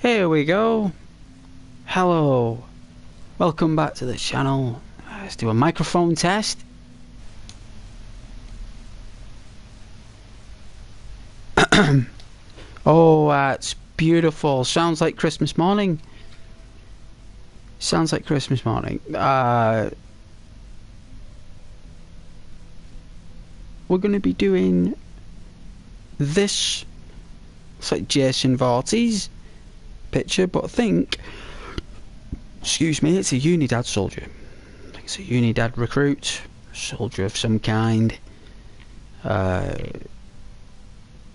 Here we go. Hello. Welcome back to the channel. Let's do a microphone test. Oh, that's beautiful. Sounds like Christmas morning. Sounds like Christmas morning. We're going to be doing this. It's like Jason Voorhees picture, but I think, excuse me, it's a Unidad soldier. I think it's a Unidad recruit, soldier of some kind.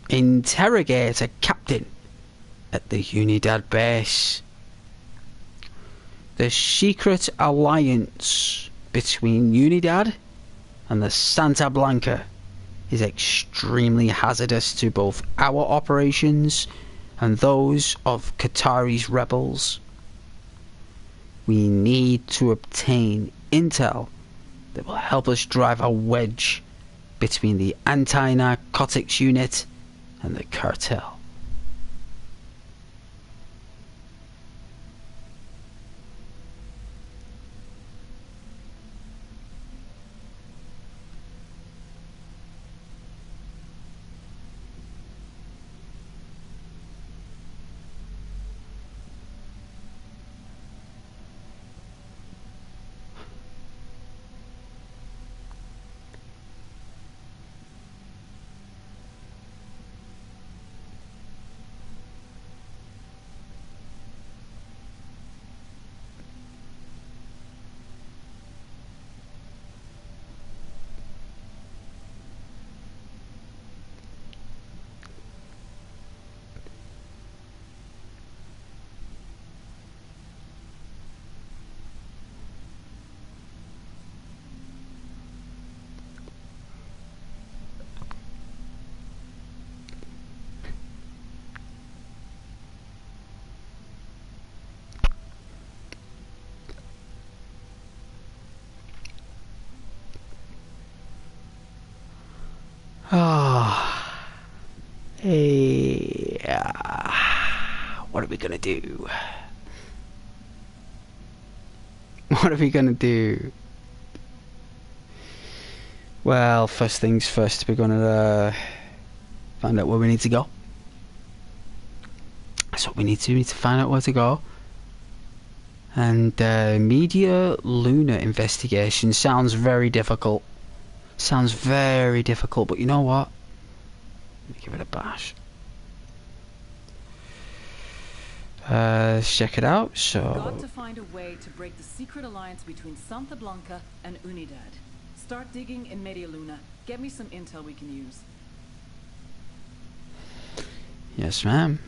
Interrogate a captain at the Unidad base. The secret alliance between Unidad and the Santa Blanca is extremely hazardous to both our operations and those of Qatari's rebels. We need to obtain intel that will help us drive a wedge between the anti-narcotics unit and the cartel. Hey, what are we gonna do? What are we gonna do? Well, first things first, we're gonna find out where we need to go. That's what we need to do. We need to find out where to go. And media lunar investigation sounds very difficult. Sounds very difficult, but you know what? Let me give it a bash. Let's check it out. So, got to find a way to break the secret alliance between Santa Blanca and Unidad. Start digging in Media Luna. Get me some intel we can use. yes, ma'am.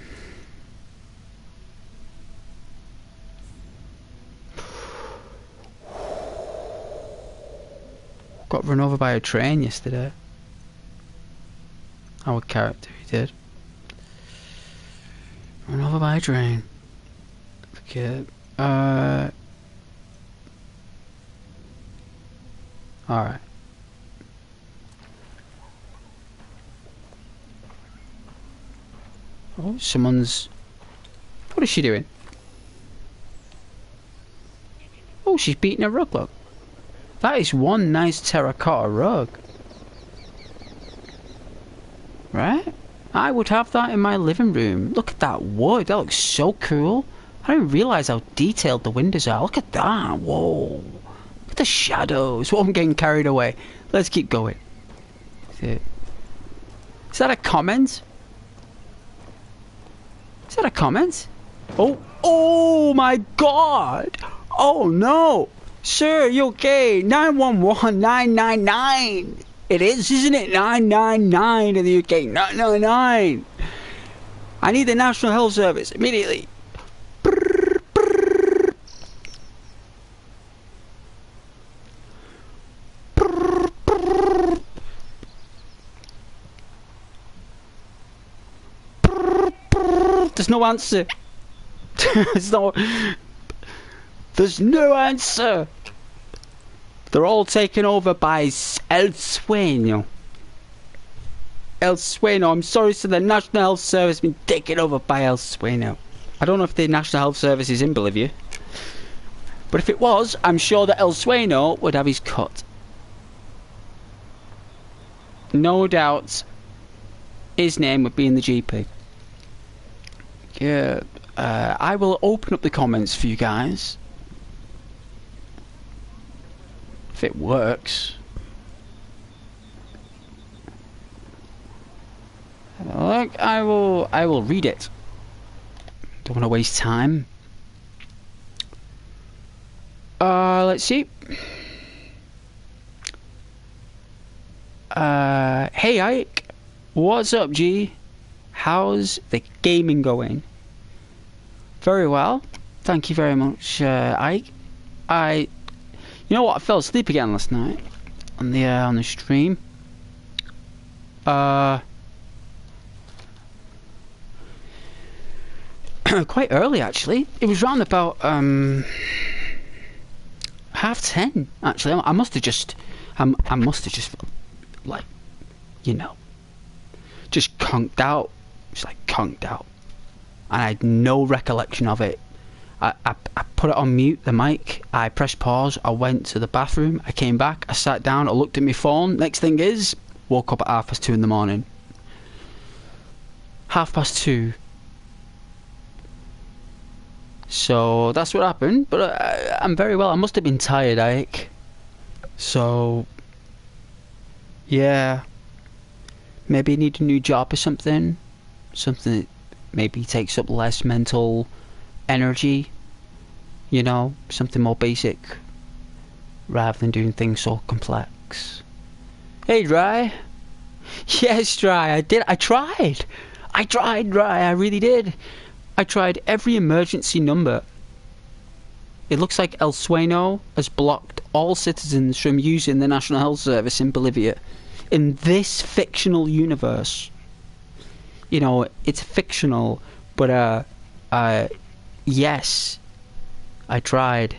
Got run over by a train yesterday. Our character, he did. Run over by a train. Okay. Alright. Oh, someone's... What is she doing? Oh, she's beating a rug, look. That is one nice terracotta rug. Right? I would have that in my living room. Look at that wood. That looks so cool. I didn't realise how detailed the windows are. Look at that. Whoa. Look at the shadows. Oh, I'm getting carried away. Let's keep going. Is that a comment? Is that a comment? Oh. Oh my god. Oh no. Sir, you okay? 911 999. It is, isn't it? 999 in the UK. 999. I need the National Health Service immediately. Brrr, brrr. Brrr, brrr. Brrr, brrr. There's no answer. There's no answer. They're all taken over by El Sueño. El Sueño. I'm sorry, so the National Health Service has been taken over by El Sueño. I don't know if the National Health Service is in Bolivia. But if it was, I'm sure that El Sueno would have his cut. No doubt his name would be in the GP. Yeah, I will open up the comments for you guys. If it works. Look, I will read it. Don't want to waste time. Let's see. Hey Ike, what's up G? How's the gaming going? Very well, thank you very much, Ike. You know what? I fell asleep again last night on the stream. Quite early actually. It was round about 10:30 actually. I must have just like, you know, just conked out. Just like conked out, and I had no recollection of it. I put it on mute, the mic. I pressed pause. I went to the bathroom. I came back. I sat down. I looked at my phone. Next thing is, woke up at 2:30 in the morning. 2:30. So that's what happened. But I'm very well. I must have been tired, Ike. So yeah, maybe I need a new job or something. Something that maybe takes up less mental energy. You know, something more basic rather than doing things so complex. Hey Dry. Yes Dry, I tried, Dry, I really did. I tried every emergency number. It looks like El Sueno has blocked all citizens from using the National Health Service in Bolivia. In this fictional universe. You know, it's fictional, but yes, I tried.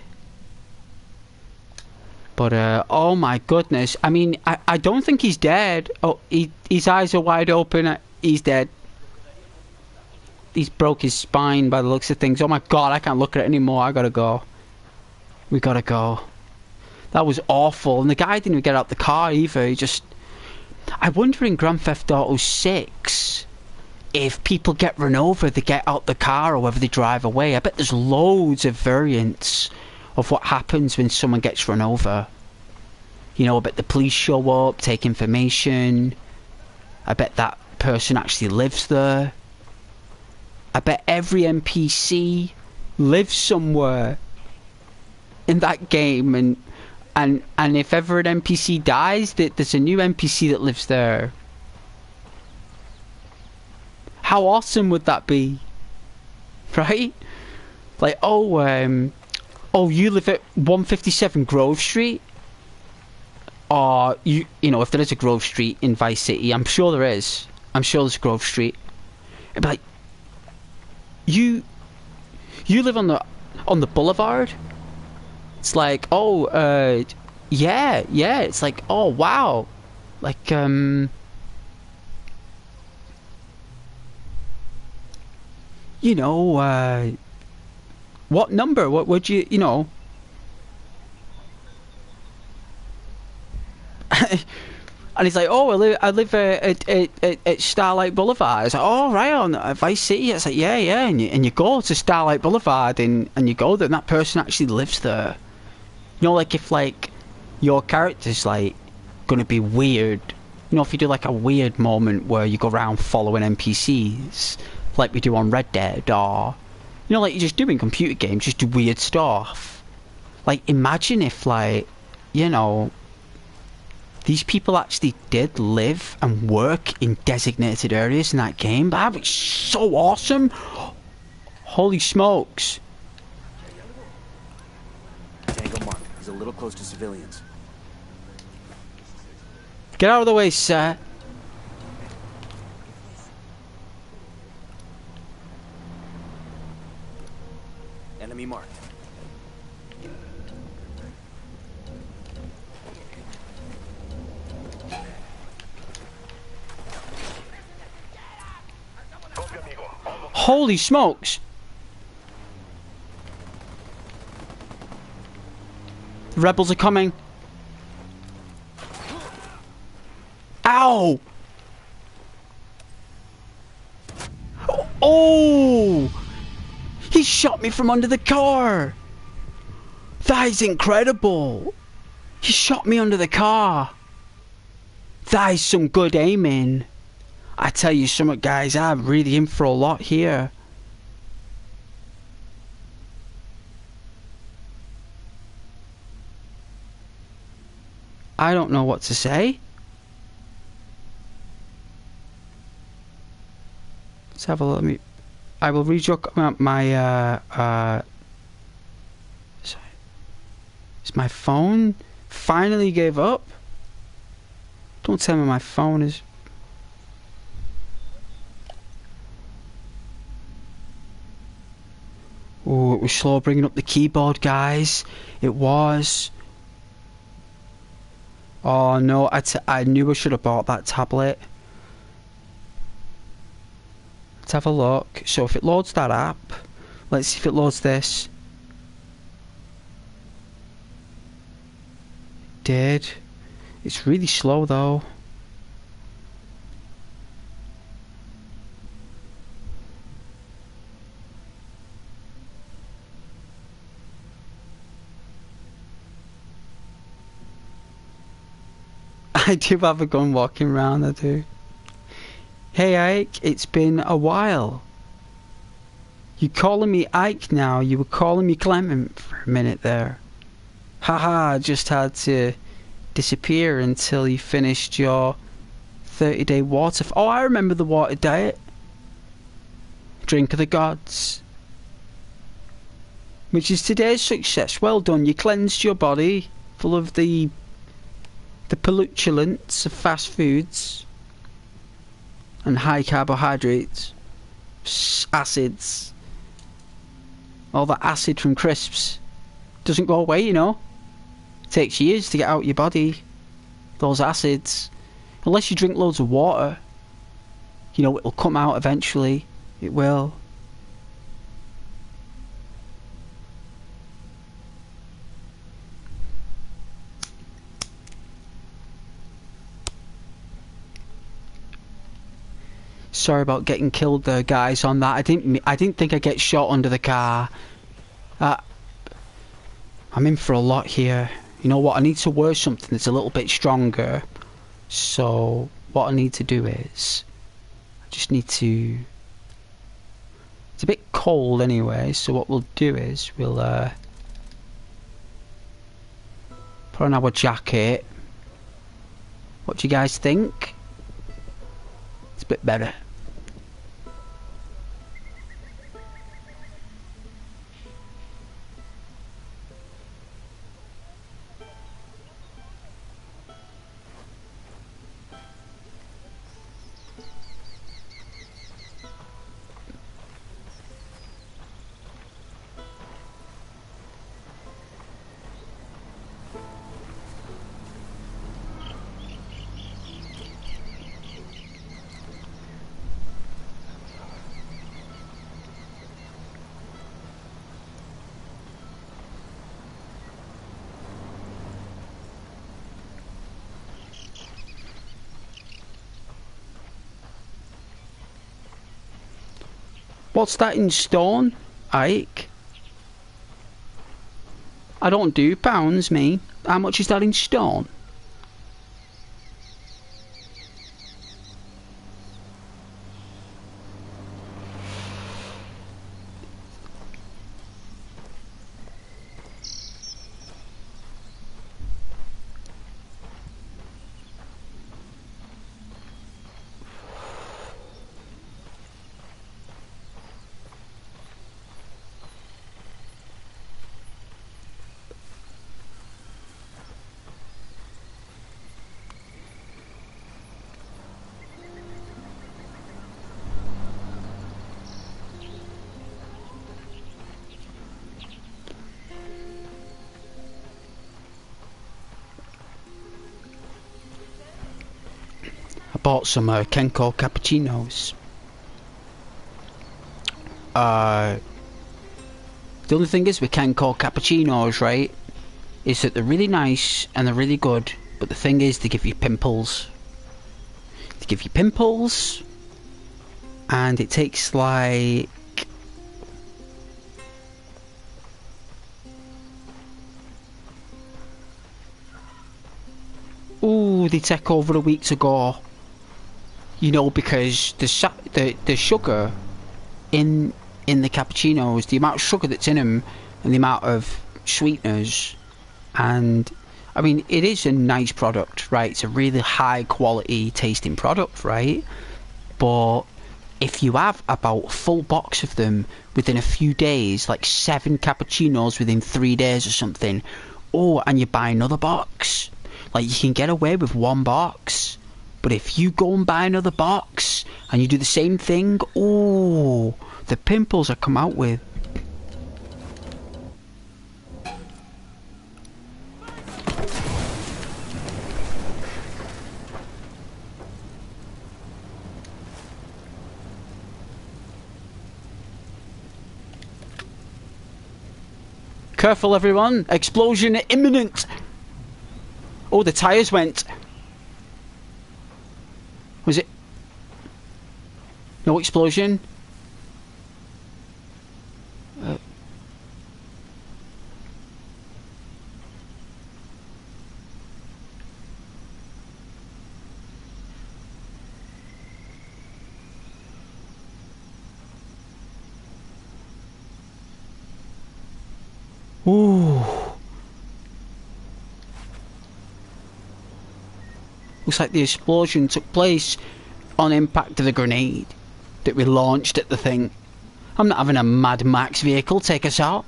But oh my goodness, I mean, I don't think he's dead. Oh, his eyes are wide open. He's dead. He's broke his spine by the looks of things. Oh my god, I can't look at it anymore. I gotta go. We gotta go. That was awful. And the guy didn't even get out the car either. He just... I wonder in Grand Theft Auto 6 if people get run over, they get out the car, or whether they drive away. I bet there's loads of variants of what happens when someone gets run over. You know, I bet the police show up, take information. I bet that person actually lives there. I bet every NPC lives somewhere in that game, and if ever an NPC dies, there's a new NPC that lives there. How awesome would that be? Right? Like, oh, you live at 157 Grove Street? Or, you know, if there is a Grove Street in Vice City, I'm sure there is. I'm sure there's Grove Street. It'd be like, you live on the boulevard? It's like, oh, yeah, it's like, oh, wow. Like, you know, what number? What would you know? And he's like, oh, I live at Starlight Boulevard. It's like, oh, right, on Vice City. It's like, yeah, and you go to Starlight Boulevard and you go there, and that person actually lives there. You know, like, if, like, your character's, like, gonna be weird. You know, if you do, like, a weird moment where you go around following NPCs, like we do on Red Dead, or, you know, like you just do in computer games, just do weird stuff. Like, imagine if, like, you know, these people actually did live and work in designated areas in that game. That would be so awesome. Holy smokes. Tango Mark, he's a little close to civilians. Get out of the way, sir. Enemy marked. Holy smokes. The rebels are coming. Ow! Oh! He shot me from under the car! That is incredible! He shot me under the car! That is some good aiming. I tell you something, guys, I'm really in for a lot here. I don't know what to say. Let's have a look. I will read your sorry. Is my phone finally gave up? Don't tell me my phone is. Oh, it was slow bringing up the keyboard, guys. It was. Oh no, I knew I should have bought that tablet. Let's have a look. So if it loads that app, let's see if it loads this. It did. It's really slow though. I do have a gun walking around, I do. Hey Ike, it's been a while. You calling me Ike now? You were calling me Clement for a minute there. Haha, I just had to disappear until you finished your 30-day water. Oh, I remember the water diet. Drink of the gods. Which is today's success. Well done, you cleansed your body full of the pollutants of fast foods and high carbohydrates, acids, all that acid from crisps doesn't go away, you know. It takes years to get out your body, those acids, unless you drink loads of water. You know, it'll come out eventually, it will. Sorry about getting killed there, guys, on that. I didn't think I'd get shot under the car. I'm in for a lot here. You know what? I need to wear something that's a little bit stronger. So what I need to do is I just need to. It's a bit cold anyway. So what we'll do is we'll put on our jacket. What do you guys think? It's a bit better. What's that in stone, Ike? I don't do pounds, me. How much is that in stone? Bought some Kenko cappuccinos. The only thing is with Kenko cappuccinos, right? is that they're really nice and they're really good, but the thing is they give you pimples. They give you pimples, and it takes like... Ooh, they take over a week to go. You know, because the sugar in the cappuccinos, the amount of sugar that's in them, and the amount of sweeteners, and I mean, it is a nice product, right? It's a really high quality tasting product, right? But if you have about a full box of them within a few days, like 7 cappuccinos within 3 days or something, oh, and you buy another box, like you can get away with 1 box. But if you go and buy another box and you do the same thing, oh, the pimples I come out with. Careful everyone, explosion imminent. Oh, the tyres went. Was it? No explosion? Ooh. Looks like the explosion took place on impact of the grenade that we launched at the thing. I'm not having a Mad Max vehicle take us out.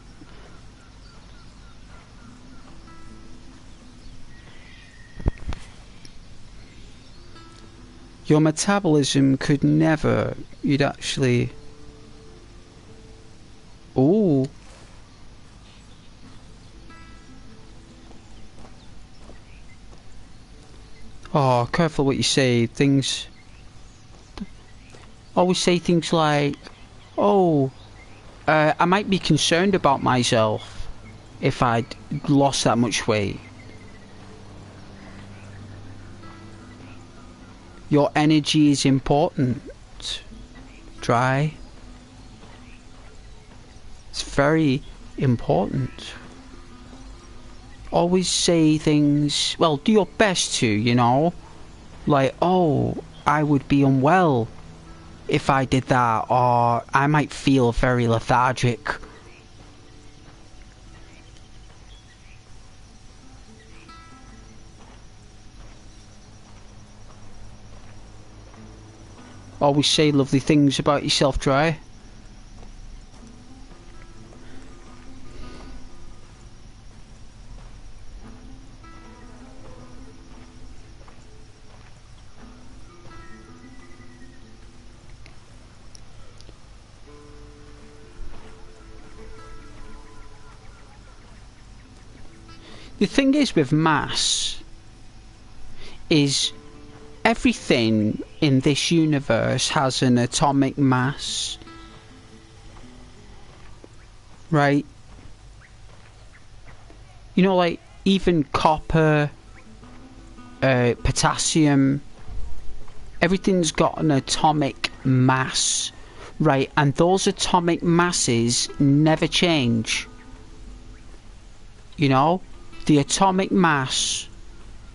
Your metabolism could never... You'd actually... Ooh. Oh, careful what you say. Things... Always say things like, oh, I might be concerned about myself if I'd lost that much weight. Your energy is important. Dry. It's very important. Always say things, well, do your best to, you know, like, oh, I would be unwell if I did that, or I might feel very lethargic. Always say lovely things about yourself, Dry. The thing is with mass is everything in this universe has an atomic mass, right? You know, like even copper, potassium, everything's got an atomic mass, right? And those atomic masses never change. You know? The atomic mass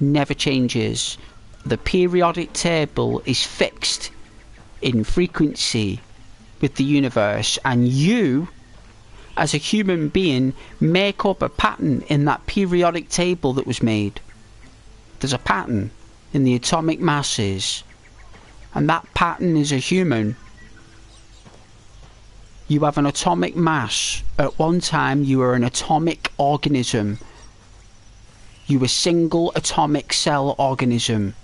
never changes. The periodic table is fixed in frequency with the universe, and you, as a human being, make up a pattern in that periodic table that was made. There's a pattern in the atomic masses, and that pattern is a human. You have an atomic mass. At one time you were an atomic organism. You were a single atomic cell organism.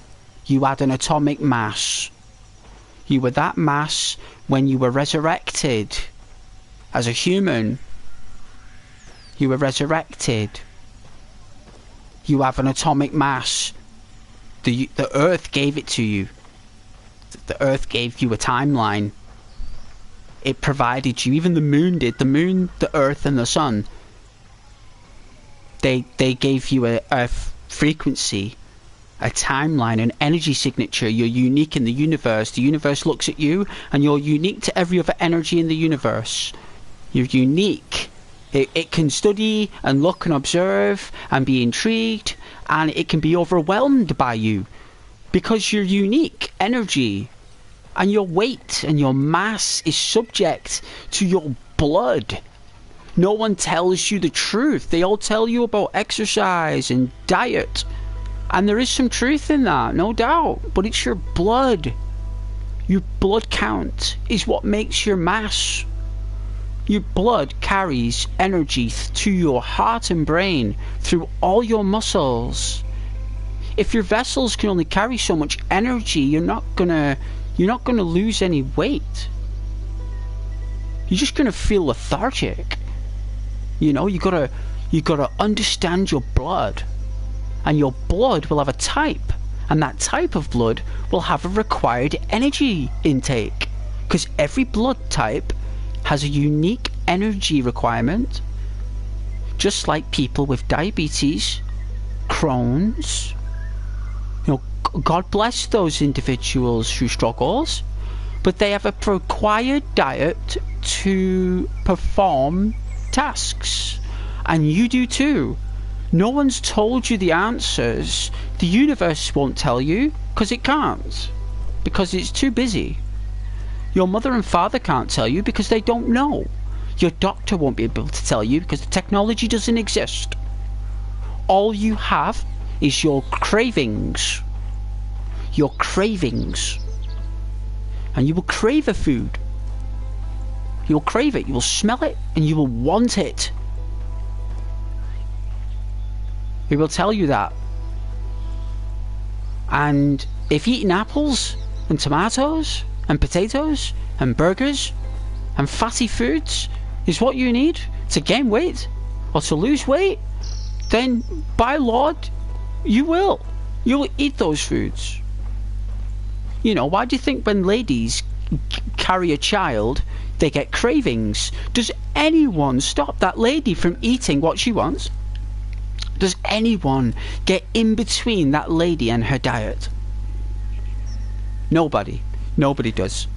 You had an atomic mass. You were that mass when you were resurrected. As a human, you were resurrected. You have an atomic mass. The Earth gave it to you. The Earth gave you a timeline. It provided you, even the moon did. The moon, the Earth and the sun they gave you a frequency, a timeline, an energy signature. You're unique in the universe. The universe looks at you, and you're unique to every other energy in the universe. You're unique. It can study and look and observe and be intrigued, and it can be overwhelmed by you because you're unique energy, and your weight and your mass is subject to your blood. No one tells you the truth. They all tell you about exercise and diet, and there is some truth in that, no doubt, but it's your blood. Your blood count is what makes your mass. Your blood carries energy to your heart and brain through all your muscles. If your vessels can only carry so much energy, you're not gonna lose any weight. You're just gonna feel lethargic. You know, you gotta understand your blood, and your blood will have a type, and that type of blood will have a required energy intake, because every blood type has a unique energy requirement, just like people with diabetes, Crohn's. You know, God bless those individuals who struggles, but they have a required diet to perform tasks, and you do too. No one's told you the answers. The universe won't tell you because it can't, because it's too busy. Your mother and father can't tell you because they don't know. Your doctor won't be able to tell you because the technology doesn't exist. All you have is your cravings. Your cravings. And you will crave a food. You'll crave it, you will smell it, and you will want it. We will tell you that. And if eating apples and tomatoes and potatoes and burgers and fatty foods is what you need to gain weight or to lose weight, then by Lord, you will eat those foods. You know, why do you think when ladies carry a child, they get cravings? Does anyone stop that lady from eating what she wants? Does anyone get in between that lady and her diet? Nobody. Nobody does.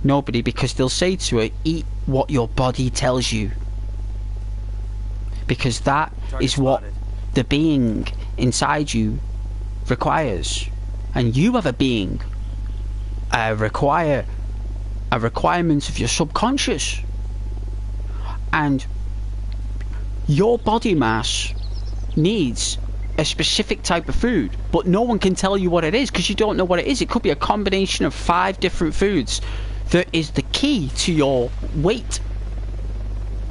Nobody, because they'll say to her, eat what your body tells you. Because that is what the being inside you requires. And you have a being, a requirement of your subconscious. And your body mass needs a specific type of food, but no one can tell you what it is because you don't know what it is. It could be a combination of 5 different foods that is the key to your weight.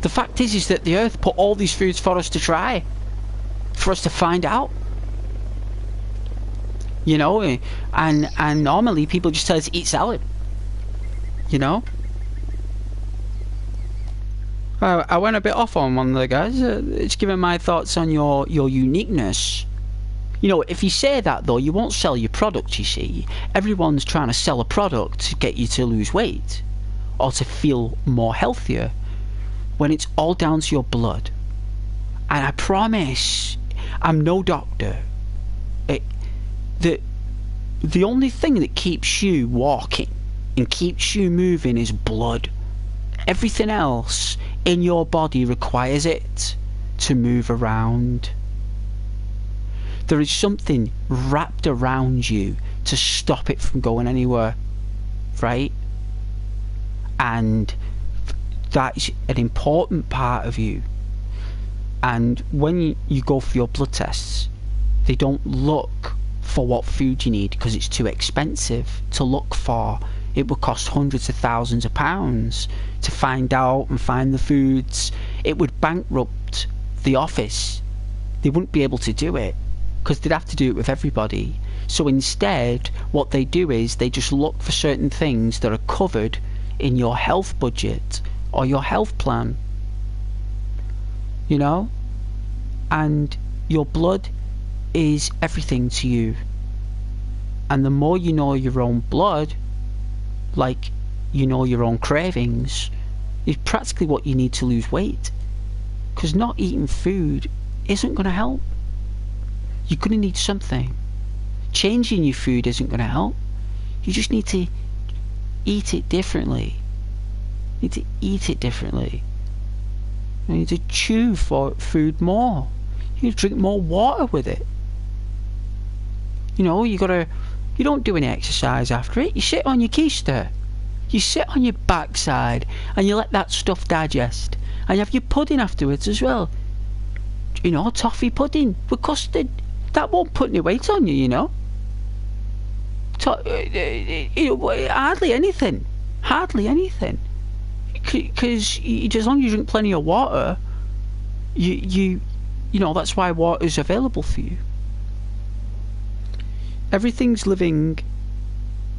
The fact is that the earth put all these foods for us to try, for us to find out. You know, and normally people just tell us to eat salad. You know, I went a bit off on one of the guys. It's giving my thoughts on your uniqueness. You know, if you say that though, you won't sell your product, you see. Everyone's trying to sell a product to get you to lose weight or to feel more healthier, when it's all down to your blood. And I promise, I'm no doctor. The only thing that keeps you walking and keeps you moving is blood. Everything else in your body requires it to move around. There is something wrapped around you to stop it from going anywhere, right? And that's an important part of you. And when you go for your blood tests, they don't look for what food you need because it's too expensive to look for. It would cost hundreds of thousands of pounds to find out and find the foods. It would bankrupt the office. They wouldn't be able to do it because they'd have to do it with everybody. So instead, what they do is they just look for certain things that are covered in your health budget or your health plan. You know? And your blood is everything to you. And the more you know your own blood, like you know your own cravings, is practically what you need to lose weight. Because not eating food isn't going to help. You're going to need something. Changing your food isn't going to help. You just need to eat it differently. You need to eat it differently. You need to chew for food more. You need to drink more water with it. You know, you don't do any exercise after it. You sit on your keister. You sit on your backside and you let that stuff digest. And you have your pudding afterwards as well. You know, toffee pudding with custard. That won't put any weight on you, you know. Hardly anything. Hardly anything. Because as long as you drink plenty of water, you know, that's why water is available for you. Everything's living.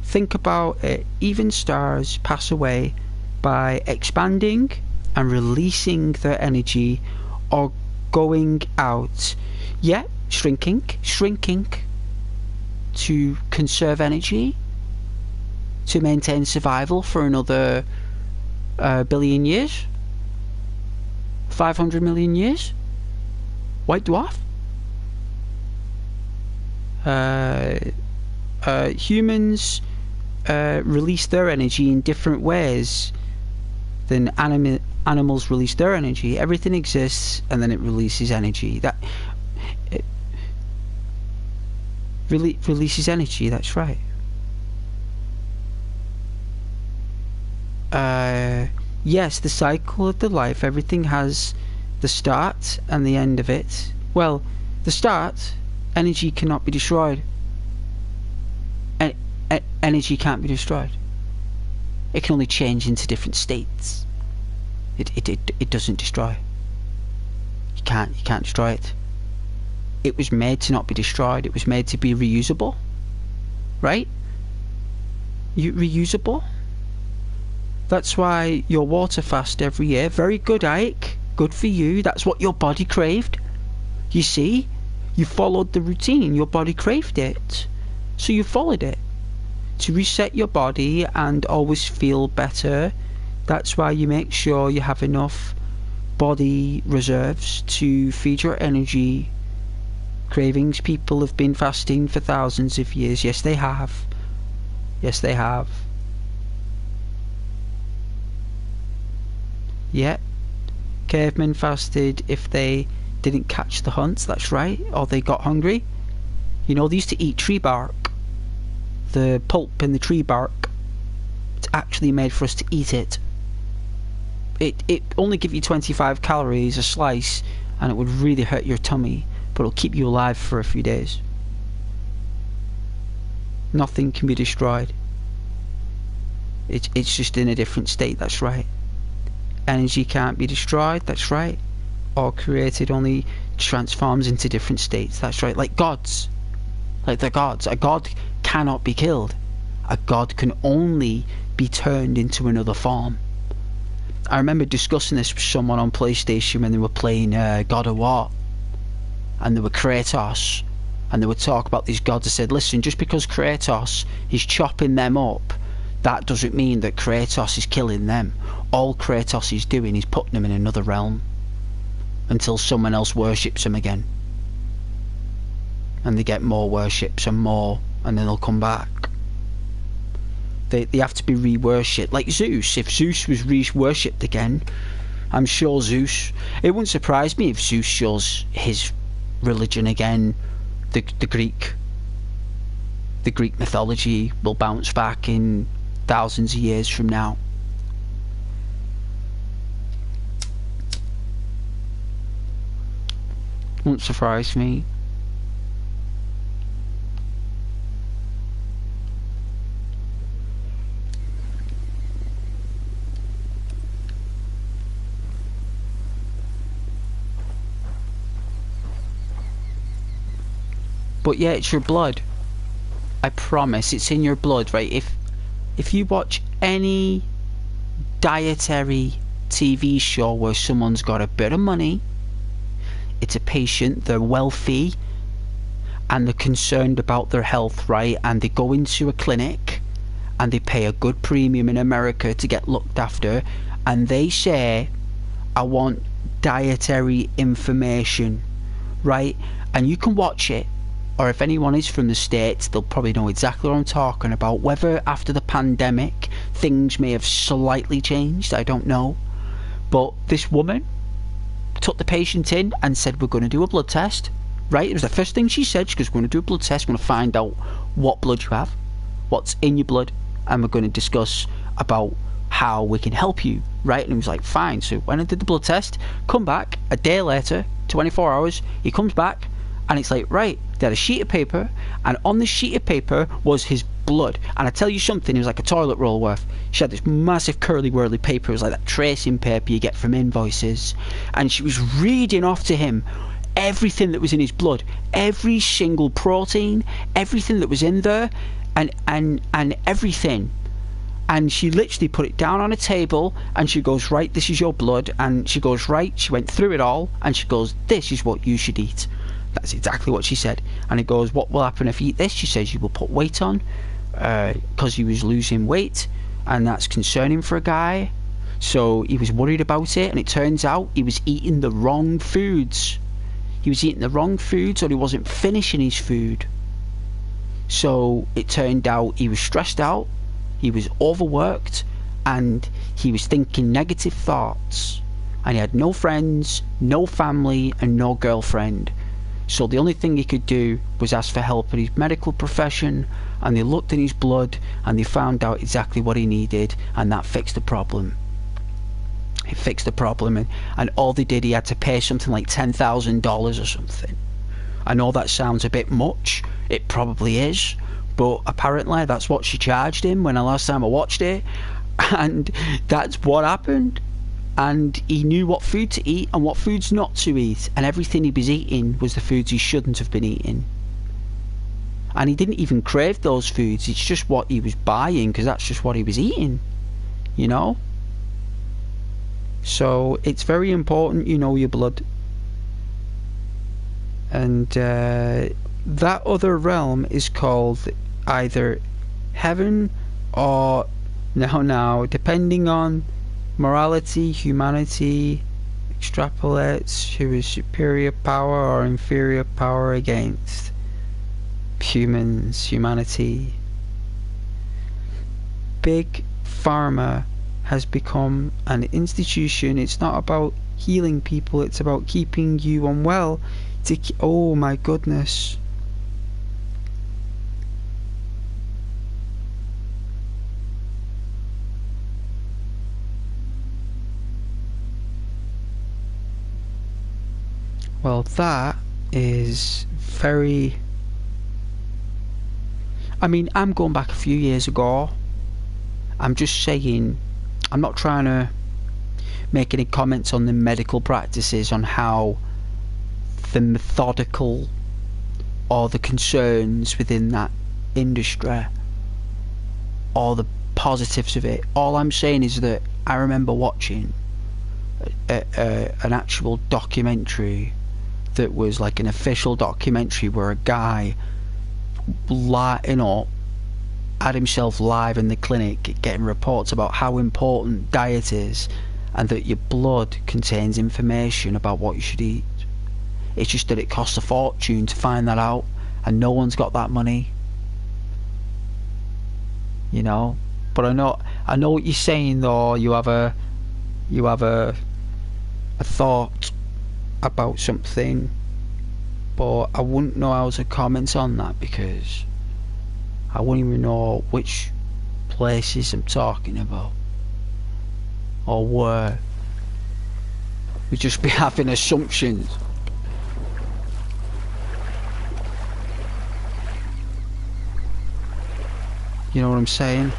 Think about it. Even stars pass away by expanding and releasing their energy, or going out. Yeah, shrinking to conserve energy, to maintain survival for another billion years, 500 million years. White dwarf. Humans release their energy in different ways than animals release their energy. Everything exists and then it releases energy. It releases energy, that's right. Yes, the cycle of the life, everything has the start and the end of it. Well, the start, energy cannot be destroyed. Energy can't be destroyed. It can only change into different states. It doesn't destroy. You can't destroy it. It was made to not be destroyed. It was made to be reusable. Right? Reusable. That's why your water fast every year. Very good, Ike. Good for you. That's what your body craved. You see? You followed the routine. Your body craved it. So you followed it. To reset your body and always feel better. That's why you make sure you have enough body reserves to feed your energy cravings. People have been fasting for thousands of years. Yes, they have. Yes, they have. Yeah. Cavemen fasted if they didn't catch the hunt, that's right, or they got hungry. You know, they used to eat tree bark. The pulp in the tree bark, it's actually made for us to eat it. It only give you 25 calories a slice, and it would really hurt your tummy, but it'll keep you alive for a few days. Nothing can be destroyed. It's just in a different state, that's right. Energy can't be destroyed, that's right. Or created, only transforms into different states, that's right. Like gods. Like the gods. A god cannot be killed. A god can only be turned into another form. I remember discussing this with someone on PlayStation when they were playing God of War, and they were Kratos, and they would talk about these gods. I said, listen, just because Kratos is chopping them up, that doesn't mean that Kratos is killing them. All Kratos is doing is putting them in another realm until someone else worships him again, and they get more worships and more, and then they'll come back. They have to be re-worshipped. Like Zeus. If Zeus was re-worshipped again, I'm sure Zeus... It wouldn't surprise me if Zeus shows his religion again. The Greek mythology will bounce back in thousands of years from now. Won't surprise me. But yeah, it's your blood. I promise, it's in your blood, right? If you watch any dietary TV show where someone's got a bit of money, it's a patient, they're wealthy, and they're concerned about their health, right? And they go into a clinic, and they pay a good premium in America to get looked after, and they say, I want dietary information. right? And you can watch it, or if anyone is from the States, they'll probably know exactly what I'm talking about. Whether after the pandemic things may have slightly changed, I don't know. But this woman took the patient in and said, we're going to do a blood test, right? It was the first thing she said. She goes, we're going to do a blood test, we're going to find out what blood you have, what's in your blood, and we're going to discuss about how we can help you, right? And he was like, fine. So when I did the blood test, come back a day later, 24 hours, he comes back, and it's like, right, they had a sheet of paper, and on the sheet of paper was his blood. And I tell you something, it was like a toilet roll worth. She had this massive curly whirly paper. It was like that tracing paper you get from invoices, and she was reading off to him everything that was in his blood, every single protein, everything that was in there, and everything. And she literally put it down on a table, and she goes, right, this is your blood. And she goes, right, she went through it all, and she goes, this is what you should eat. That's exactly what she said. And he goes, what will happen if you eat this? She says, you will put weight on, because he was losing weight, and that's concerning for a guy. So he was worried about it, and it turns out he was eating the wrong foods. He was eating the wrong foods, or he wasn't finishing his food. So it turned out he was stressed out, he was overworked, and he was thinking negative thoughts. And he had no friends, no family, and no girlfriend. So the only thing he could do was ask for help in his medical profession, and they looked in his blood and they found out exactly what he needed, and that fixed the problem. It fixed the problem, and all they did, he had to pay something like $10,000 or something. I know that sounds a bit much, it probably is, but apparently that's what she charged him when the last time I watched it, and that's what happened. And he knew what food to eat and what foods not to eat, and everything he was eating was the foods he shouldn't have been eating. And he didn't even crave those foods, it's just what he was buying, because that's just what he was eating, you know. So it's very important you know your blood. And that other realm is called either heaven or now depending on morality, humanity extrapolates who is superior power or inferior power against humans, humanity. Big Pharma has become an institution. It's not about healing people, it's about keeping you unwell. Oh my goodness. Well, that is very... I mean, I'm going back a few years ago. I'm just saying, I'm not trying to make any comments on the medical practices, on how the methodical or the concerns within that industry or the positives of it. All I'm saying is that I remember watching an actual documentary that was like an official documentary where a guy had himself live in the clinic getting reports about how important diet is, and that your blood contains information about what you should eat. It's just that it costs a fortune to find that out, and no one's got that money, you know. But I know what you're saying though. You have a thought about something, but I wouldn't know how to comment on that, because I wouldn't even know which places I'm talking about or where. We'd just be having assumptions. You know what I'm saying?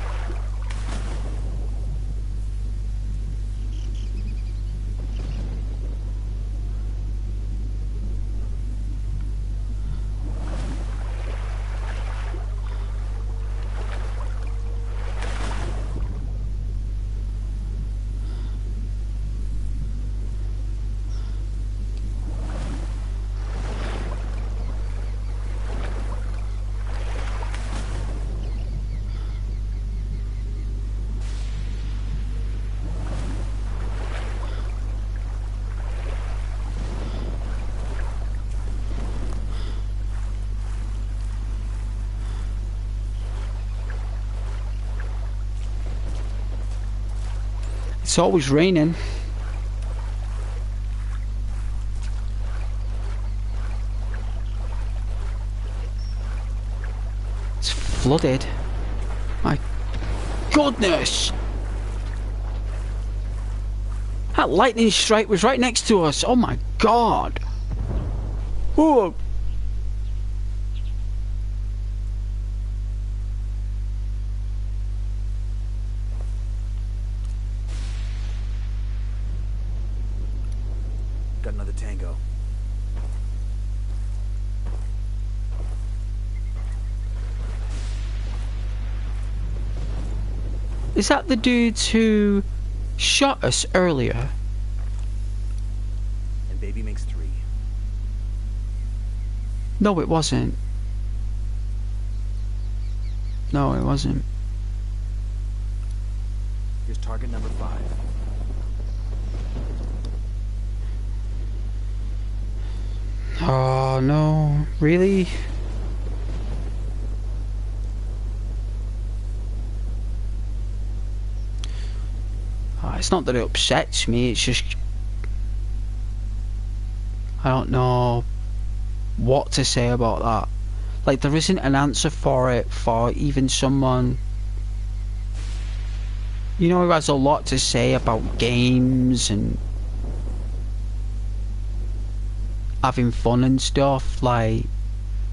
It's always raining. It's flooded. My goodness! That lightning strike was right next to us. Oh my god! Whoa! Got another tango. Is that the dudes who shot us earlier? And baby makes 3. No, it wasn't. No, it wasn't. Here's target number 5. Oh no, really? It's not that it upsets me, it's just I don't know what to say about that. Like, there isn't an answer for it for even someone, you know, who has a lot to say about games and having fun and stuff. Like,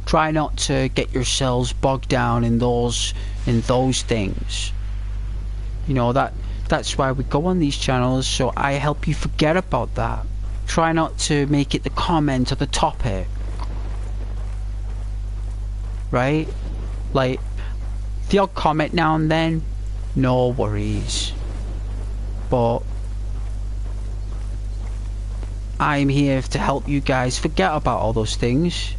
try not to get yourselves bogged down in those things. You know, that's why we go on these channels, so I help you forget about that. Try not to make it the comment or the topic. Right? Like, the odd comment now and then, no worries. But I'm here to help you guys forget about all those things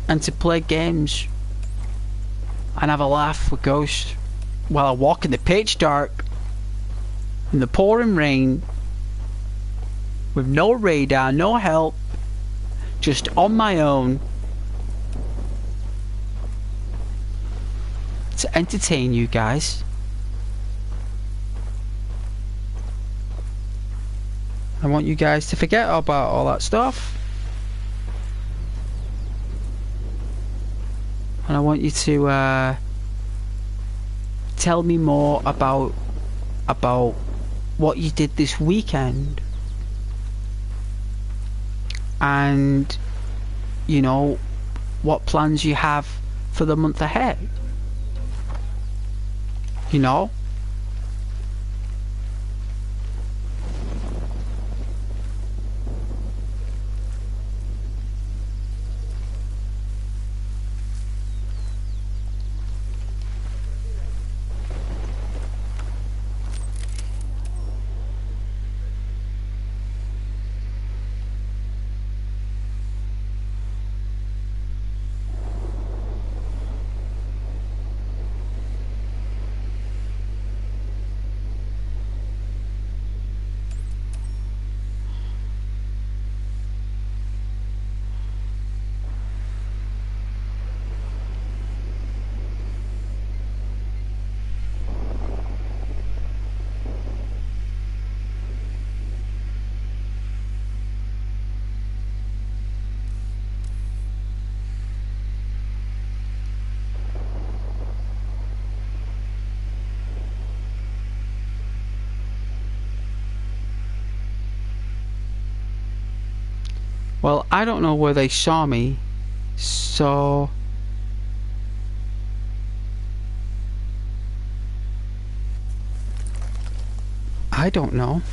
and to play games and have a laugh with Ghost while I walk in the pitch dark in the pouring rain with no radar, no help, just on my own to entertain you guys. I want you guys to forget about all that stuff, and I want you to tell me more about what you did this weekend, and you know, what plans you have for the month ahead. You know? Well, I don't know where they saw me, so I don't know.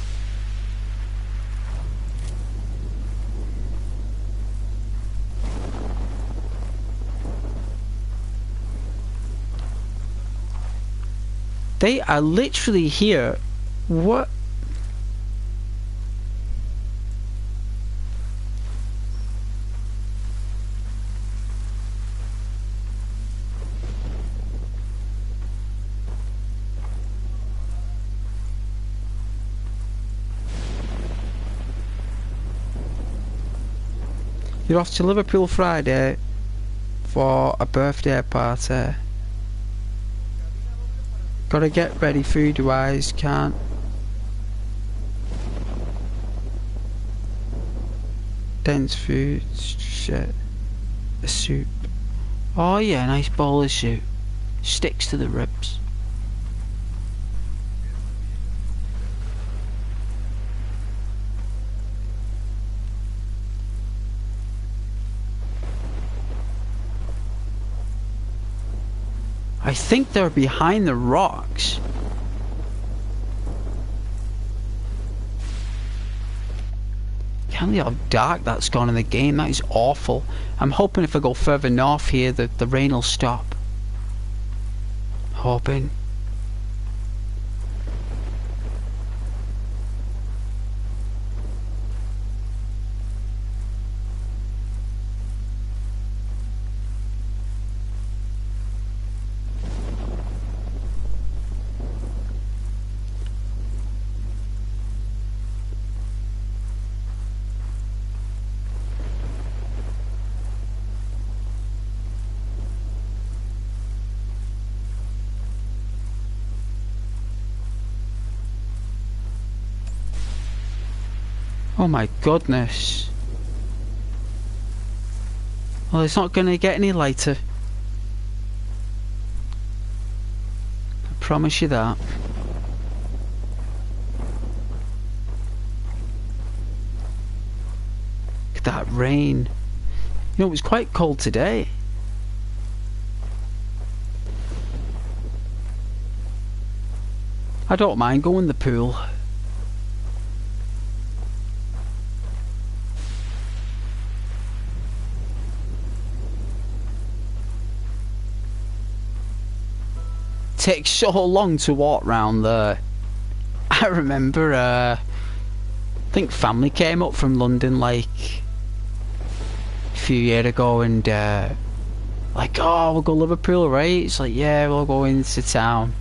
They are literally here. What? You're off to Liverpool Friday for a birthday party. Gotta get ready food wise, can't dense food, shit. A soup. Oh yeah, nice bowl of soup. Sticks to the ribs. I think they're behind the rocks. Can't believe how dark that's gone in the game. That is awful. I'm hoping if I go further north here that the rain will stop. Hoping. Oh my goodness. Well, it's not gonna get any lighter. I promise you that. Look at that rain. You know, it was quite cold today. I don't mind going in the pool. Takes so long to walk round there. I remember I think family came up from London like a few years ago and like, oh, we'll go Liverpool, right? It's like, yeah, we'll go into town.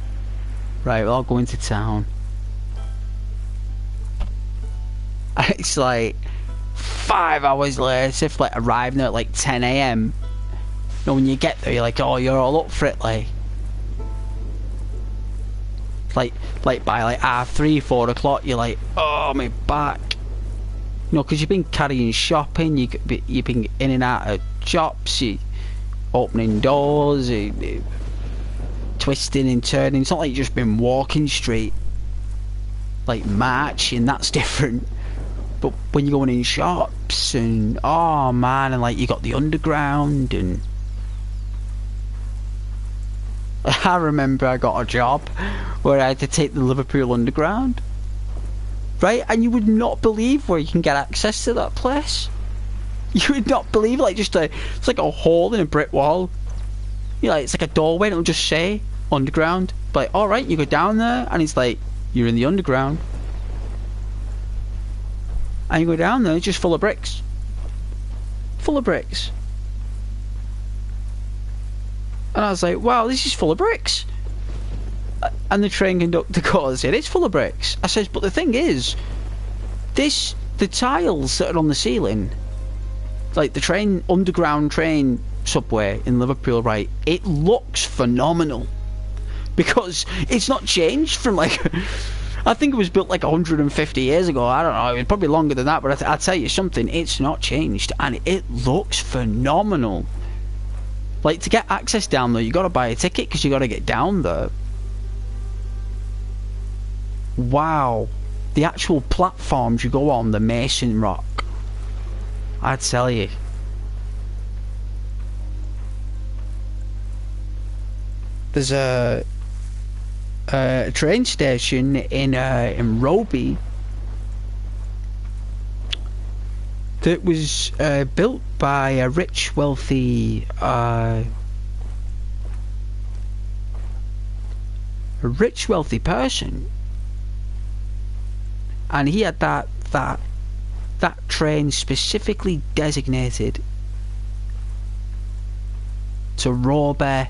Right, we'll all go into town. And it's like 5 hours later, if like arriving at like 10 AM. You know, when you get there, you're like, oh, you're all up for it, like by like 3, 4 o'clock, you're like, oh, my back. You know, because you've been carrying shopping, you've been in and out of shops, you opening doors, twisting and turning. It's not like you've just been walking straight, like marching. That's different. But when you're going in shops and oh man, and like you got the underground and. I remember I got a job where I had to take the Liverpool Underground, right? And you would not believe where you can get access to that place. You would not believe, like, just it's like a hole in a brick wall. You know, like, it's like a doorway and it'll just say Underground. But alright, you go down there and it's like, you're in the Underground. And you go down there, it's just full of bricks. Full of bricks. And I was like, wow, this is full of bricks. And the train conductor goes, it is full of bricks. I says, but the thing is, the tiles that are on the ceiling, like the train, underground train subway in Liverpool, right, it looks phenomenal. Because it's not changed from like, I think it was built like 150 years ago, I don't know, it was probably longer than that, but I'll tell you something, it's not changed, and it looks phenomenal. Like, to get access down there, you gotta buy a ticket because you gotta get down there. Wow. The actual platforms you go on, the Mason Rock. I tell you. There's a train station in Roby that was built by a rich, wealthy person, and he had that train specifically designated to Roby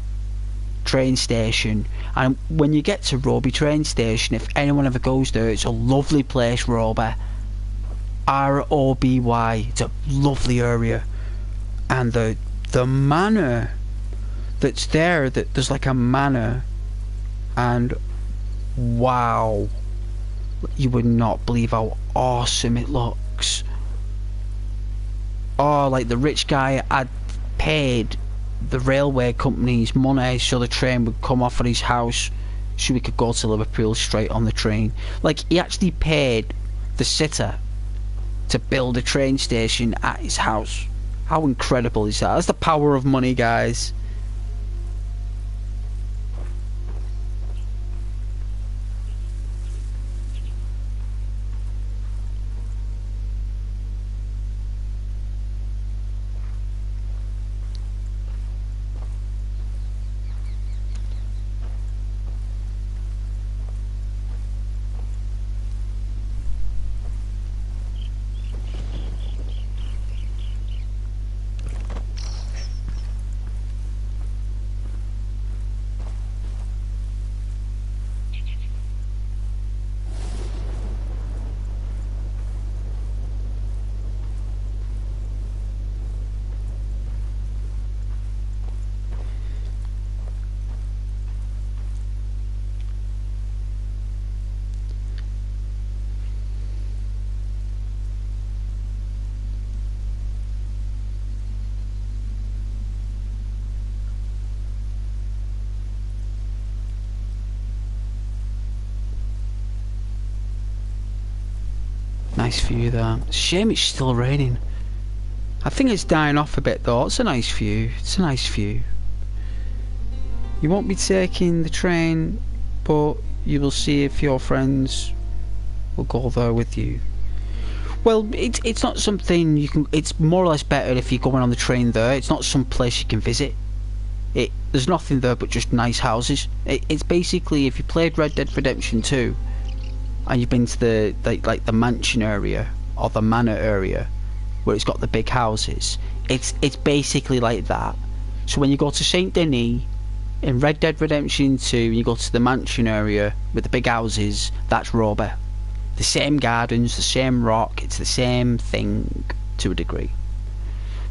train station. And when you get to Roby train station, if anyone ever goes there, it's a lovely place, Roby. R-O-B-Y. It's a lovely area, and the manor that's there, that there's like a manor, and wow, you would not believe how awesome it looks. oh, like the rich guy had paid the railway company's money so the train would come off at his house so we could go to Liverpool straight on the train. Like, he actually paid the sitter to build a train station at his house. How incredible is that? That's the power of money, guys. Nice view there. Shame it's still raining. I think it's dying off a bit though. It's a nice view. It's a nice view. You won't be taking the train, but you will see if your friends will go there with you. Well, it's not something you can. It's more or less better if you're going on the train there. It's not some place you can visit. There's nothing there but just nice houses. It's basically, if you played Red Dead Redemption 2 and you've been to the like the mansion area or the manor area where it's got the big houses, it's basically like that. So when you go to Saint Denis in Red Dead Redemption 2 and you go to the mansion area with the big houses, that's Roby. The same gardens, the same rock, it's the same thing to a degree.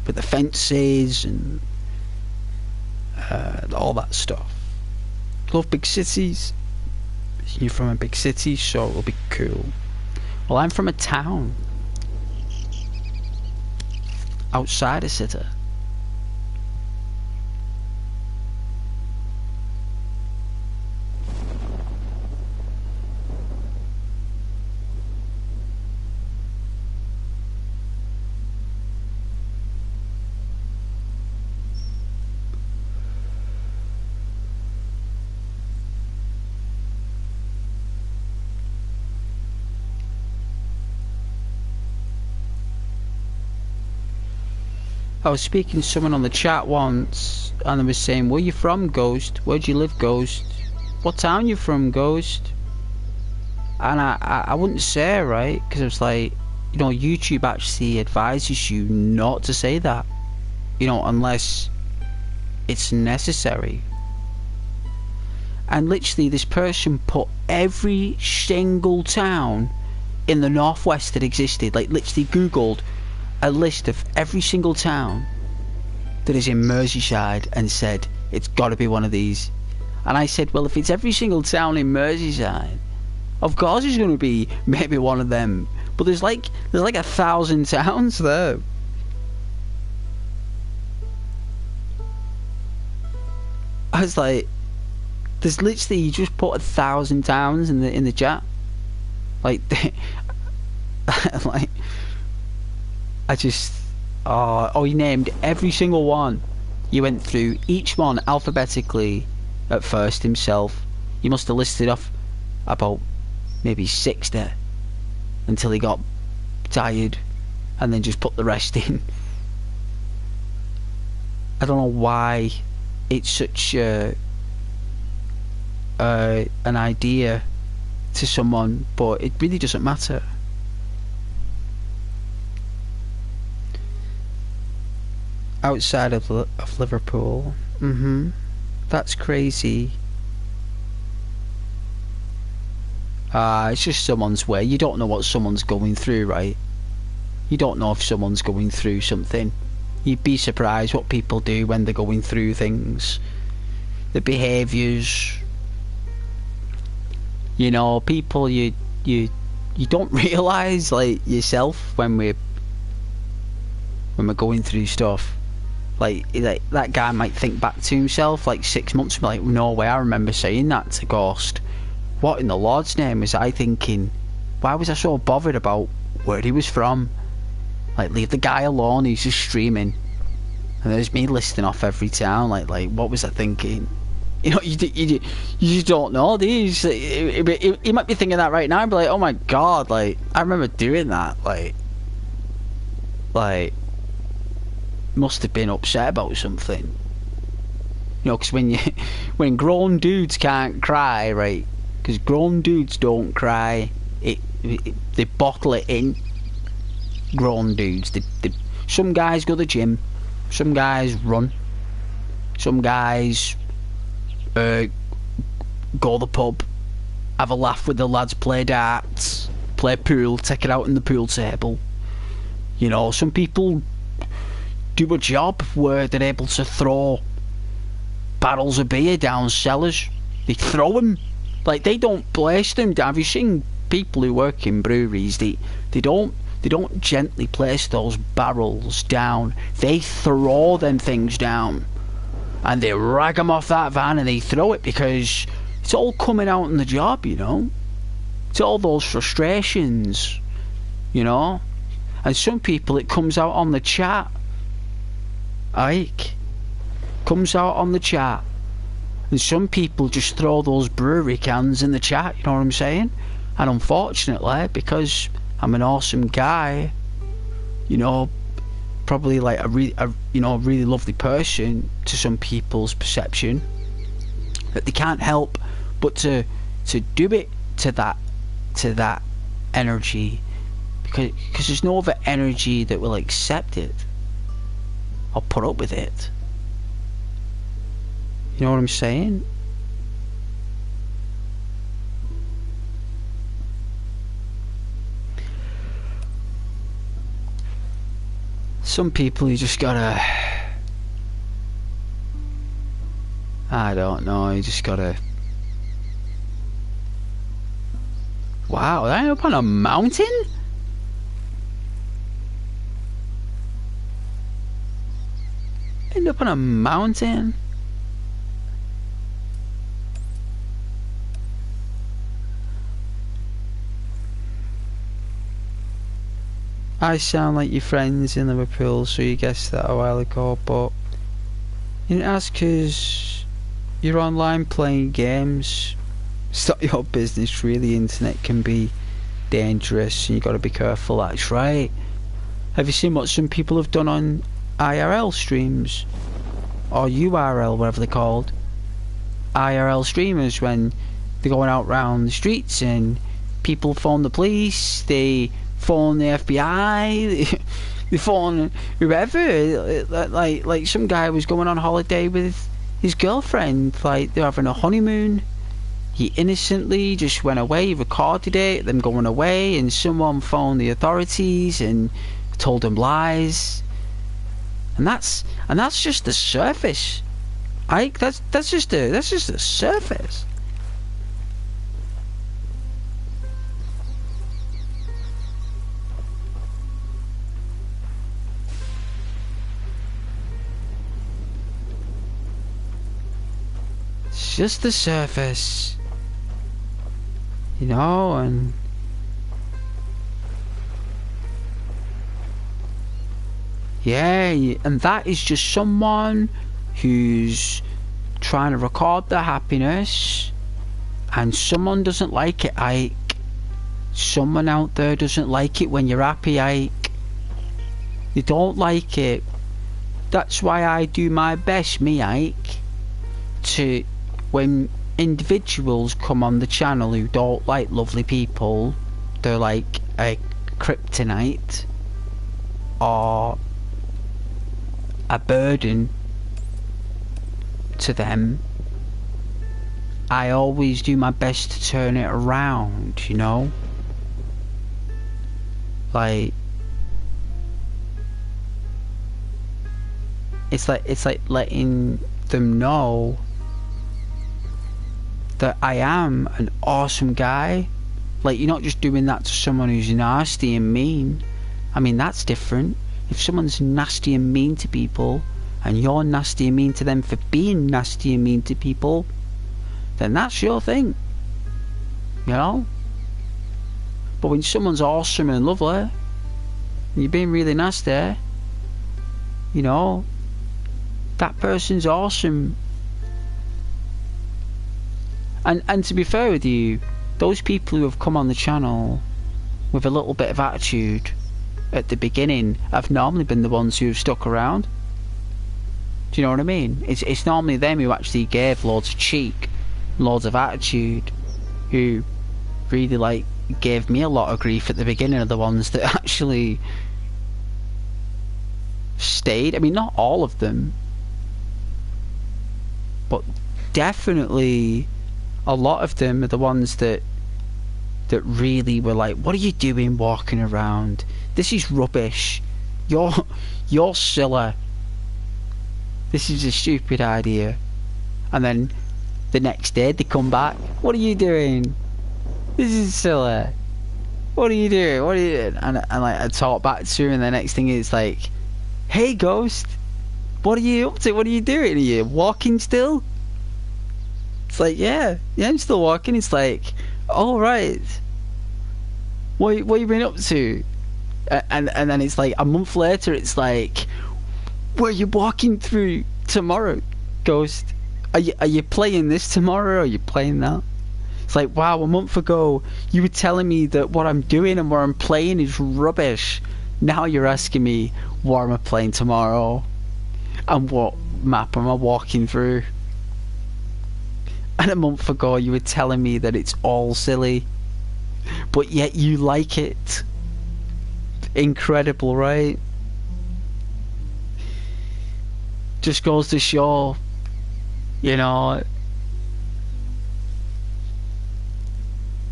But the fences and all that stuff. Love big cities. You're from a big city, so it'll be cool. Well, I'm from a town outside a city. I was speaking to someone on the chat once, and they was saying, "Where you from, Ghost? Where'd you live, Ghost? What town you from, Ghost?" And I wouldn't say, right, because it was like, you know, YouTube actually advises you not to say that, you know, unless it's necessary. And literally, this person put every single town in the northwest that existed, like literally Googled a list of every single town that is in Merseyside and said it's got to be one of these. And I said, well, if it's every single town in Merseyside, of course it's going to be maybe one of them. But there's like 1,000 towns there. I was like, there's literally, you just put 1,000 towns in the chat, like like. I just, he named every single one. He went through each one alphabetically at first himself. He must have listed off about maybe 60 until he got tired and then just put the rest in. I don't know why it's such an idea to someone, but it really doesn't matter. Outside of Liverpool. That's crazy. It's just someone's way. You don't know what someone's going through, right? You don't know if someone's going through something. You'd be surprised what people do when they're going through things. The behaviours. You know, people you don't realise, like yourself, when we're when we're going through stuff. Like that guy might think back to himself like 6 months and be like, no way, I remember saying that to Ghost. What in the Lord's name was I thinking? Why was I so bothered about where he was from? Like, leave the guy alone, he's just streaming. And there's me listing off every town, like what was I thinking? You know, you just don't know, do you? You might be thinking that right now and be like, oh my god, like, I remember doing that, like must have been upset about something. You know, because when grown dudes can't cry, right? Because grown dudes don't cry. They bottle it in. Grown dudes. Some guys go to the gym. Some guys run. Some guys go to the pub, have a laugh with the lads, play darts, play pool, take it out in the pool table. You know, some people do a job where they're able to throw barrels of beer down cellars. They throw them. Like, they don't place them down. Have you seen people who work in breweries? They don't gently place those barrels down. They throw them things down. And they rag them off that van and they throw it, because it's all coming out in the job, you know. It's all those frustrations, you know. And some people, it comes out on the chat. Comes out on the chat. And some people just throw those brewery cans in the chat, you know what I'm saying? And unfortunately, because I'm an awesome guy, you know, probably like a really lovely person to some people's perception, that they can't help but to do it to that energy, because there's no other energy that will accept it or put up with it. You know what I'm saying? Some people, you just gotta, I don't know, you just gotta, wow, they're up on a mountain? End up on a mountain? I sound like your friends in Liverpool, so you guessed that a while ago, but you didn't ask because you're online playing games. It's not your business, really. Internet can be dangerous and you got to be careful, that's right. Have you seen what some people have done on IRL streams? Or URL, whatever they're called. IRL streamers, when they're going out round the streets and people phone the police, they phone the FBI, they phone whoever. Like some guy was going on holiday with his girlfriend, like they're having a honeymoon. He innocently just went away, recorded it, them going away, and someone phoned the authorities and told them lies. And that's just the surface. That's just the surface. It's just the surface. You know, and yeah, and that is just someone who's trying to record their happiness, and someone doesn't like it, Ike. Someone out there doesn't like it when you're happy, Ike. They don't like it. That's why I do my best, me, Ike, to, when individuals come on the channel who don't like lovely people, they're like a kryptonite or a burden to them, I always do my best to turn it around, you know? Like, it's like letting them know that I am an awesome guy. Like, you're not just doing that to someone who's nasty and mean. I mean, that's different. If someone's nasty and mean to people, and you're nasty and mean to them for being nasty and mean to people, then that's your thing. You know? But when someone's awesome and lovely, and you're being really nasty, you know, that person's awesome. And to be fair with you, those people who have come on the channel with a little bit of attitude at the beginning have normally been the ones who have stuck around. Do you know what I mean? It's normally them who actually gave loads of cheek, loads of attitude, who really like gave me a lot of grief at the beginning, are the ones that actually stayed. I mean, not all of them, but definitely a lot of them are the ones that really were like, what are you doing walking around? This is rubbish. You're silly. This is a stupid idea. And then the next day they come back, what are you doing? This is silly. What are you doing? What are you doing? And like I talk back to him, and the next thing is like, hey Ghost, what are you up to? What are you doing? Are you walking still? It's like, yeah, I'm still walking. It's like, all right. What you been up to? And then it's like a month later. It's like, where are you walking through tomorrow, Ghost? Are you playing this tomorrow? Or are you playing that? It's like, wow, a month ago you were telling me that what I'm doing and what I'm playing is rubbish. Now you're asking me what am I playing tomorrow and what map am I walking through. And a month ago you were telling me that it's all silly, but yet you like it. Incredible, right? Just goes to show, you know,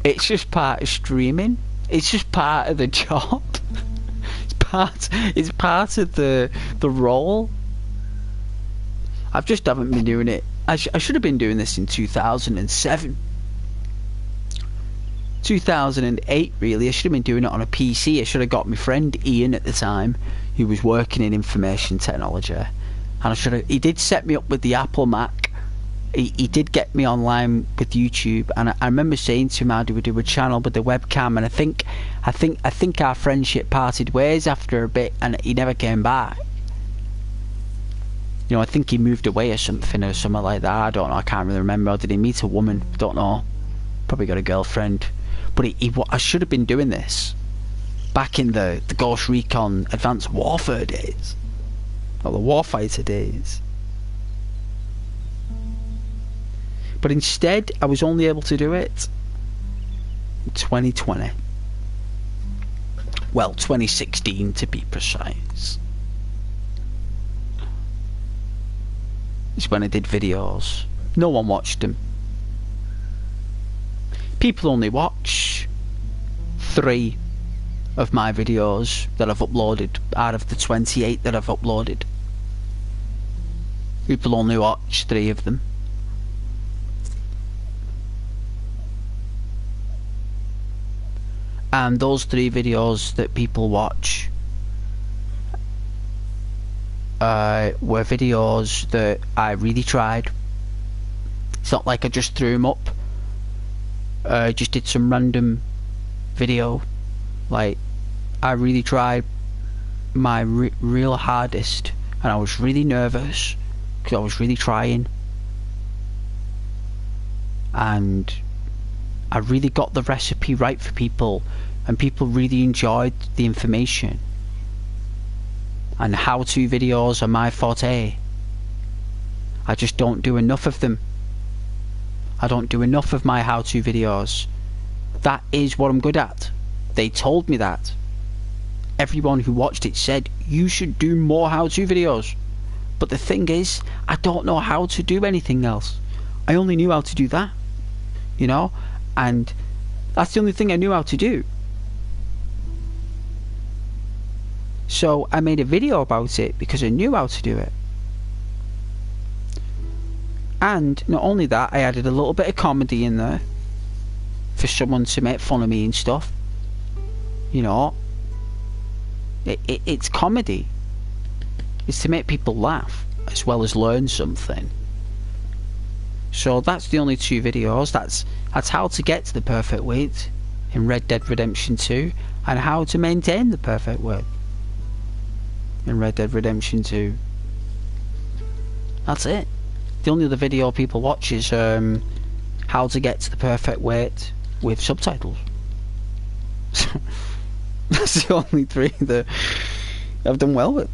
it's just part of streaming. It's just part of the job. It's part of the role. I just haven't been doing it. I should have been doing this in 2007, 2008 really. I should have been doing it on a PC. I should have got my friend Ian at the time, who was working in information technology, and he did set me up with the Apple Mac. He did get me online with YouTube, and I remember saying to him how do we do a channel with the webcam, and I think our friendship parted ways after a bit, and he never came back. You know, I think he moved away or something like that. I don't know. I can't really remember. Or did he meet a woman? Don't know. Probably got a girlfriend. But I should have been doing this back in the Ghost Recon Advanced Warfare days, or the Warfighter days. But instead, I was only able to do it in 2020. Well, 2016 to be precise. It's when I did videos. No one watched them. People only watch 3 of my videos that I've uploaded out of the 28 that I've uploaded. People only watch 3 of them. And those 3 videos that people watch were videos that I really tried. It's not like I just threw them up. I just did some random video. Like, I really tried my real hardest, and I was really nervous because I was really trying, and I really got the recipe right for people, and people really enjoyed the information. And how-to videos are my forte. I just don't do enough of them. I don't do enough of my how-to videos. That is what I'm good at. They told me that. Everyone who watched it said, you should do more how-to videos. But the thing is, I don't know how to do anything else. I only knew how to do that. You know? And that's the only thing I knew how to do. So I made a video about it because I knew how to do it. And not only that, I added a little bit of comedy in there for someone to make fun of me and stuff. You know, It's comedy. It's to make people laugh as well as learn something. So that's the only 2 videos. That's how to get to the perfect weight in Red Dead Redemption 2, and how to maintain the perfect weight in Red Dead Redemption 2. That's it. The only other video people watch is how to get to the perfect weight with subtitles. That's the only 3 that I've done well with.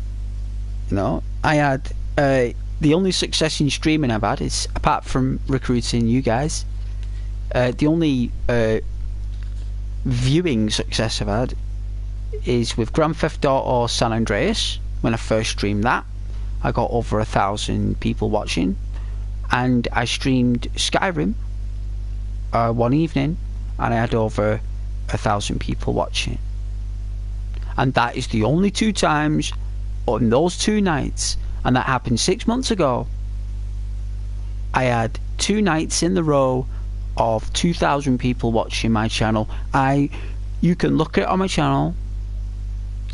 You know, I had the only success in streaming I've had is, apart from recruiting you guys, the only viewing success I've had is with Grand Theft Auto San Andreas. When I first streamed that, I got over 1,000 people watching, and I streamed Skyrim one evening, and I had over 1,000 people watching. And that is the only 2 times on those 2 nights, and that happened 6 months ago. I had 2 nights in the row of 2,000 people watching my channel. You can look at it on my channel,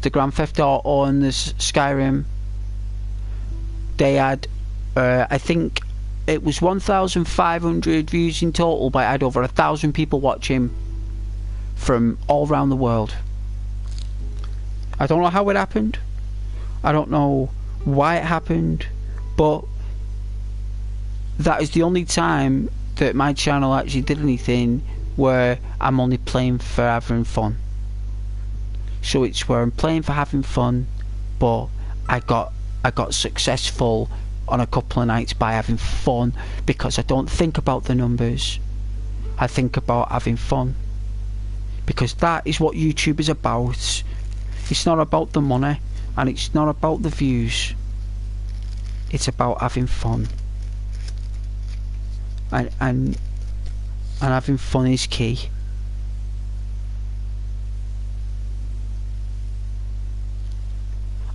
the Grand Theft Auto and the Skyrim. They had, I think it was 1,500 views in total, but I had over 1,000 people watching from all around the world. I don't know how it happened. I don't know why it happened, but that is the only time that my channel actually did anything where I'm only playing for having fun. So it's where I'm playing for having fun, but I got successful on a couple of nights by having fun, because I don't think about the numbers. I think about having fun, because that is what YouTube is about. It's not about the money, and it's not about the views. It's about having fun, and having fun is key.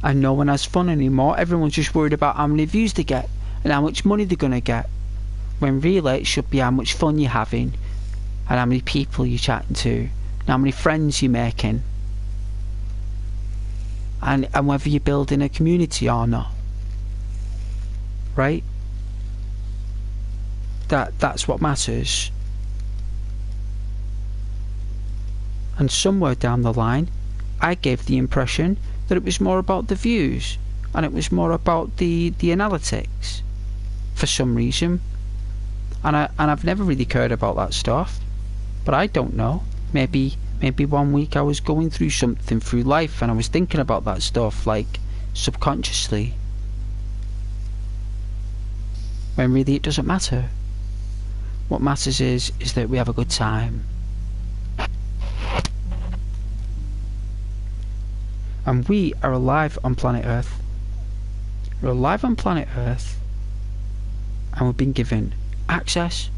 And no one has fun anymore. Everyone's just worried about how many views they get and how much money they're gonna get, when really it should be how much fun you're having, and how many people you're chatting to, and how many friends you're making, and whether you're building a community or not. Right? That's what matters. And somewhere down the line, I gave the impression that it was more about the views, and it was more about the analytics for some reason. And I've never really cared about that stuff, but I don't know. Maybe one week I was going through something through life, and I was thinking about that stuff, like subconsciously, when really it doesn't matter. What matters is that we have a good time. And we are alive on planet Earth. We're alive on planet Earth, and we've been given access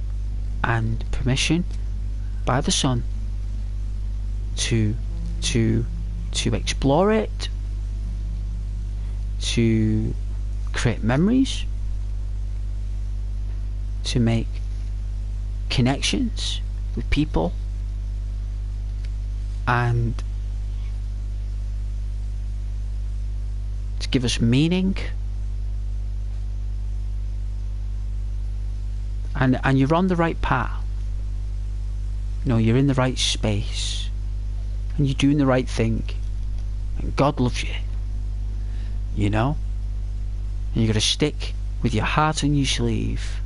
and permission by the sun to explore it, to create memories, to make connections with people, and to give us meaning. And you're on the right path. No, you're in the right space, and you're doing the right thing, and God loves you, you know. And you got to stick with your heart on your sleeve,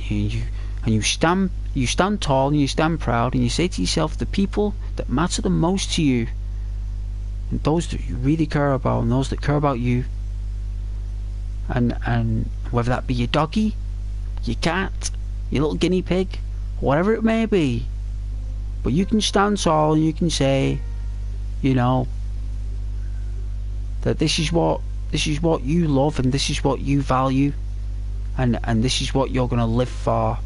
and you stand tall, and you stand proud, and you say to yourself, the people that matter the most to you, and those that you really care about, and those that care about you, and whether that be your doggy, your cat, your little guinea pig, whatever it may be, but you can stand tall and you can say, you know, that this is what you love, and this is what you value, and this is what you're gonna live for.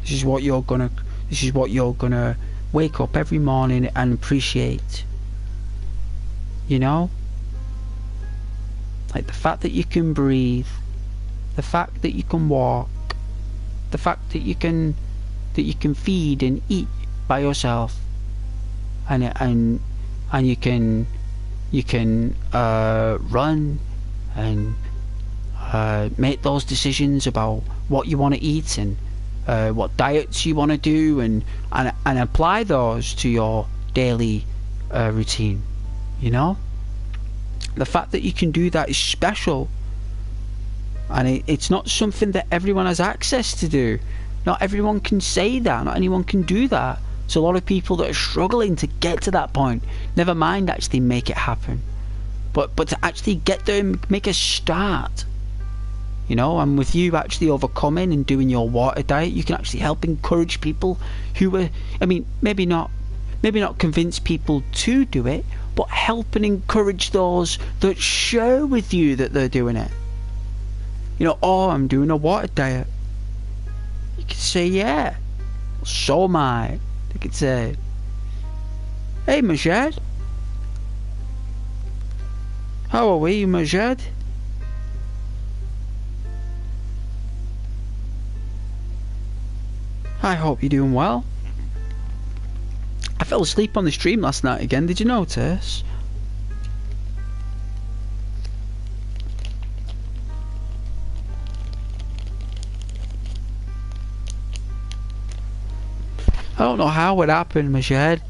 This is what you're gonna wake up every morning and appreciate. You know, like the fact that you can breathe, the fact that you can walk, the fact that you can feed and eat by yourself, and and you can run and make those decisions about what you want to eat and what diets you want to do, and apply those to your daily routine. You know, the fact that you can do that is special, and it's not something that everyone has access to do. Not everyone can say that, not anyone can do that. There's a lot of people that are struggling to get to that point, never mind actually make it happen. But to actually get there and make a start, you know, and with you actually overcoming and doing your water diet, you can actually help encourage people who are, I mean, maybe not convince people to do it, but help and encourage those that share with you that they're doing it. You know, oh, I'm doing a water diet. You could say, yeah, so am I. You could say, hey, Majed, how are we, Majed? I hope you're doing well. I fell asleep on the stream last night again, did you notice? I don't know how it happened, Majed.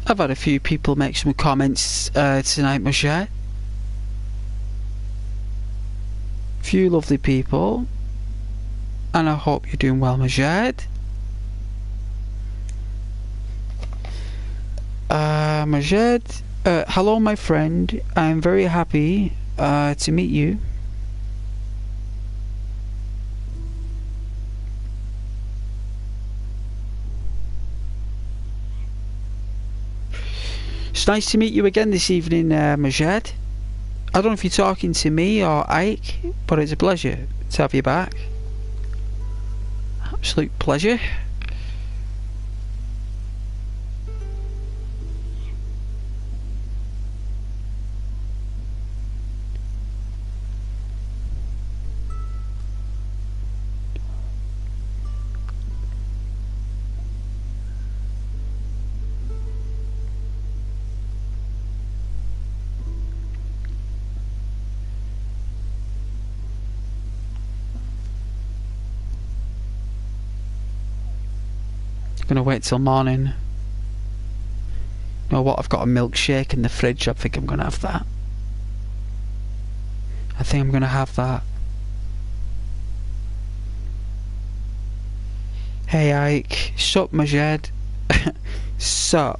I've had a few people make some comments tonight, Majed. Few lovely people, and I hope you're doing well, Majed. Majed, hello, my friend. I'm very happy to meet you. It's nice to meet you again this evening, Majed. I don't know if you're talking to me or Ike, but it's a pleasure to have you back. Absolute pleasure. Gonna wait till morning. You know what? I've got a milkshake in the fridge. I think I'm gonna have that. I think I'm gonna have that. Hey Ike, sup, Majed? Sup.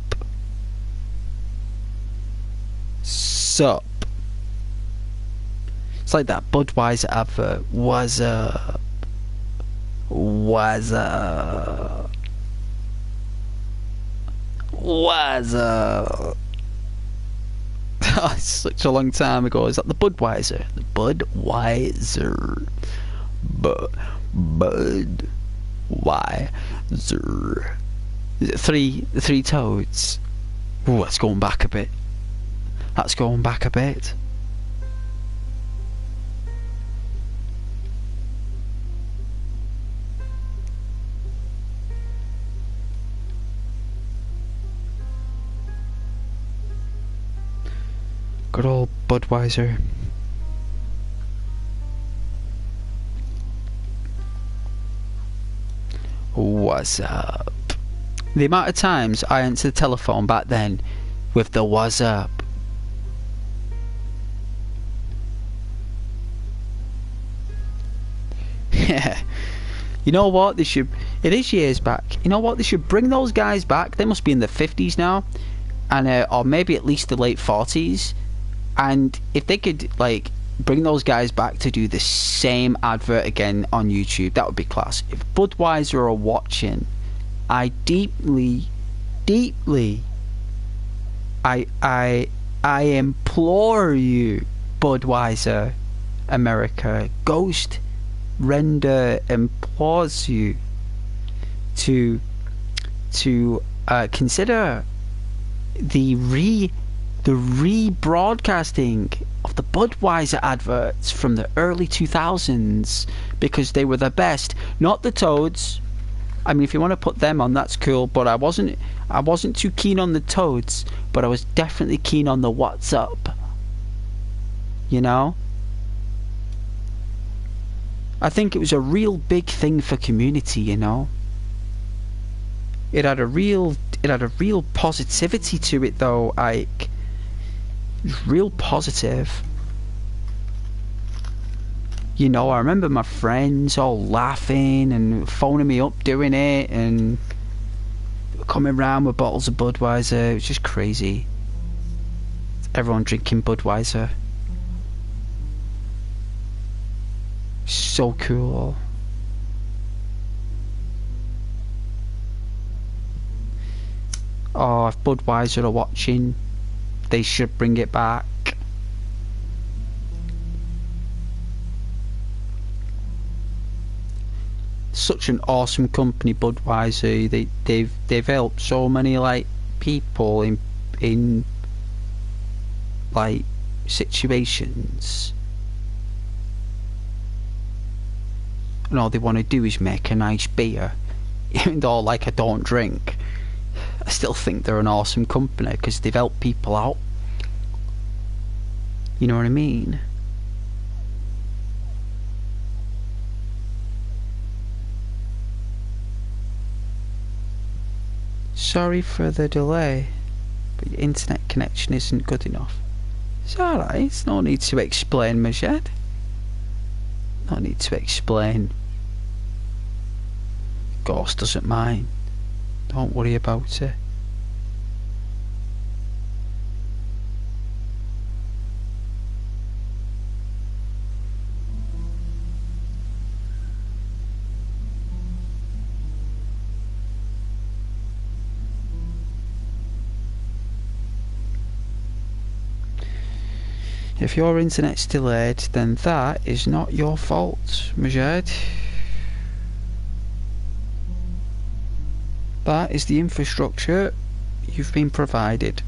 Sup. It's like that Budweiser advert. What's up? What's up? What's up? Oh, it's such a long time ago. Is that the Budweiser? The Budweiser. Budweiser. The three toads. Ooh, that's going back a bit. That's going back a bit. Good old Budweiser. What's up? The amount of times I answered the telephone back then with the what's up. Yeah. You know what? They should. It is years back. You know what? They should bring those guys back. They must be in their 50s now, and or maybe at least the late 40s. And if they could, like, bring those guys back to do the same advert again on YouTube, that would be class. If Budweiser are watching, I deeply, deeply, I implore you, Budweiser America, Ghost Render implores you to consider the rebroadcasting of the Budweiser adverts from the early 2000s, because they were the best. Not the Toads. I mean, if you want to put them on, that's cool, but I wasn't too keen on the Toads, but I was definitely keen on the What's Up. You know? I think it was a real big thing for community, you know? It had a real positivity to it, though, Ike. It was real positive. You know, I remember my friends all laughing and phoning me up doing it, and coming round with bottles of Budweiser. It was just crazy. Everyone drinking Budweiser. So cool. Oh, if Budweiser are watching, they should bring it back. Such an awesome company, Budweiser. They've helped so many like people in like situations, and all they want to do is make a nice beer. Even though like I don't drink, I still think they're an awesome company because they've helped people out. You know what I mean? Sorry for the delay, but your internet connection isn't good enough. It's alright, it's no need to explain, Majed. No need to explain. Ghost doesn't mind. Don't worry about it. If your internet's delayed, then that is not your fault, Majed. That is the infrastructure you've been provided.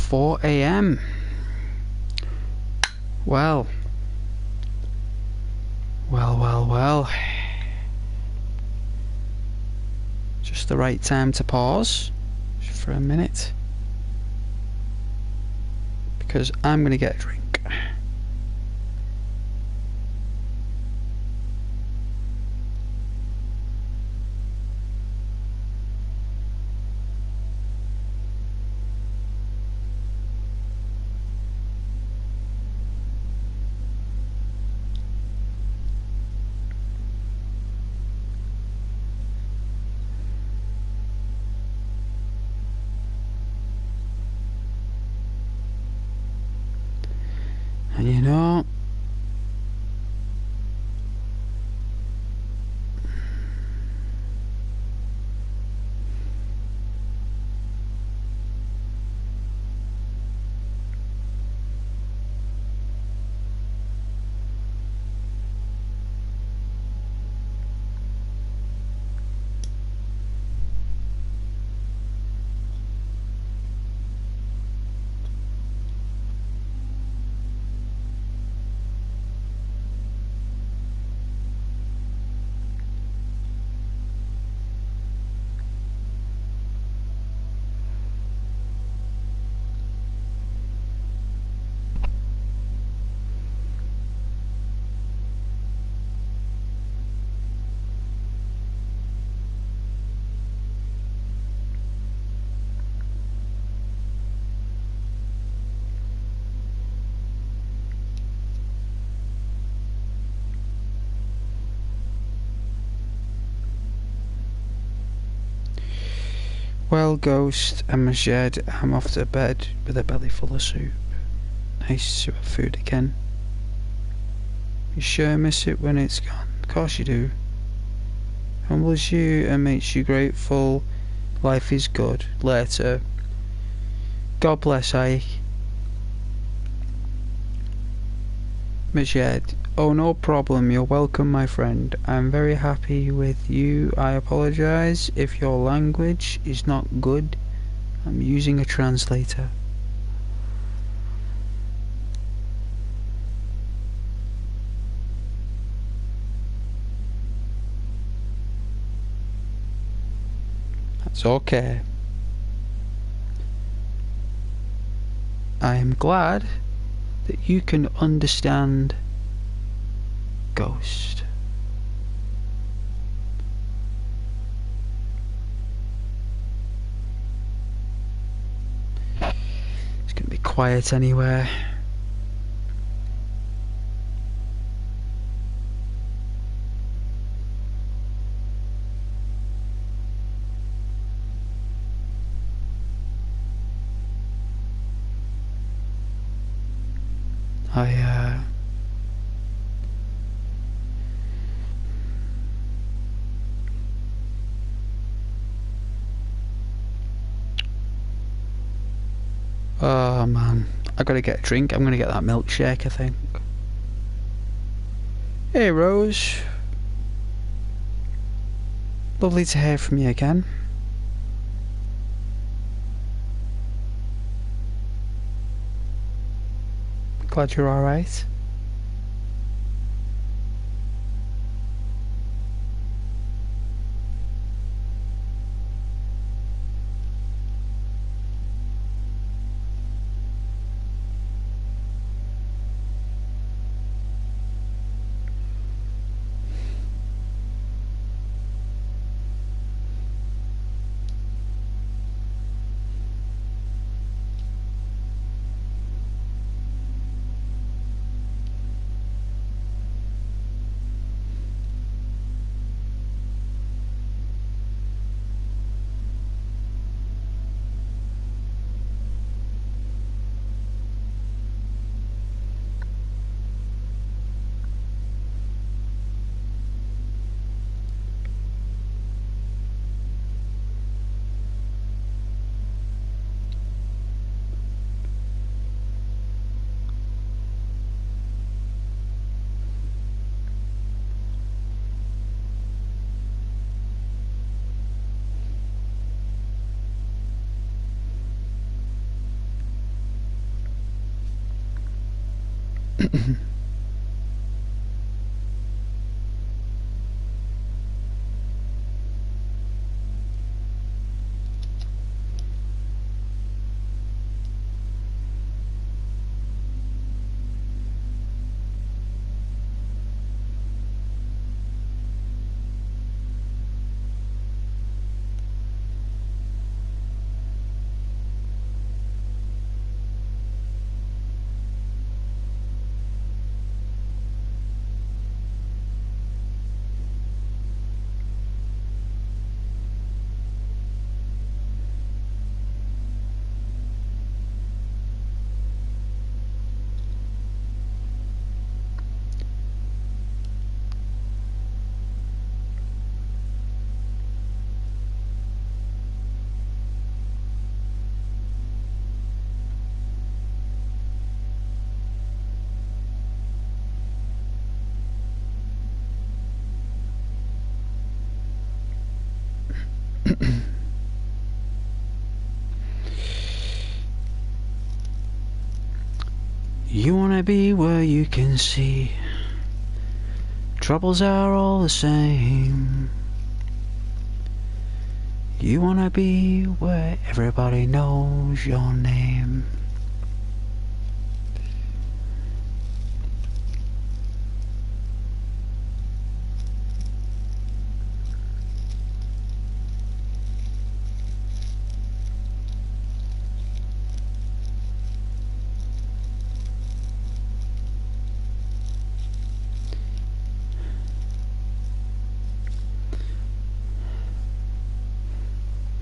.4 AM. Well. Just the right time to pause for a minute, because I'm gonna get a drink. And you know, well, Ghost, I'm shed. I'm off to bed with a belly full of soup. Nice to have food again. You sure miss it when it's gone? Of course you do. Humbles you and makes you grateful. Life is good. Later. God bless, Ike. Majed. Oh, no problem. You're welcome, my friend. I'm very happy with you. I apologize if your language is not good. I'm using a translator. That's okay. I am glad that you can understand Ghost. It's gonna be quiet anywhere. Oh man, I gotta get a drink. I'm gonna get that milkshake, I think. Hey Rose. Lovely to hear from you again. Glad you're alright. You wanna be where you can see troubles are all the same. You wanna be where everybody knows your name.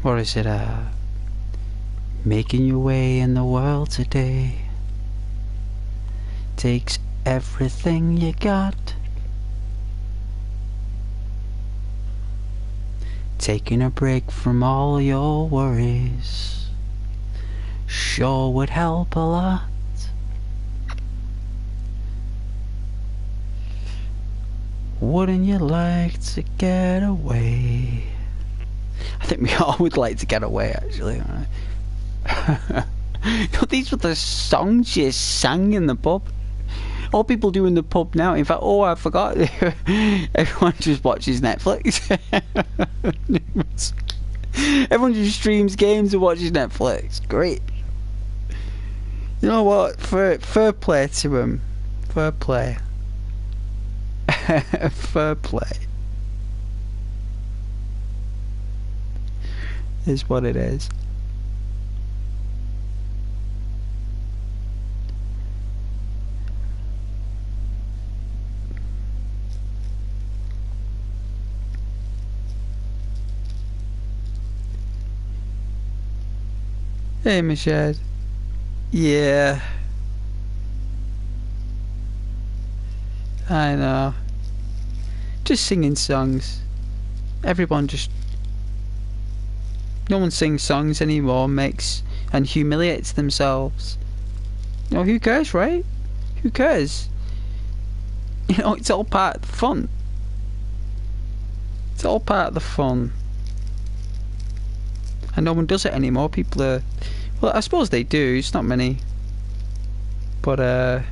Or is it making your way in the world today takes everything you got. Taking a break from all your worries sure would help a lot. Wouldn't you like to get away? I think we all would like to get away, actually. These were the songs you sang in the pub. All people do in the pub now. In fact, oh, I forgot. Everyone just watches Netflix. Everyone just streams games and watches Netflix. Great. You know what? Fair play to them. Fair play. Fair play. Is what it is. Hey, Michelle. Yeah. I know. Just singing songs. Everyone just... No one sings songs anymore, makes and humiliates themselves. You know, who cares, right? Who cares? You know, it's all part of the fun. It's all part of the fun. And no one does it anymore. People are... Well, I suppose they do. It's not many. But,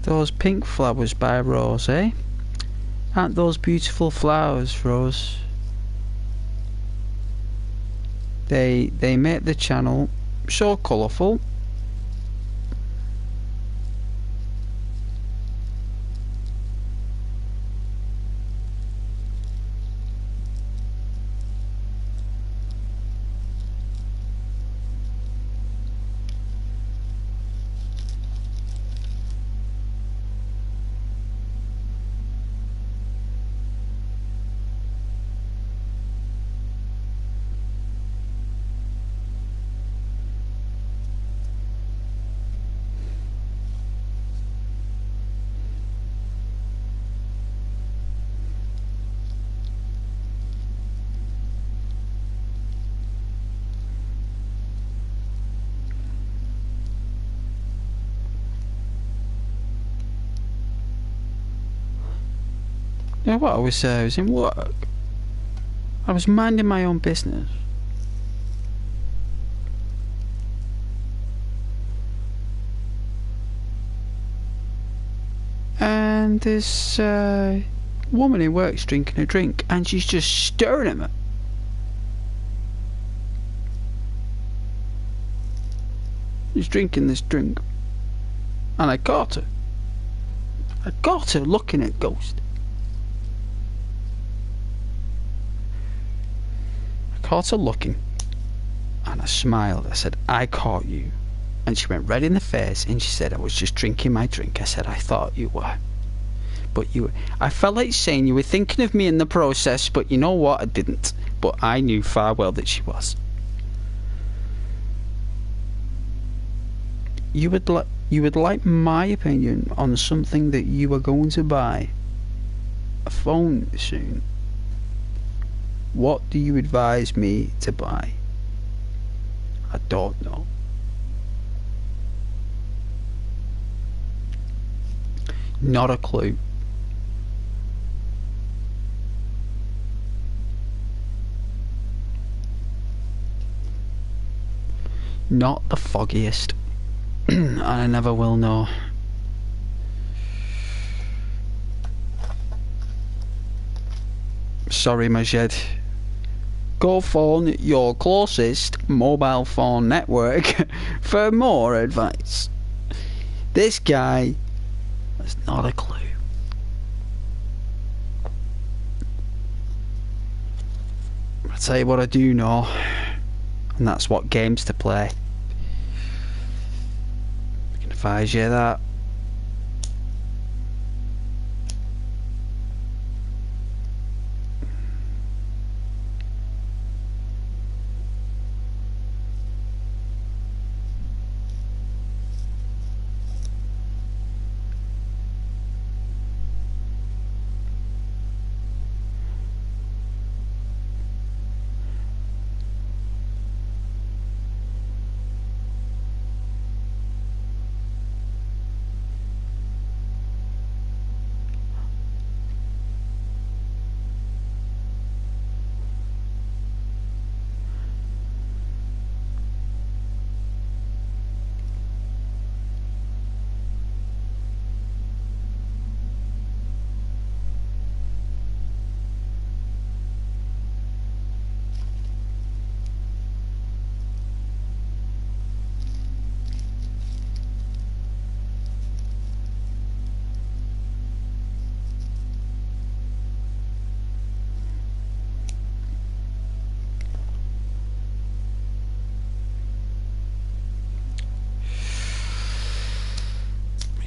those pink flowers by Rose, eh? Aren't those beautiful flowers, Rose? They make the channel so colourful. You know what I was in work. I was minding my own business. And this woman in work's drinking a drink, and she's just staring at me. She's drinking this drink. And I caught her. I caught her looking at Ghost. Caught her looking, and I smiled. I said, I caught you. And she went red in the face, and she said, I was just drinking my drink. I said, I thought you were. But I felt like saying you were thinking of me in the process, but you know what? I didn't. But I knew far well that she was. You would like my opinion on something that you are going to buy. A phone soon. What do you advise me to buy? I don't know. Not a clue. Not the foggiest. And I never will know. Sorry, Majed. Go phone your closest mobile phone network for more advice. This guy has not a clue. I'll tell you what I do know, and that's what games to play. I can advise you that.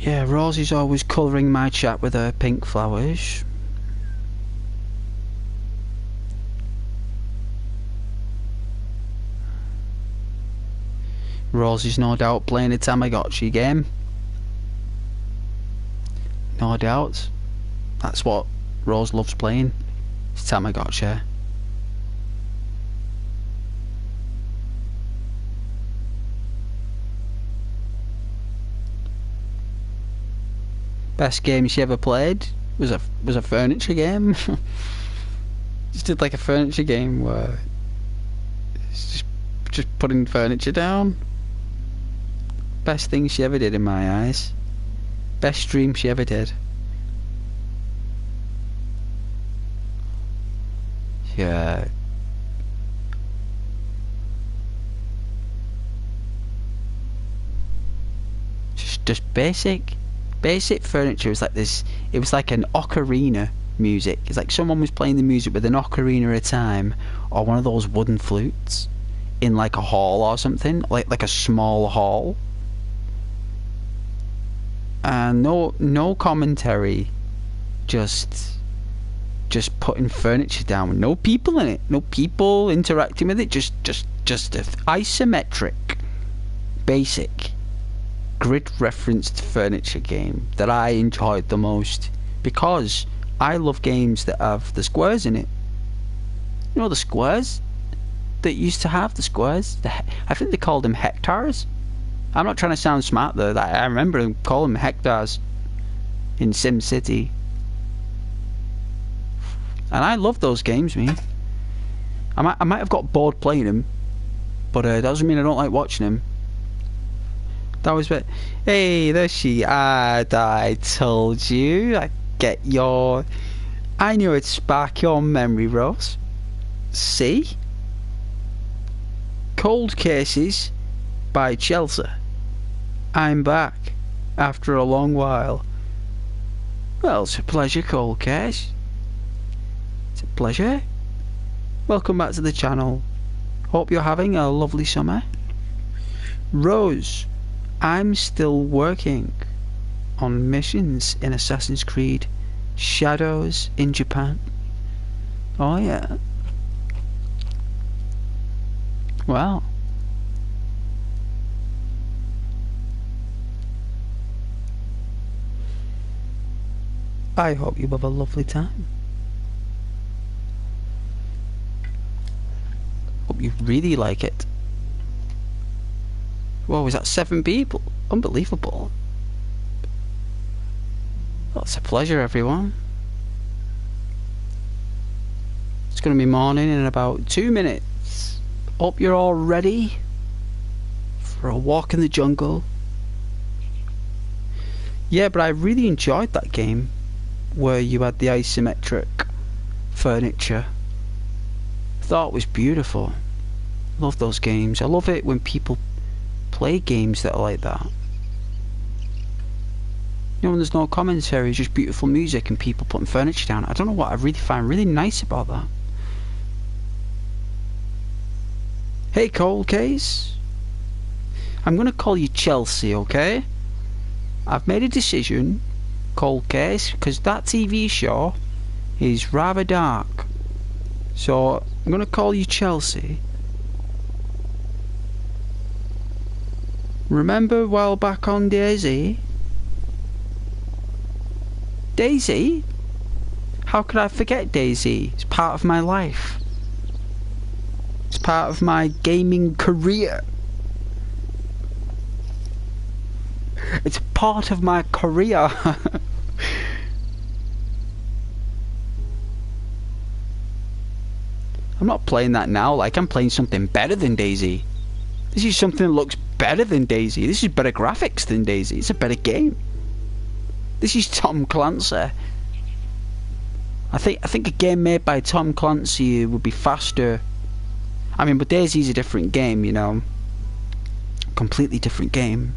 Yeah, Rosie's always colouring my chat with her pink flowers. Rosie's no doubt playing a Tamagotchi game. No doubt. That's what Rose loves playing. It's Tamagotchi. Best game she ever played was a furniture game. Just did like a furniture game where it's just putting furniture down. Best thing she ever did in my eyes. Best stream she ever did. Yeah. Just basic furniture. It was like this. It was like an ocarina music. It's like someone was playing the music with an ocarina at a time, or one of those wooden flutes in like a hall or something, like a small hall. And no commentary, just putting furniture down with no people in it, no people interacting with it, just a isometric, basic, grid referenced furniture game that I enjoyed the most, because I love games that have the squares in it. You know the squares that used to have the squares? I think they called them hectares. I'm not trying to sound smart though. I remember them calling them hectares in Sim City. And I love those games, man. I might have got bored playing them, but that doesn't mean I don't like watching them. That was it. Hey, there's she. I told you. I knew it'd spark your memory, Rose. See? Cold Cases by Chelsea. I'm back after a long while. Well, it's a pleasure, Cold Case. It's a pleasure. Welcome back to the channel. Hope you're having a lovely summer. Rose, I'm still working on missions in Assassin's Creed Shadows in Japan. Oh yeah. Wow. I hope you have a lovely time. Hope you really like it. Whoa, is that 7 people? Unbelievable. Well, it's a pleasure, everyone. It's going to be morning in about 2 minutes. Hope you're all ready for a walk in the jungle. Yeah, but I really enjoyed that game where you had the isometric furniture. Thought it was beautiful. Love those games. I love it when people play games that are like that. You know, when there's no commentary, it's just beautiful music and people putting furniture down. I don't know what I really find really nice about that. Hey, Cold Case. I'm gonna call you Chelsea, okay? I've made a decision, Cold Case, because that TV show is rather dark. So I'm gonna call you Chelsea. Remember a while back on Daisy? Daisy? How could I forget Daisy? It's part of my life. It's part of my gaming career. It's part of my career. I'm not playing that now, like I'm playing something better than Daisy. This is something that looks better than Daisy. This is better graphics than Daisy. It's a better game. This is Tom Clancy. I think a game made by Tom Clancy would be faster. I mean, but Daisy's a different game, you know. Completely different game.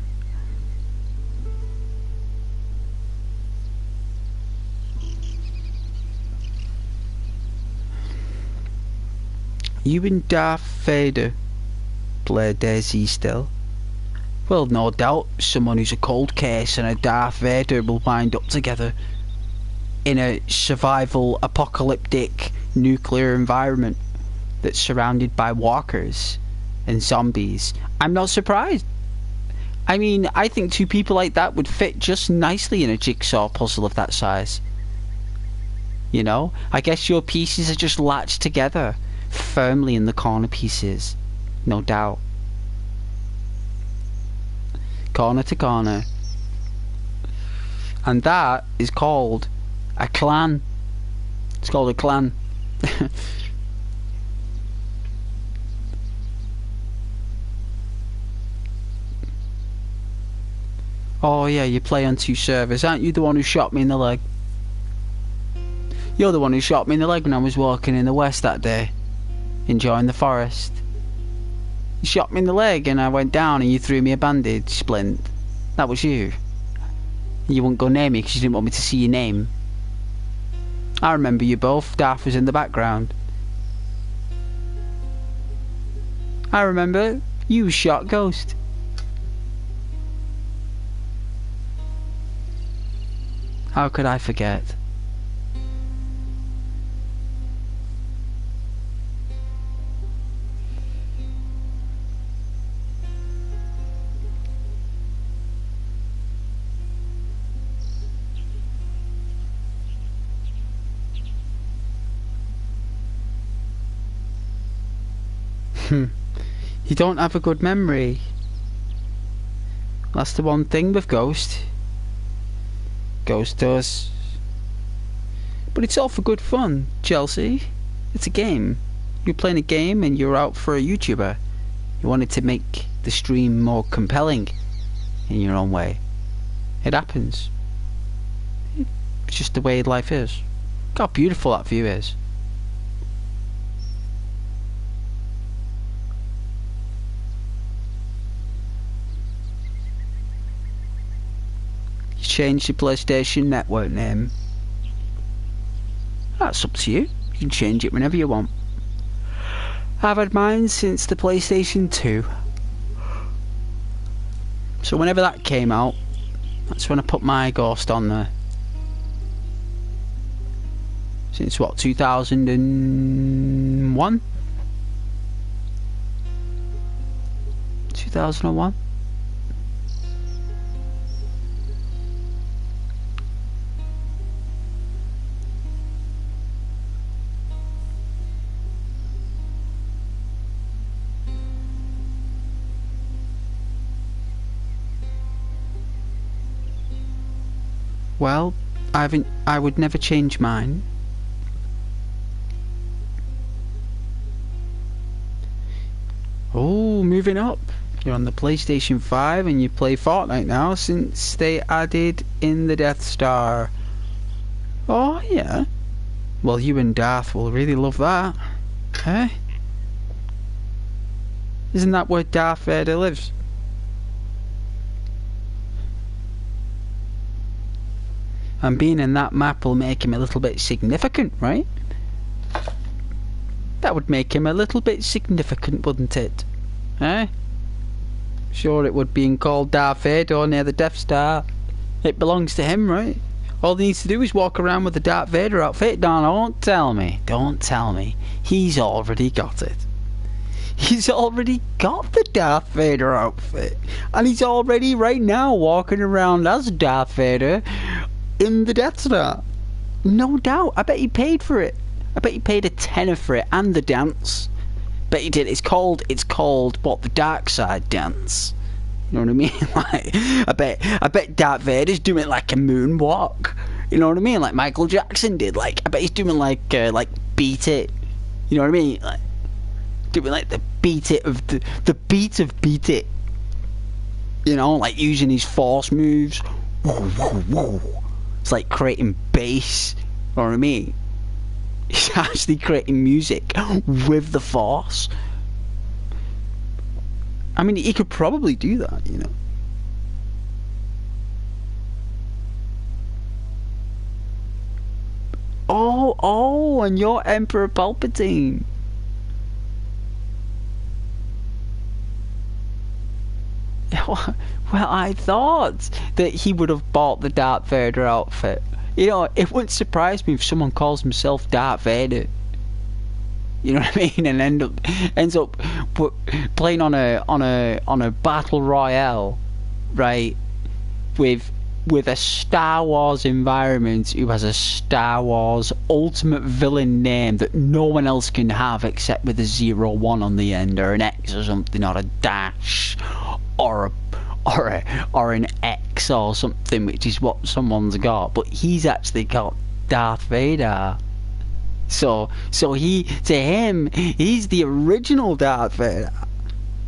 You and Darth Vader play Daisy still? Well, no doubt someone who's a cold case and a Darth Vader will wind up together in a survival apocalyptic nuclear environment that's surrounded by walkers and zombies. I'm not surprised. I mean, I think 2 people like that would fit just nicely in a jigsaw puzzle of that size. You know? I guess your pieces are just latched together firmly in the corner pieces. No doubt. Corner to corner. And that is called a clan. It's called a clan. Oh yeah, you play on 2 servers. Aren't you the one who shot me in the leg? You're the one who shot me in the leg when I was walking in the west that day, enjoying the forest. You shot me in the leg and I went down and you threw me a bandage splint. That was you. You wouldn't go near me because you didn't want me to see your name. I remember you both. Darth was in the background. I remember you shot Ghost. How could I forget? You don't have a good memory. That's the one thing with Ghost. Ghost does. But it's all for good fun, Chelsea. It's a game. You're playing a game and you're out for a YouTuber. You wanted to make the stream more compelling in your own way. It happens. It's just the way life is. Look how beautiful that view is. Change the PlayStation Network name. That's up to you. You can change it whenever you want. I've had mine since the PlayStation 2. So whenever that came out, that's when I put my Ghost on there. Since what, 2001? 2001? Well, I would never change mine. Oh, moving up. You're on the PlayStation 5 and you play Fortnite now since they added in the Death Star. Oh, yeah. Well, you and Darth will really love that. Eh? Isn't that where Darth Vader lives? And being in that map will make him a little bit significant, right? That would make him a little bit significant, wouldn't it? Eh? Sure it would, being called Darth Vader near the Death Star. It belongs to him, right? All he needs to do is walk around with the Darth Vader outfit. No, don't tell me. Don't tell me. He's already got it. He's already got the Darth Vader outfit. And he's already, right now, walking around as Darth Vader in the Death Star. No doubt. I bet he paid for it. I bet he paid a tenner for it and the dance. Bet he did. It's called what, the dark side dance. You know what I mean? Like, I bet Darth Vader's doing like a moonwalk. You know what I mean? Like Michael Jackson did. Like, I bet he's doing like Beat It. You know what I mean? Like doing like the beat it of the beat of Beat It. You know, like using his force moves. Whoa, whoa, whoa. It's like creating bass. You know what I mean? He's actually creating music with the force. I mean, he could probably do that, you know. Oh, and you're Emperor Palpatine. Well, I thought that he would have bought the Darth Vader outfit. You know, it wouldn't surprise me if someone calls himself Darth Vader. You know what I mean? And ends up playing on a battle royale, right? With a Star Wars environment, who has a Star Wars ultimate villain name that no one else can have except with a 01 on the end, or an X or something, or a dash, or an X or something, which is what someone's got. But he's actually got Darth Vader. So he, to him, he's the original Darth Vader.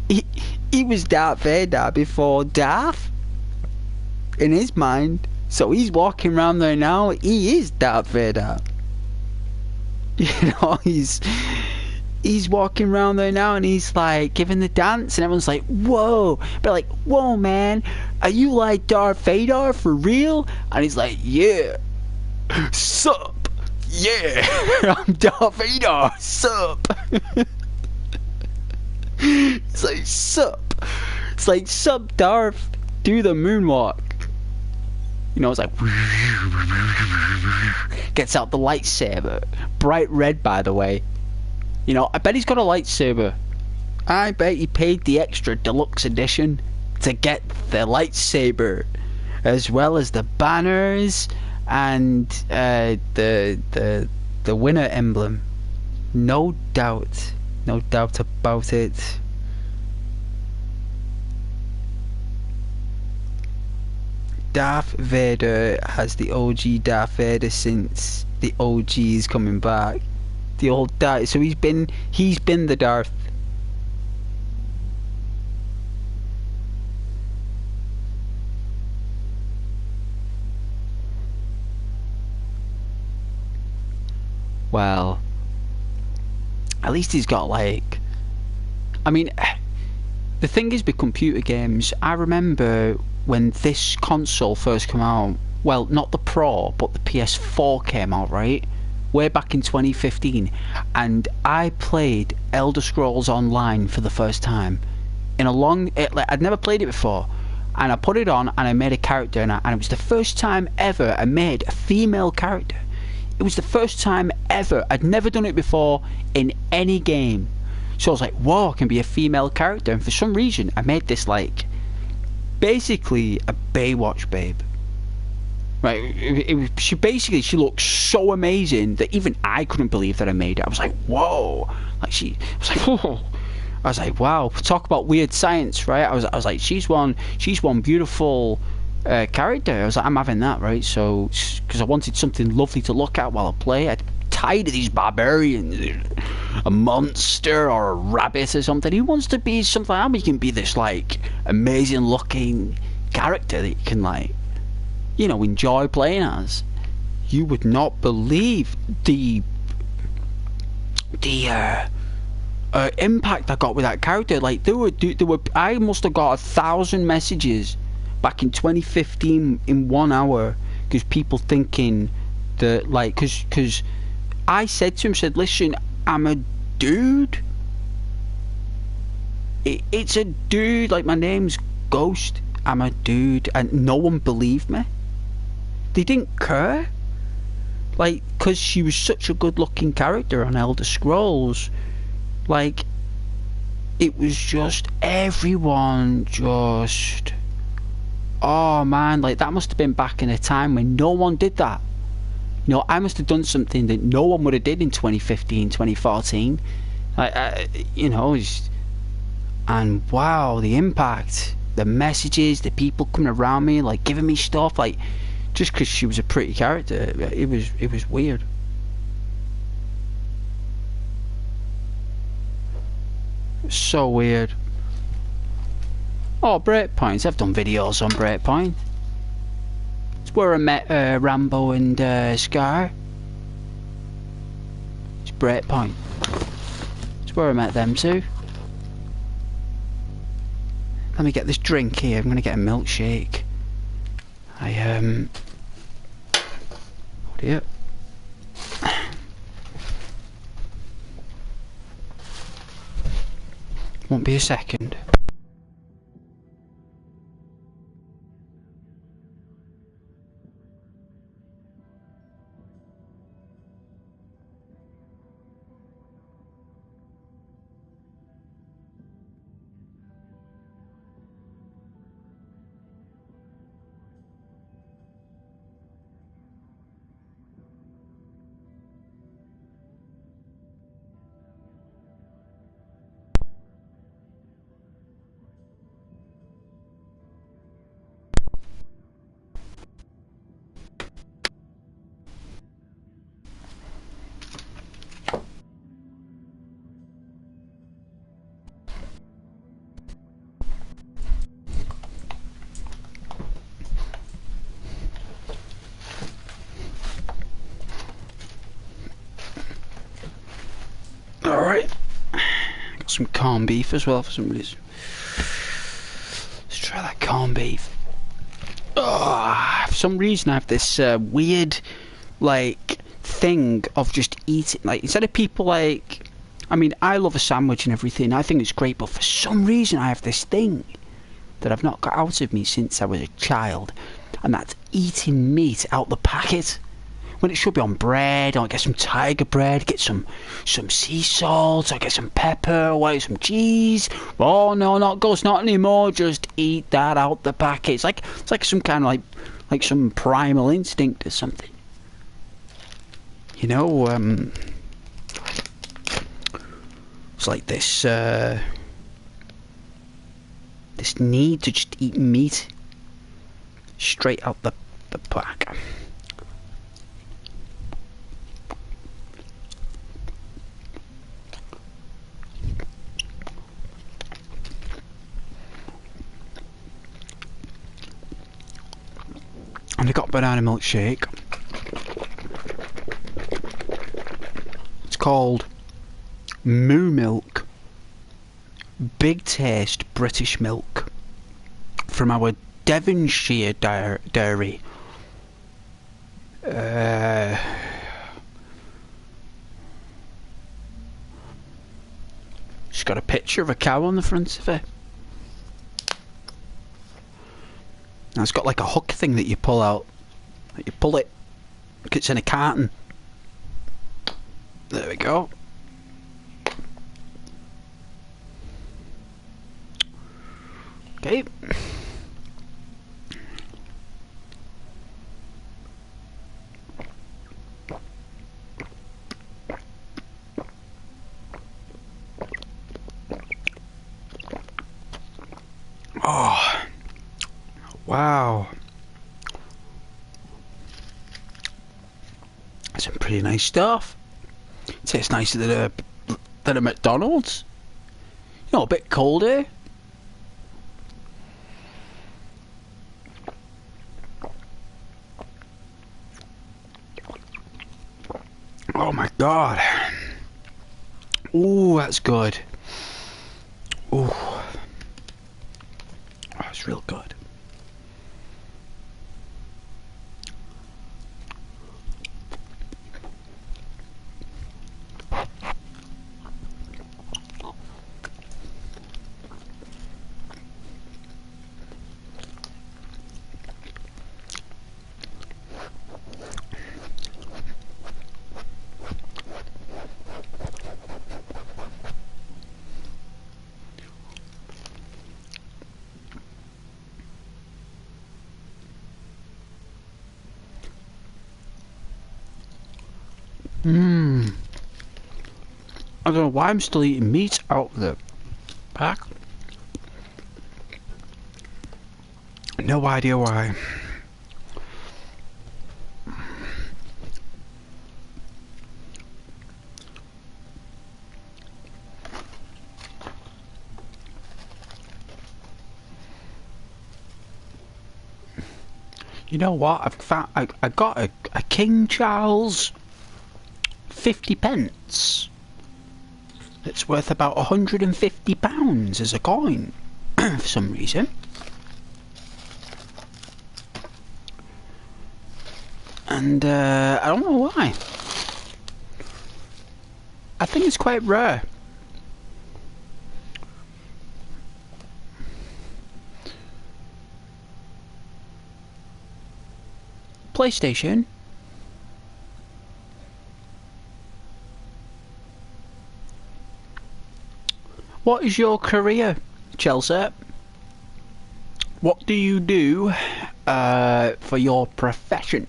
He was Darth Vader before Darth, in his mind. So he's walking around there now. He is Darth Vader. You know, he's walking around there now, and he's like giving the dance, and everyone's like, "Whoa!" But like, "Whoa, man, are you like Darth Vader for real?" And he's like, "Yeah, sup." Yeah, I'm Darth Vader. Sup? It's like, sup? It's like, sup, Darth? Do the moonwalk. You know, it's like, gets out the lightsaber. Bright red, by the way. You know, I bet he's got a lightsaber. I bet he paid the extra deluxe edition to get the lightsaber, as well as the banners and the winner emblem. No doubt about it. Darth Vader has the OG Darth Vader since the OG is coming back. The old Darth. So he's been the Darth. Well, at least he's got like, I mean, the thing is with computer games, I remember when this console first came out, well, not the Pro, but the ps4 came out, right? Way back in 2015, and I played Elder Scrolls Online for the first time in a long, I'd never played it before, and I put it on and I made a character, and it was the first time ever I made a female character. it was the first time ever. I'd never done it before in any game. So I was like, whoa, I can be a female character. And for some reason, I made this like basically a Baywatch babe. Right? She looked so amazing that even I couldn't believe that I made it. I was like, whoa! I was like, whoa! I was like, wow! Talk about weird science, right? I was like, she's one beautiful character. I was like, I'm having that, right? So, because I wanted something lovely to look at while I play. I'm tired of these barbarians, a monster or a rabbit or something. Who wants to be something? How you can be this like amazing looking character that you can like, you know, enjoy playing as. You would not believe the impact I got with that character. Like there were I must have got 1,000 messages back in 2015 in 1 hour because people thinking that like because I said to him, listen, I'm a dude. It's a dude. Like my name's Ghost. I'm a dude, and no one believed me. They didn't care. Like, because she was such a good-looking character on Elder Scrolls. Like, it was just everyone just... Oh, man, like, that must have been back in a time when no one did that. You know, I must have done something that no one would have did in 2015, 2014. You know, and wow, the impact, the messages, the people coming around me, like, giving me stuff, like... Just because she was a pretty character, it was weird. It was so weird. Oh, Breakpoints. I've done videos on Breakpoint. It's where I met Rambo and Scar. It's Breakpoint. It's where I met them two. Let me get this drink here. I'm gonna get a milkshake. What do you? Won't be a second. Alright. Got some corned beef as well for some reason. Let's try that corned beef. Oh, for some reason I have this weird, like, thing of just eating. Like, instead of people like... I mean, I love a sandwich and everything. I think it's great, but for some reason I have this thing that I've not got out of me since I was a child. And that's eating meat out the packet. When it should be on bread, or get some tiger bread, get some sea salt, or get some pepper, or some cheese. Oh no, not Ghost, not anymore. Just eat that out the packet. It's like some kind of like some primal instinct or something. You know, it's like this this need to just eat meat straight out the pack. And I got banana milkshake. It's called Moo Milk. Big taste British milk. From our Devonshire dairy. It's got a picture of a cow on the front of it. And it's got like a hook thing that you pull out. You pull it, it's in a carton. There we go. Okay. Oh, wow. Some pretty nice stuff. Tastes nicer than a McDonald's. You know, a bit colder. Oh my god. Ooh, that's good. Ooh. That's real good. I don't know why I'm still eating meat out of the pack. No idea why. You know what? I've found I got a King Charles 50 pence. It's worth about £150 as a coin for some reason. And I don't know why. I think it's quite rare. PlayStation. What is your career, Chelsea? What do you do for your profession?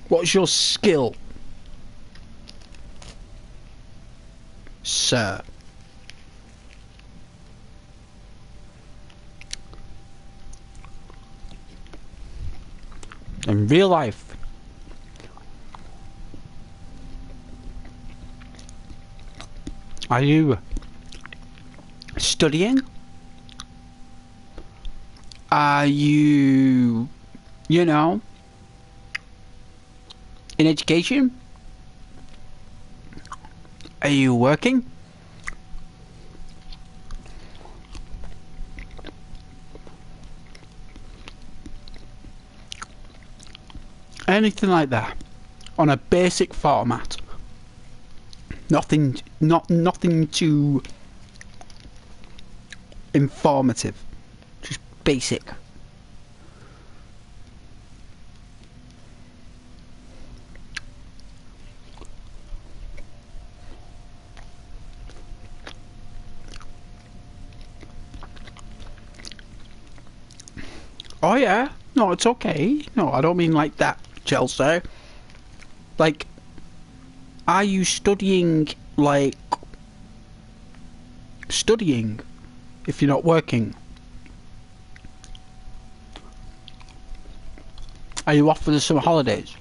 What's your skill, sir? In real life. Are you studying? Are you, you know, in education? Are you working? Anything like that on a basic format. Nothing too informative. Just basic. Oh yeah, no, it's okay. No, I don't mean like that, Chelsea. Like, are you studying, like, studying if you're not working? Are you off for the summer holidays?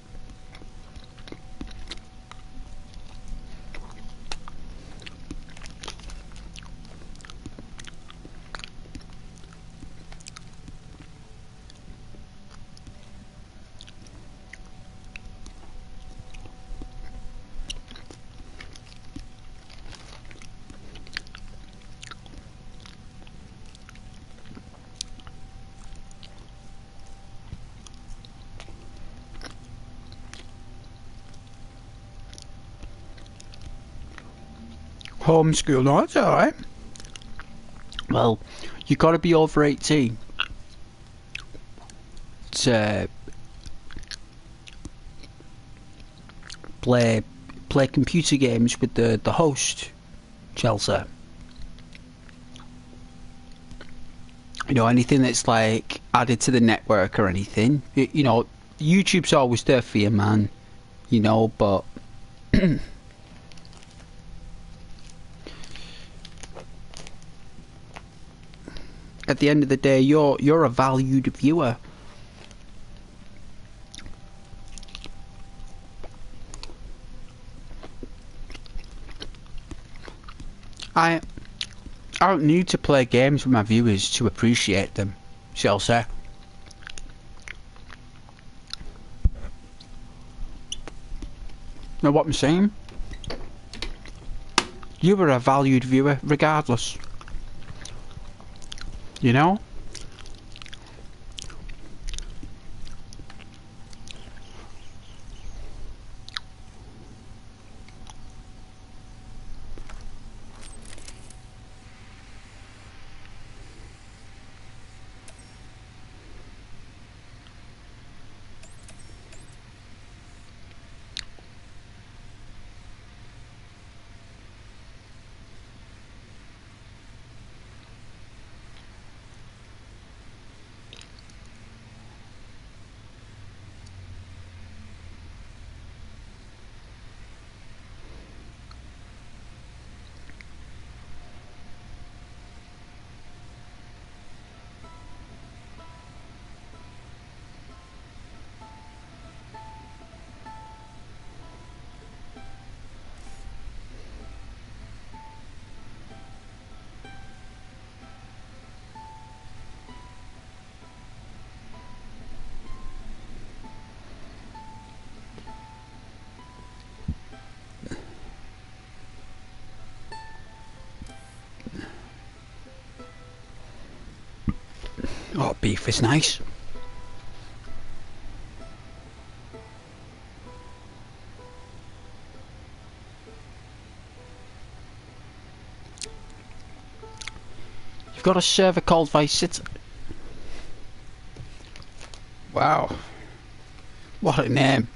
Homeschool, no, it's alright. Well, you gotta be over 18 to play computer games with the host, Chelsea. You know, anything that's like added to the network or anything. You know, YouTube's always there for you, man. You know, but at the end of the day, you're a valued viewer. I don't need to play games with my viewers to appreciate them, shall I say. Know what I'm saying? You were a valued viewer regardless. You know? Oh, beef is nice. You've got a server called Vice City. Wow. What a name.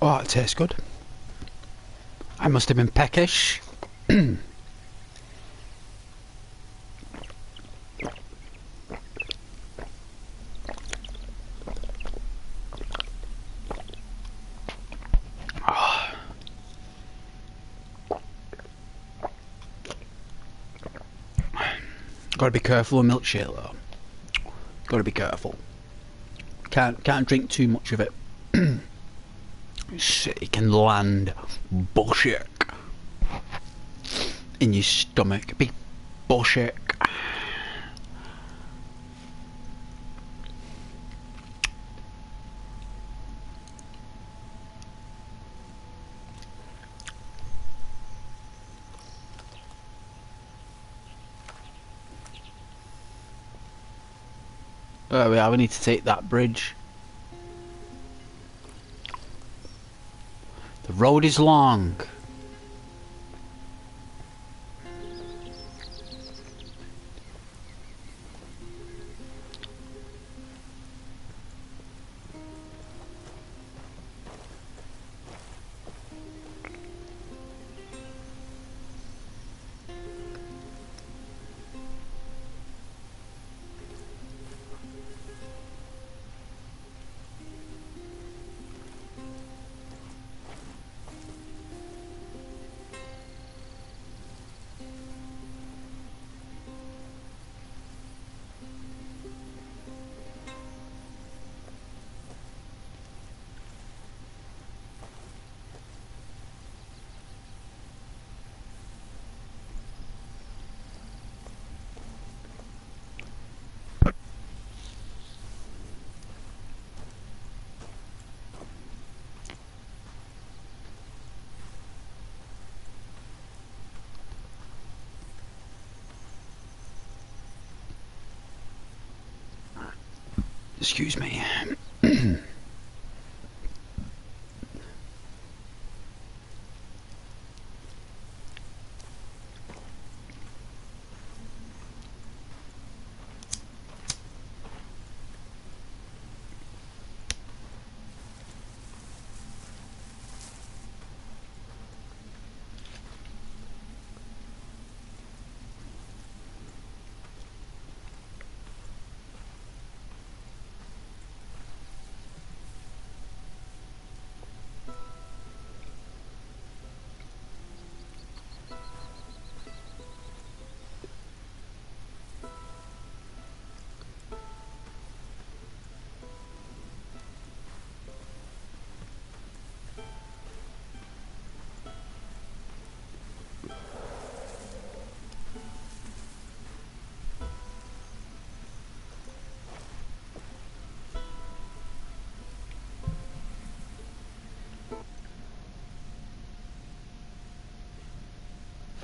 Oh, it tastes good. I must have been peckish. Gotta be careful with milkshake though. Gotta be careful. Can't drink too much of it. It can land bullshit in your stomach. Big bullshit. Oh yeah, we need to take that bridge. The road is long. Excuse me.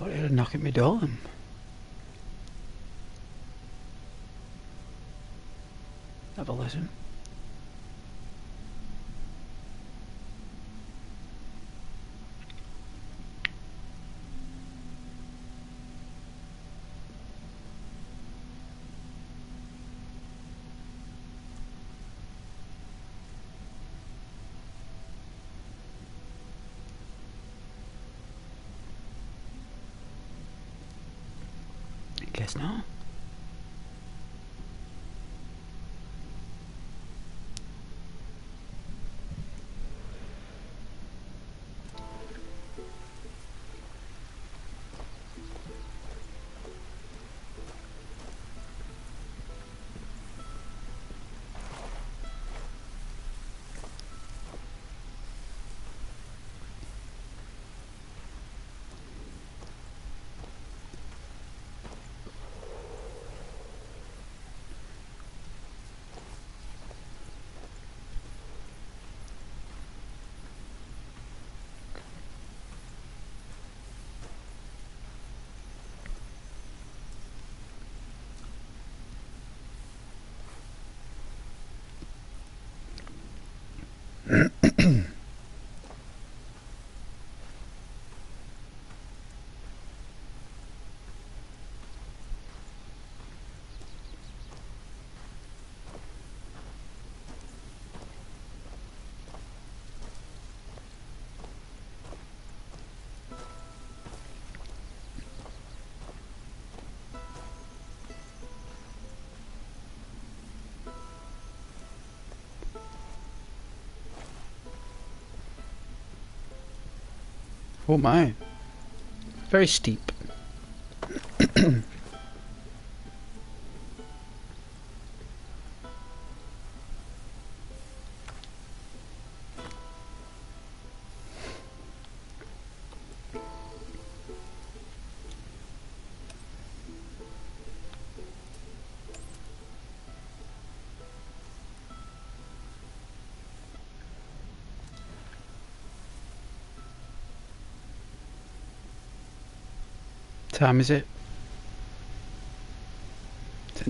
Thought he had a knock at my door. Have a listen. Guess not. Oh my. Very steep. Time is it?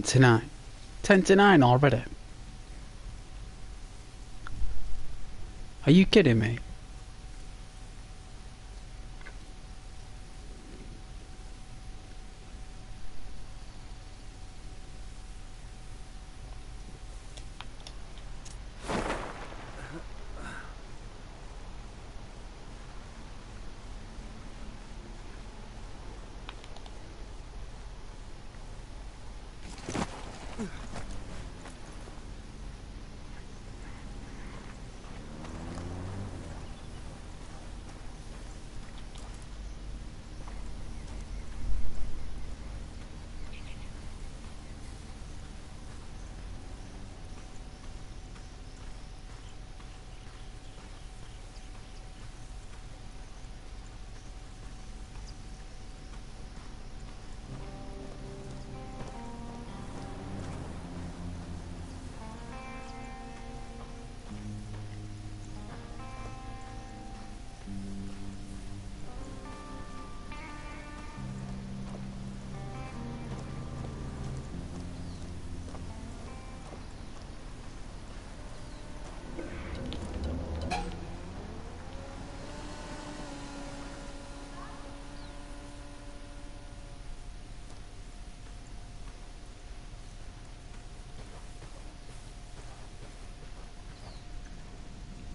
Tonight. 10 to 9 already? Are you kidding me?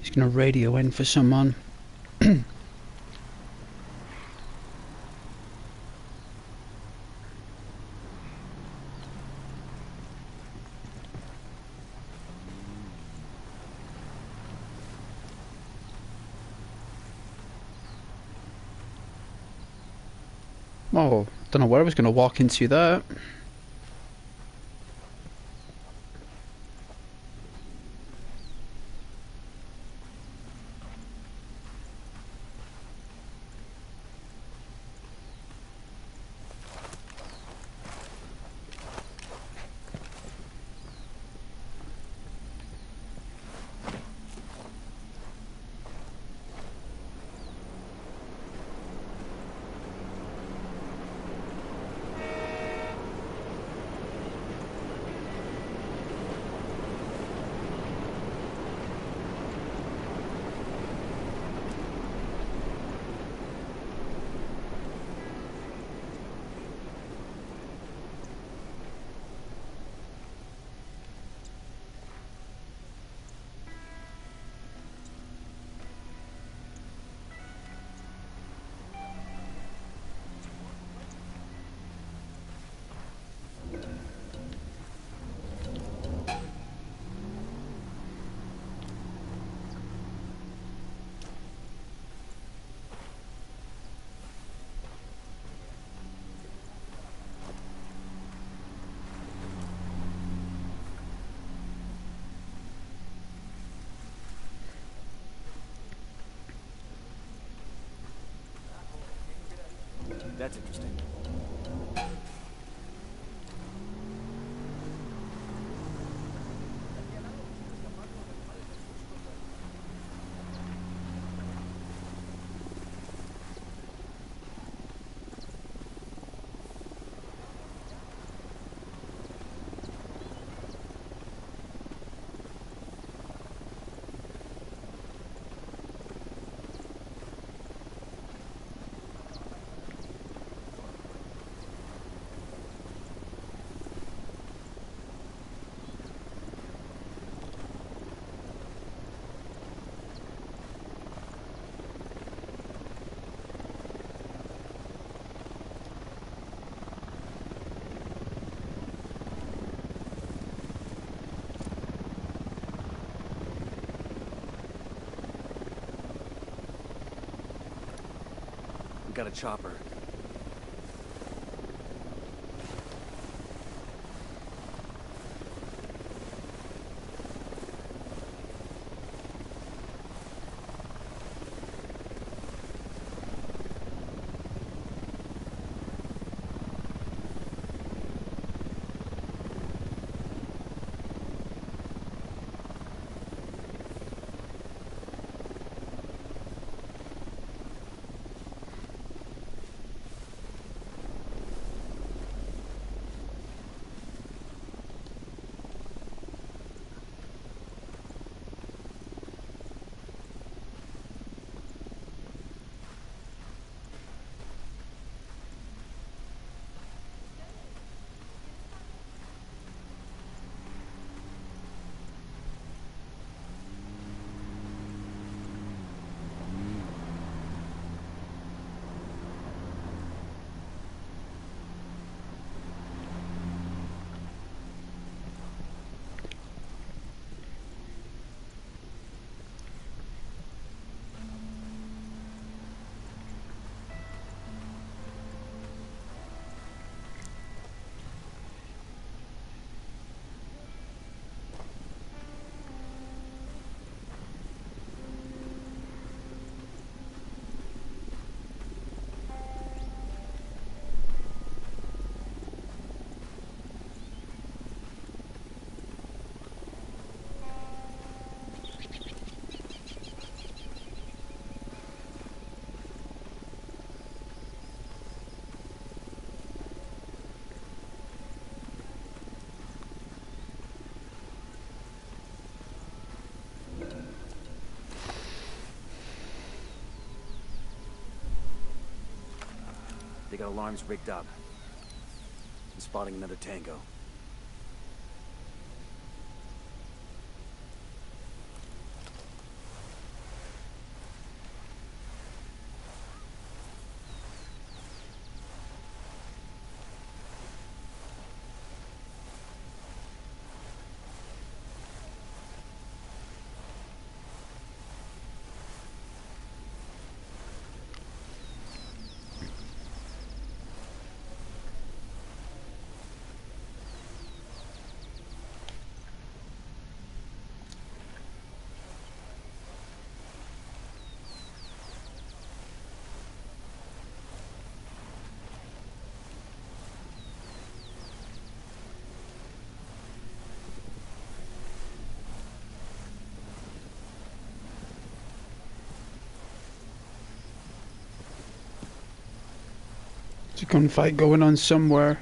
He's gonna radio in for someone. Oh, don't know where I was gonna walk into that. That's interesting. We got a chopper. They got alarms rigged up. I'm spotting another tango. There's a gunfight going on somewhere.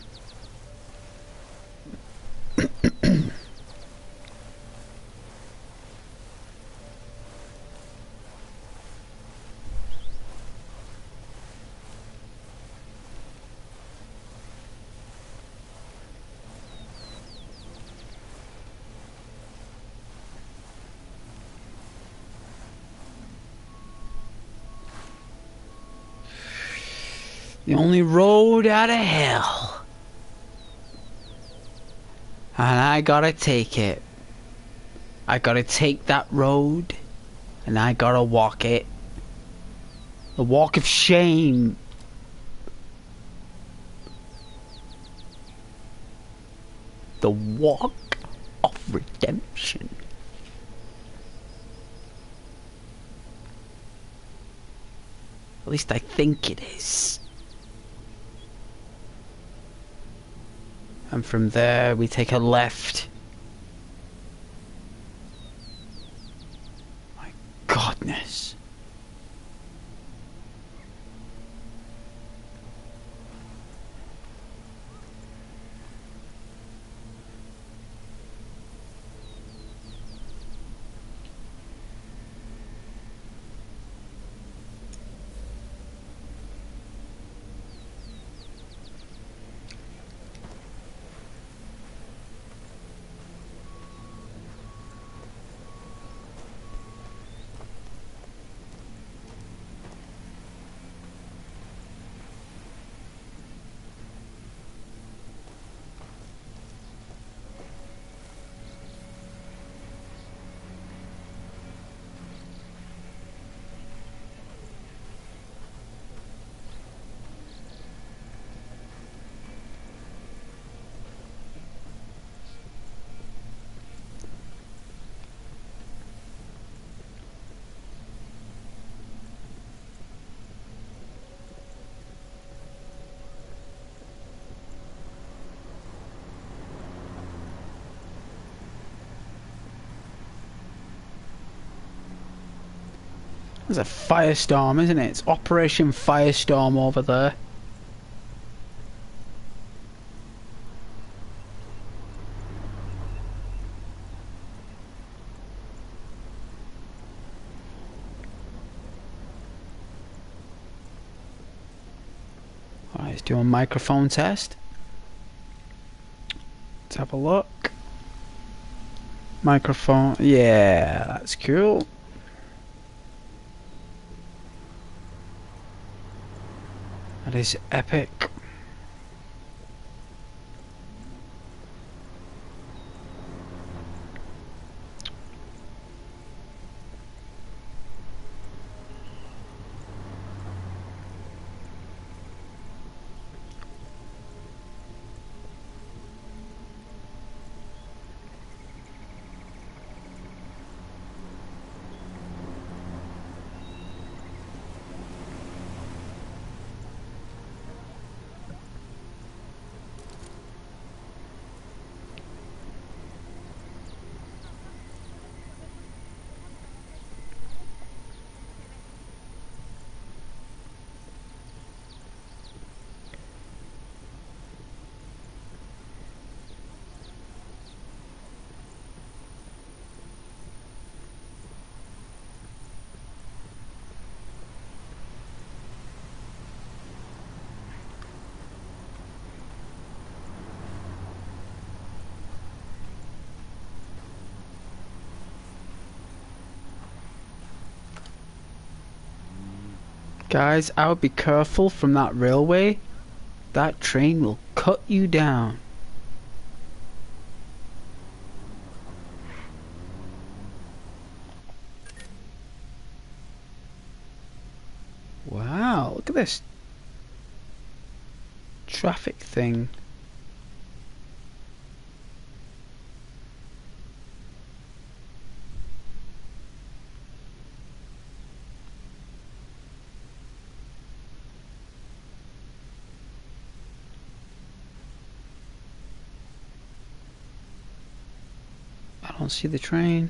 The only road out of hell. And I gotta take it. I gotta take that road. And I gotta walk it. The walk of shame. The walk of redemption. At least I think it is. And from there we take a left. My godness. There's a firestorm, isn't it? It's Operation Firestorm over there. Alright, let's do a microphone test. Let's have a look. Microphone, yeah, that's cool. That is epic. Guys, I would be careful from that railway. That train will cut you down. Wow, look at this traffic thing. I don't see the train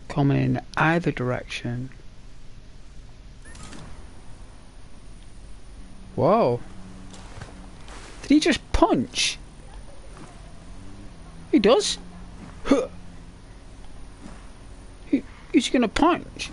coming in either direction. Whoa. Did he just punch? He does? Huh. Who's gonna punch?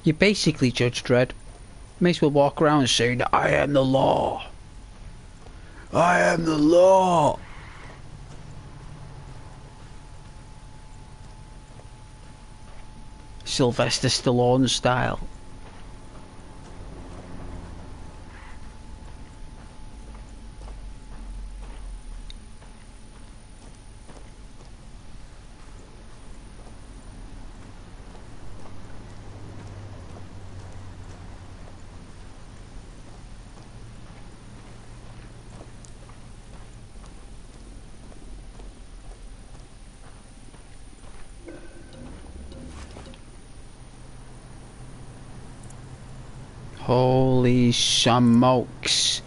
You're basically Judge Dredd. May as well walk around saying, I am the law. I am the law. Sylvester Stallone style. Holy smokes.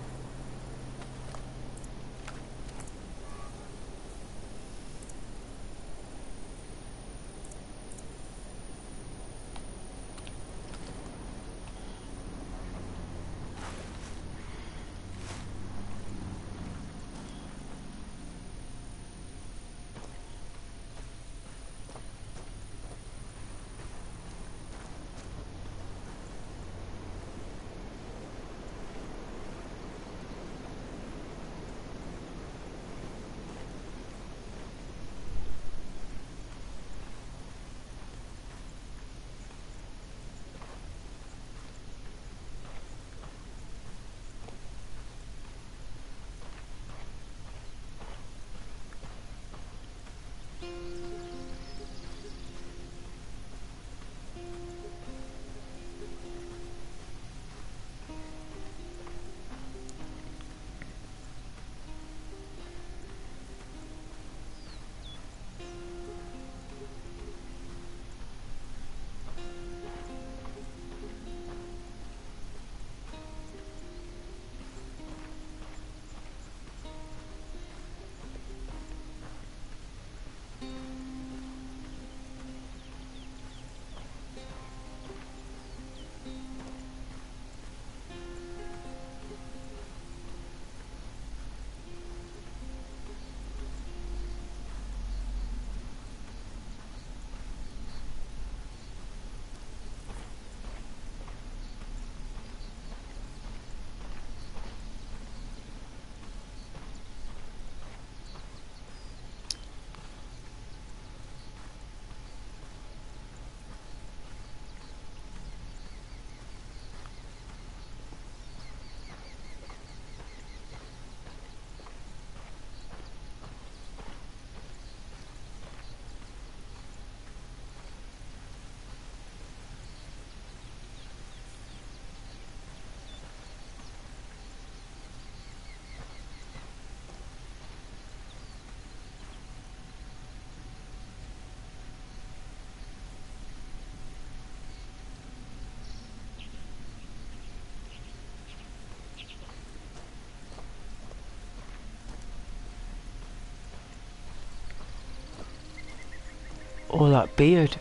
Oh, that beard.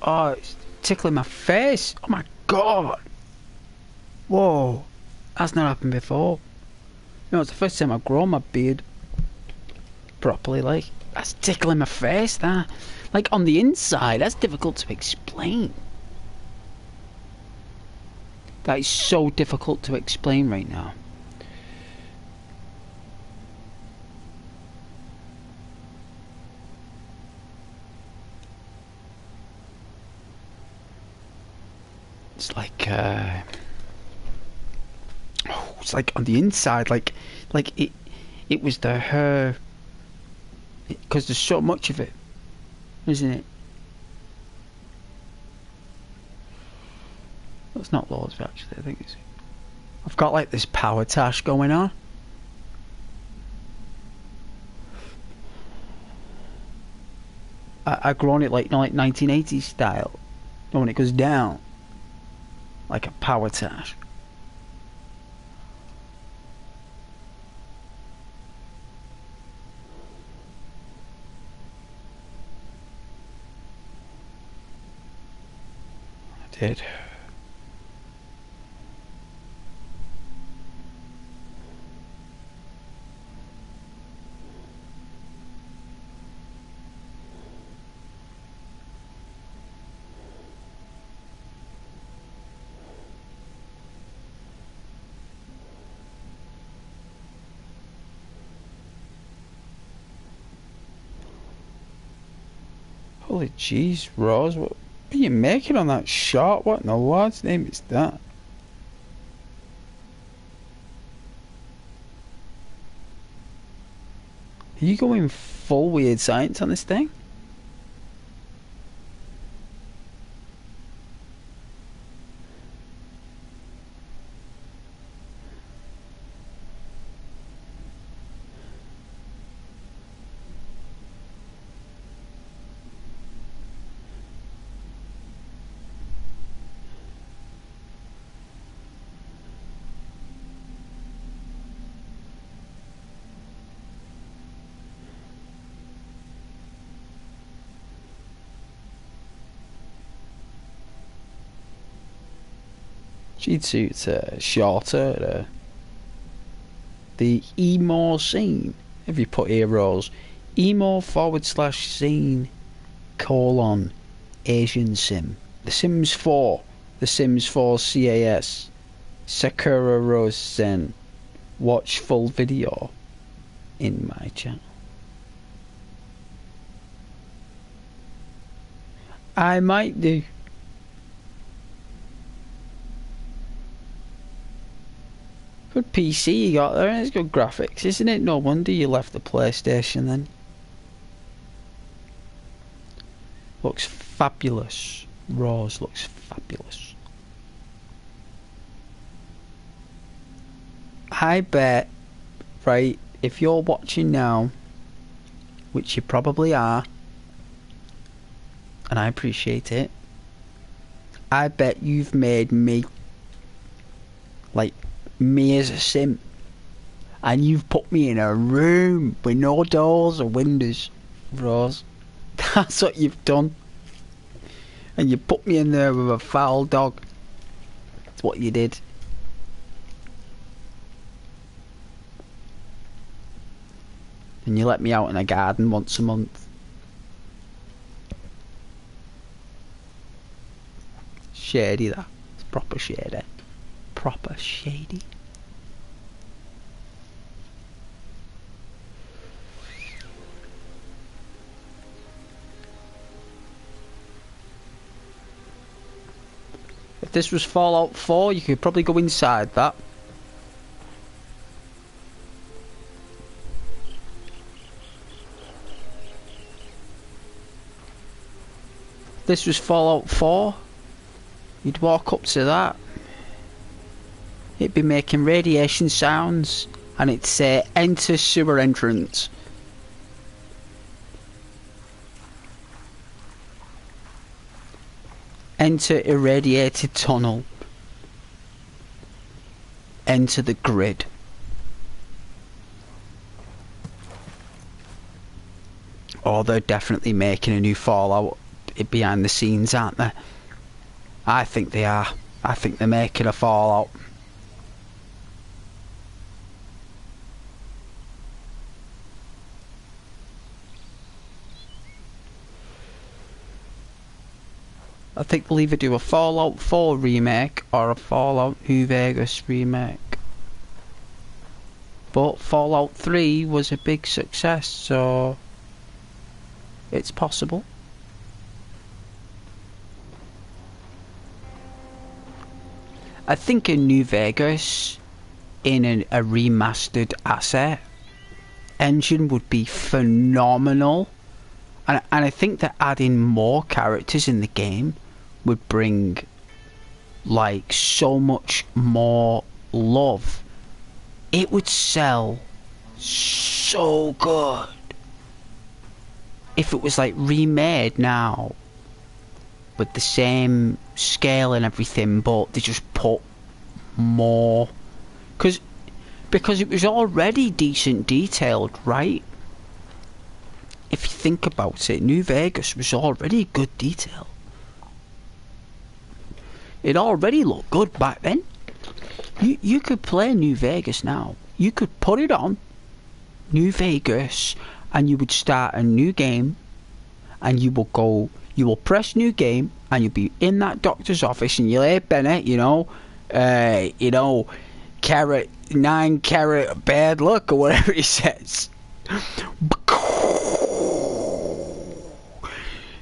Oh, it's tickling my face. Oh my god. Whoa. That's not happened before. You know, it's the first time I've grown my beard properly, like. That's tickling my face, that. Like, on the inside, that's difficult to explain. That is so difficult to explain right now. It's like, oh, it's like on the inside, like it was the hair, because there's so much of it, isn't it? That's not loads, actually. I think it's. I've got like this power tash going on. I've grown it like, you know, like 1980s style. You know, when it goes down, like a power tash. I did. Holy jeez, Rose, what are you making on that shot? What in the Lord's name is that? Are you going full weird science on this thing? She'd suit shorter. The emo scene. If you put here, Rose, emo/scene : Asian sim. The Sims 4. The Sims 4 CAS. Sakura Rose Zen. Watch full video in my channel. I might do. Good PC you got there, and it's good graphics, isn't it? No wonder you left the PlayStation then. Looks fabulous. Rose looks fabulous. I bet, right, if you're watching now, which you probably are, and I appreciate it, I bet you've made me, like, me as a sim, and you've put me in a room with no doors or windows, Rose. That's what you've done. And you put me in there with a foul dog. That's what you did. And you let me out in a garden once a month. Shady, that. It's proper shady. Proper shady. If this was Fallout 4, you could probably go inside that. If this was Fallout 4, you'd walk up to that. It'd be making radiation sounds, and it'd say, enter sewer entrance. Enter irradiated tunnel. Enter the grid. Oh, they're definitely making a new Fallout behind the scenes, aren't they? I think they are. I think they're making a Fallout. I think they'll either do a Fallout 4 remake or a Fallout New Vegas remake. But Fallout 3 was a big success, so it's possible. I think a New Vegas in a remastered asset engine would be phenomenal. And I think that adding more characters in the game would bring like so much more love. It would sell so good if it was like remade now with the same scale and everything, but they just put more, because it was already decent detailed, right? If you think about it, New Vegas was already good detail. It already looked good back then. You could play New Vegas now. You could put it on New Vegas and you would start a new game, and you will press new game, and you'll be in that doctor's office, and you'll hear Bennett, carat 9 carat bad luck or whatever he says.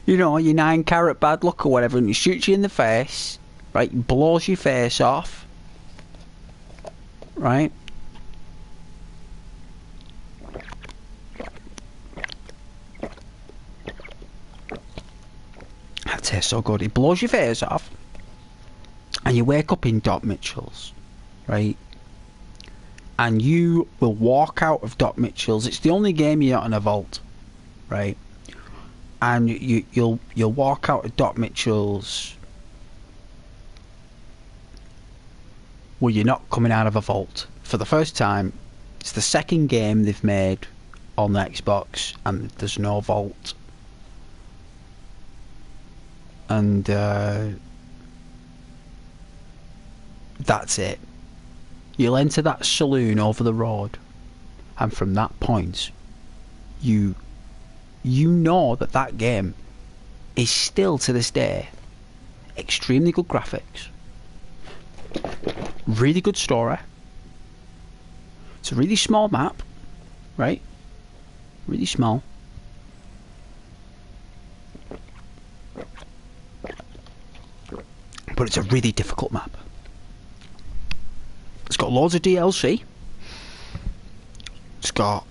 Your 9 carat bad luck or whatever, and he shoots you in the face, right? He blows your face off, right? That tastes so good. He blows your face off, and you wake up in Doc Mitchell's, right? And you will walk out of Doc Mitchell's. It's the only game you're not in a vault, right? And you'll walk out of Doc Mitchell's where you're not coming out of a vault for the first time. It's the second game they've made on the Xbox, and there's no vault. And that's it. You'll enter that saloon over the road, and from that point, you know that game is still to this day extremely good graphics, really good story. It's a really small map, right? Really small. But it's a really difficult map. It's got loads of DLC. It's got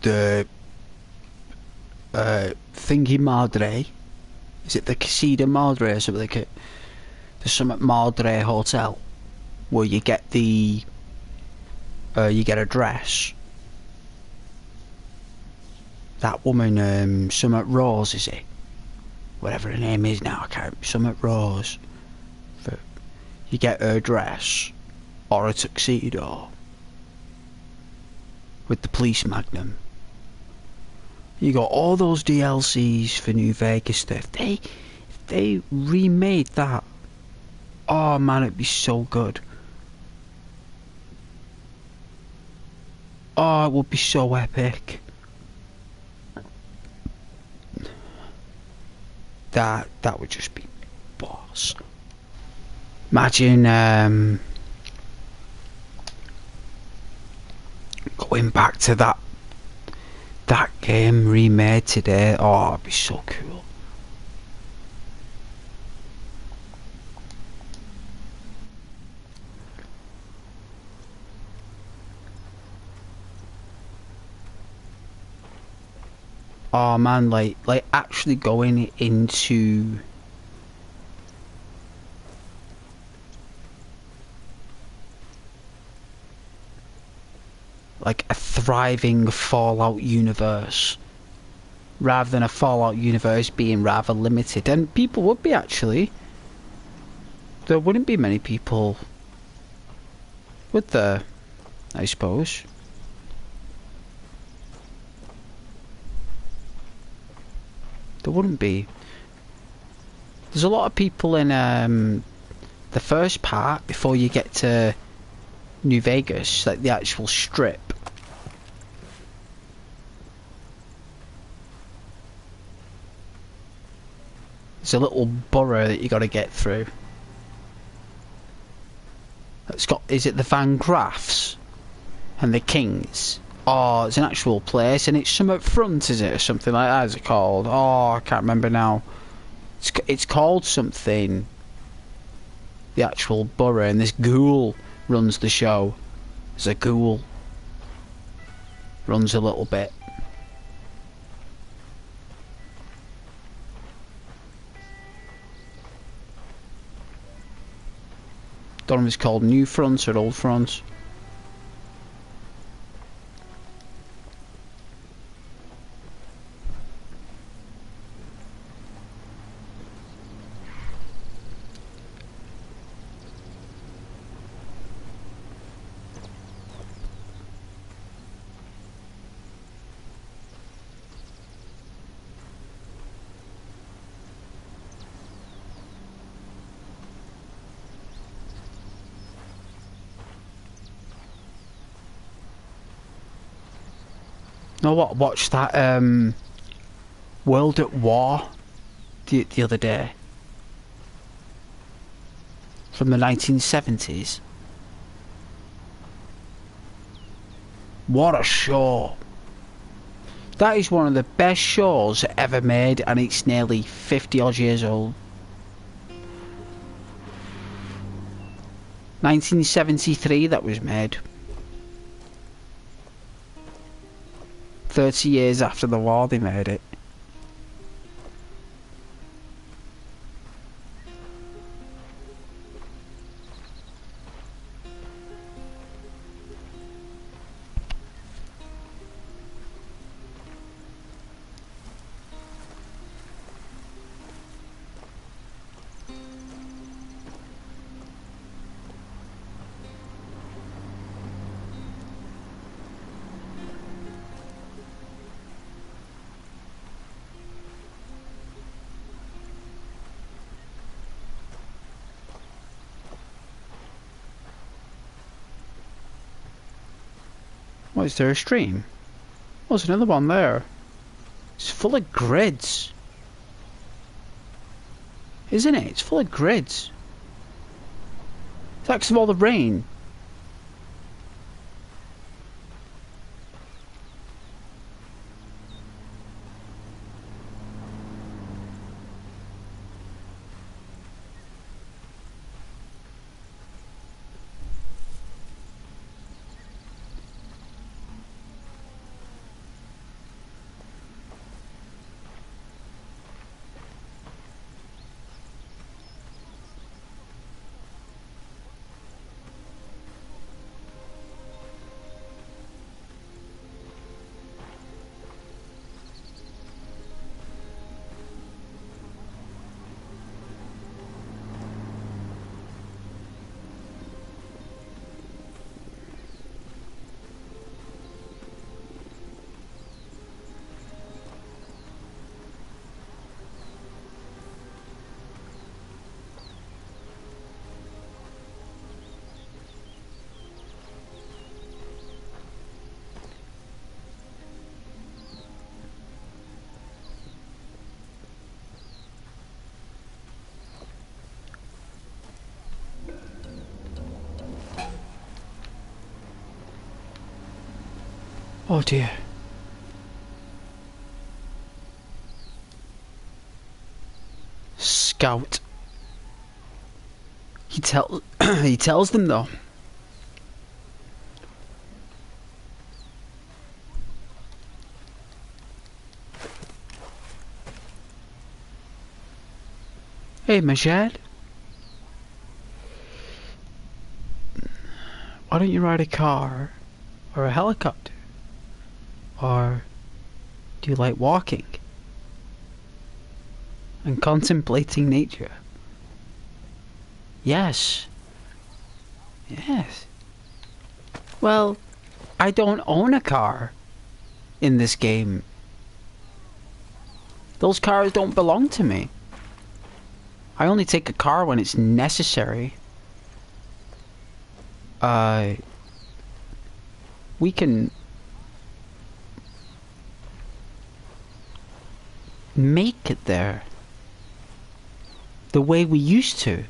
the thingy Madre. Is it the Casita Madre or something like it? The Summit Madre Hotel, where you get you get a dress. That woman, Summit Rose, is it? Whatever her name is now, I can't. Summit Rose. You get her dress or a tuxedo with the police magnum. You got all those DLCs for New Vegas stuff. If they remade that, oh man, it'd be so good. Oh, it would be so epic. That would just be boss. Imagine going back to that game remade today. Oh, it'd be so cool. Oh man, like actually going into like a thriving Fallout universe, rather than a Fallout universe being rather limited. And people would be, actually. There wouldn't be many people, would there? I suppose. There wouldn't be. There's a lot of people in the first part before you get to New Vegas, like the actual strip. There's a little borough that you got to get through. It's got, is it the Van Graffs and the Kings? Oh, it's an actual place, and it's some up front, is it, or something like that? Is it called? Oh, I can't remember now. It's called something. The actual borough, and this ghoul runs the show. There's a ghoul runs a little bit. Don't know if it's called New Front or Old Front. No, what? Watch that World at War the other day from the 1970s. What a show! That is one of the best shows ever made, and it's nearly 50 odd years old. 1973 that was made. 30 years after the war they made it. What, is there a stream? Oh, there's another one there. It's full of grids. Isn't it? It's full of grids. It's like some of all the rain. Oh dear. Scout. He tells them though. Hey, Majed. Why don't you ride a car or a helicopter? Or do you like walking and contemplating nature? Yes. Yes. Well, I don't own a car in this game. Those cars don't belong to me. I only take a car when it's necessary. We can make it there the way we used to.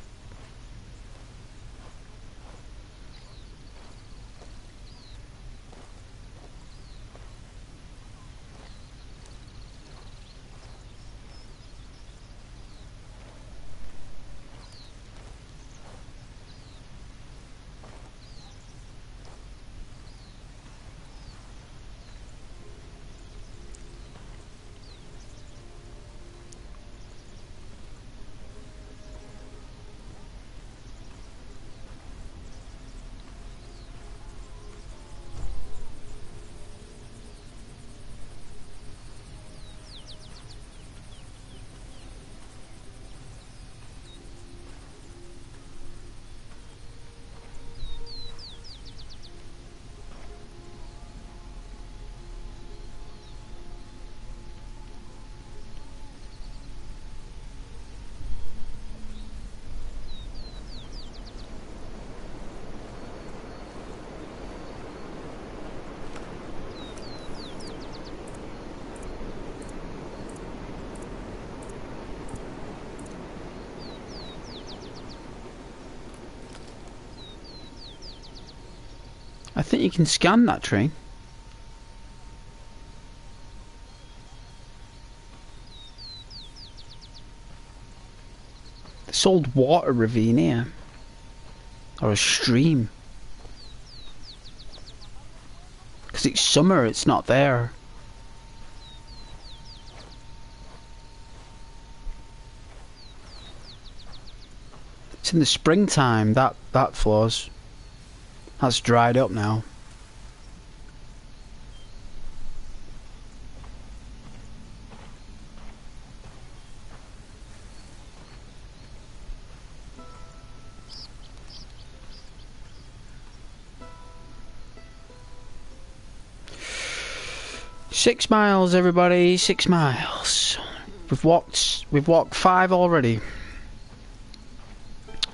I think you can scan that train. This old water ravine here. Or a stream. Because it's summer, it's not there. It's in the springtime, that flows. That's dried up now. Six miles, everybody. 6 miles. We've walked 5 already.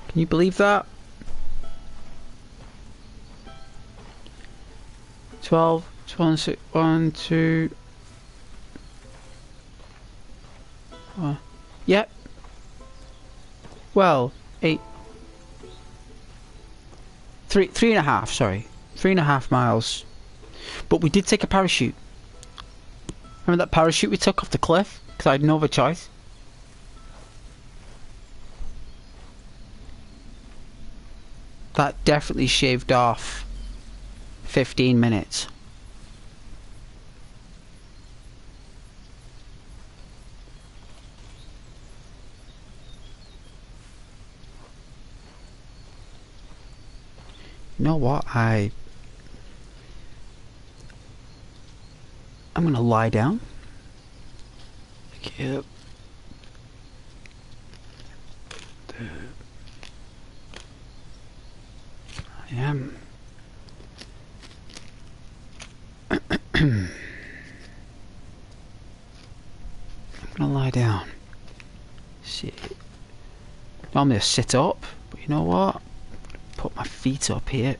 Can you believe that? 12, 26, 1, 2. Yep. Well, 8. 3.5, sorry. 3.5 miles. But we did take a parachute. Remember that parachute we took off the cliff? Because I had no other choice. That definitely shaved off 15 minutes. You know what? I'm gonna lie down. Yep. I am. I'm gonna lie down. Sit. Normally I sit up, but you know what? Put my feet up here.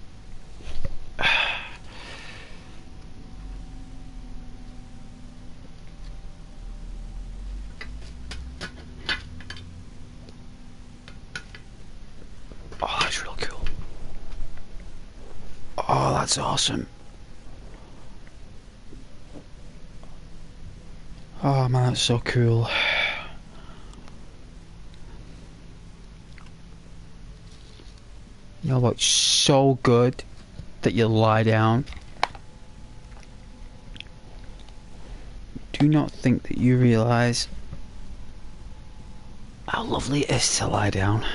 Oh, that's real cool. Oh, that's awesome. Oh man, that's so cool. You know what's so good that you lie down? Do not think that you realise how lovely it is to lie down.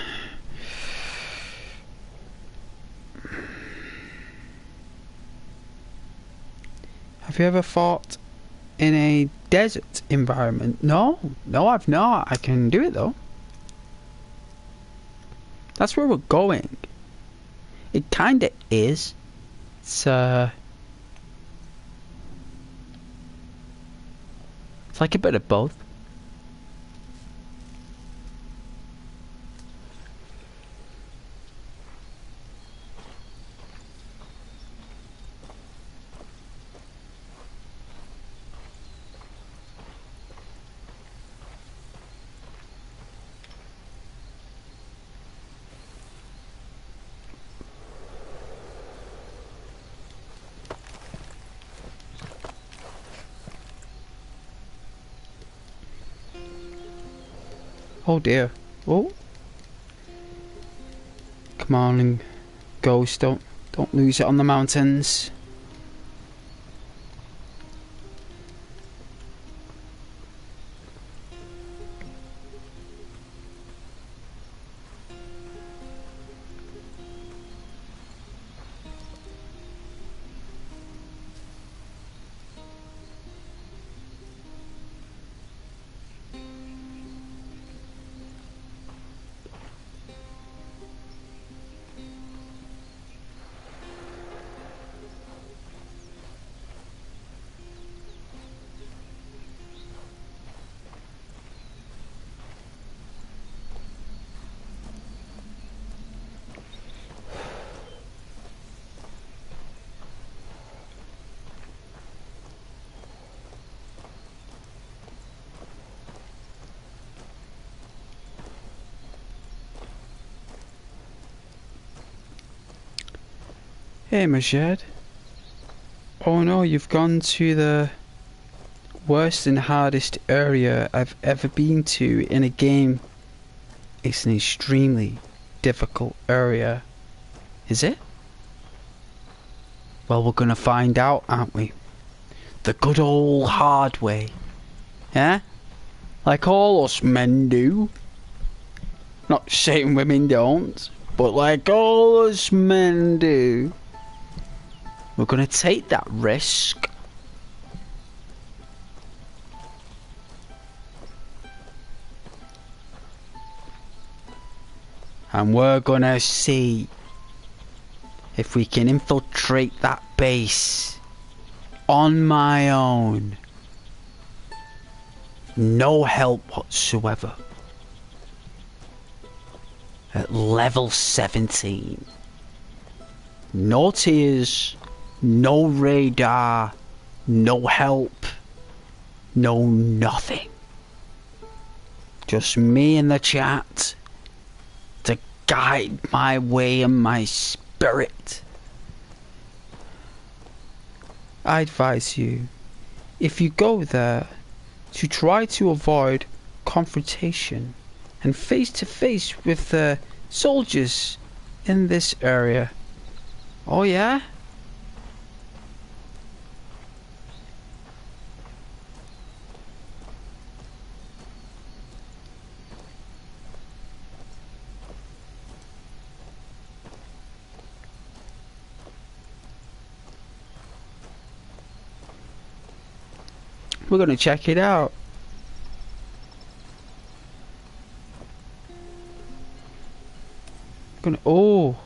Have you ever fought in a desert environment? No, I've not. I can do it though. That's where we're going. It kinda is. It's like a bit of both. Oh dear. Oh. Come on, Ghost, don't lose it on the mountains. Hey, Majed. Oh no, you've gone to the worst and hardest area I've ever been to in a game. It's an extremely difficult area. Is it? Well, we're gonna find out, aren't we? The good old hard way. Yeah? Like all us men do. Not saying women don't, but like all us men do. We're gonna take that risk. And we're gonna see if we can infiltrate that base on my own. No help whatsoever. At level 17. No tears, no radar, no help, no nothing. Just me in the chat to guide my way and my spirit. I advise you, if you go there, to try to avoid confrontation and face to face with the soldiers in this area. Oh yeah? We're gonna check it out. Oh.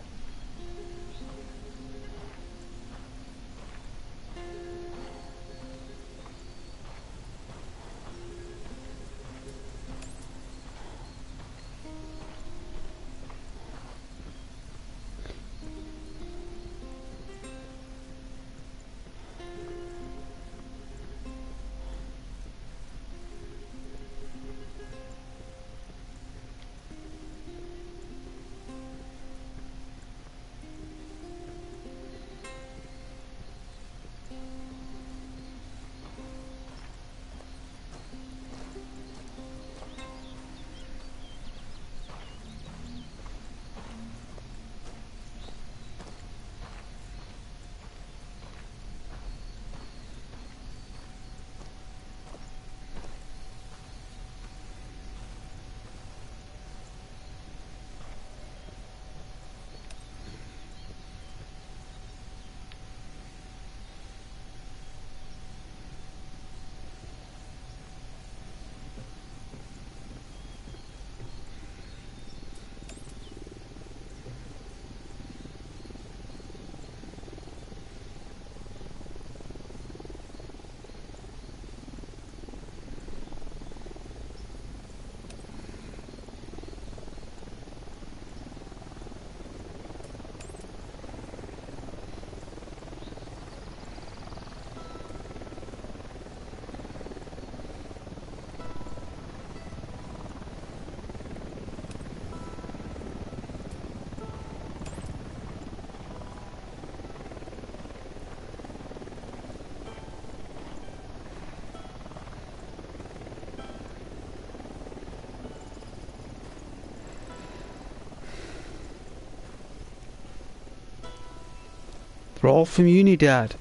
We're all from Unidad.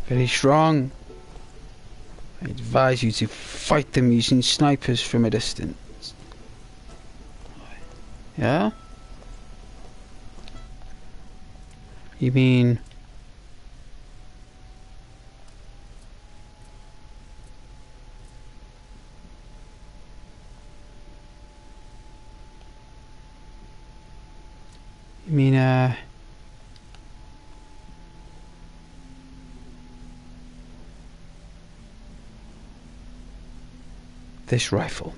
Very strong. I advise you to fight them using snipers from a distance. Yeah? You mean... You mean, this rifle.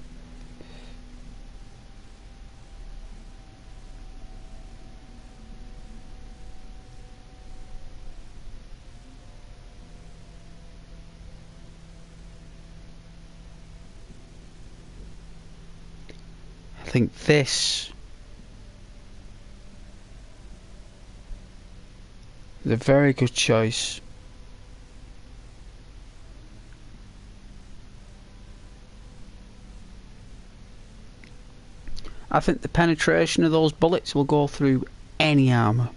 I think this is a very good choice. I think the penetration of those bullets will go through any armour.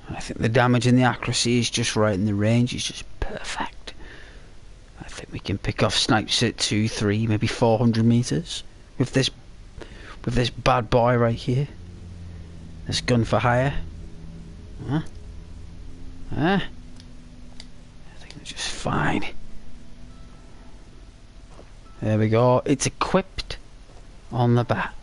I think the damage and the accuracy is just right and the range is just perfect. I think we can pick off snipes at 2, 3, maybe 400 metres with this bad boy right here. This gun for hire. I think it's just fine. There we go. It's equipped on the back.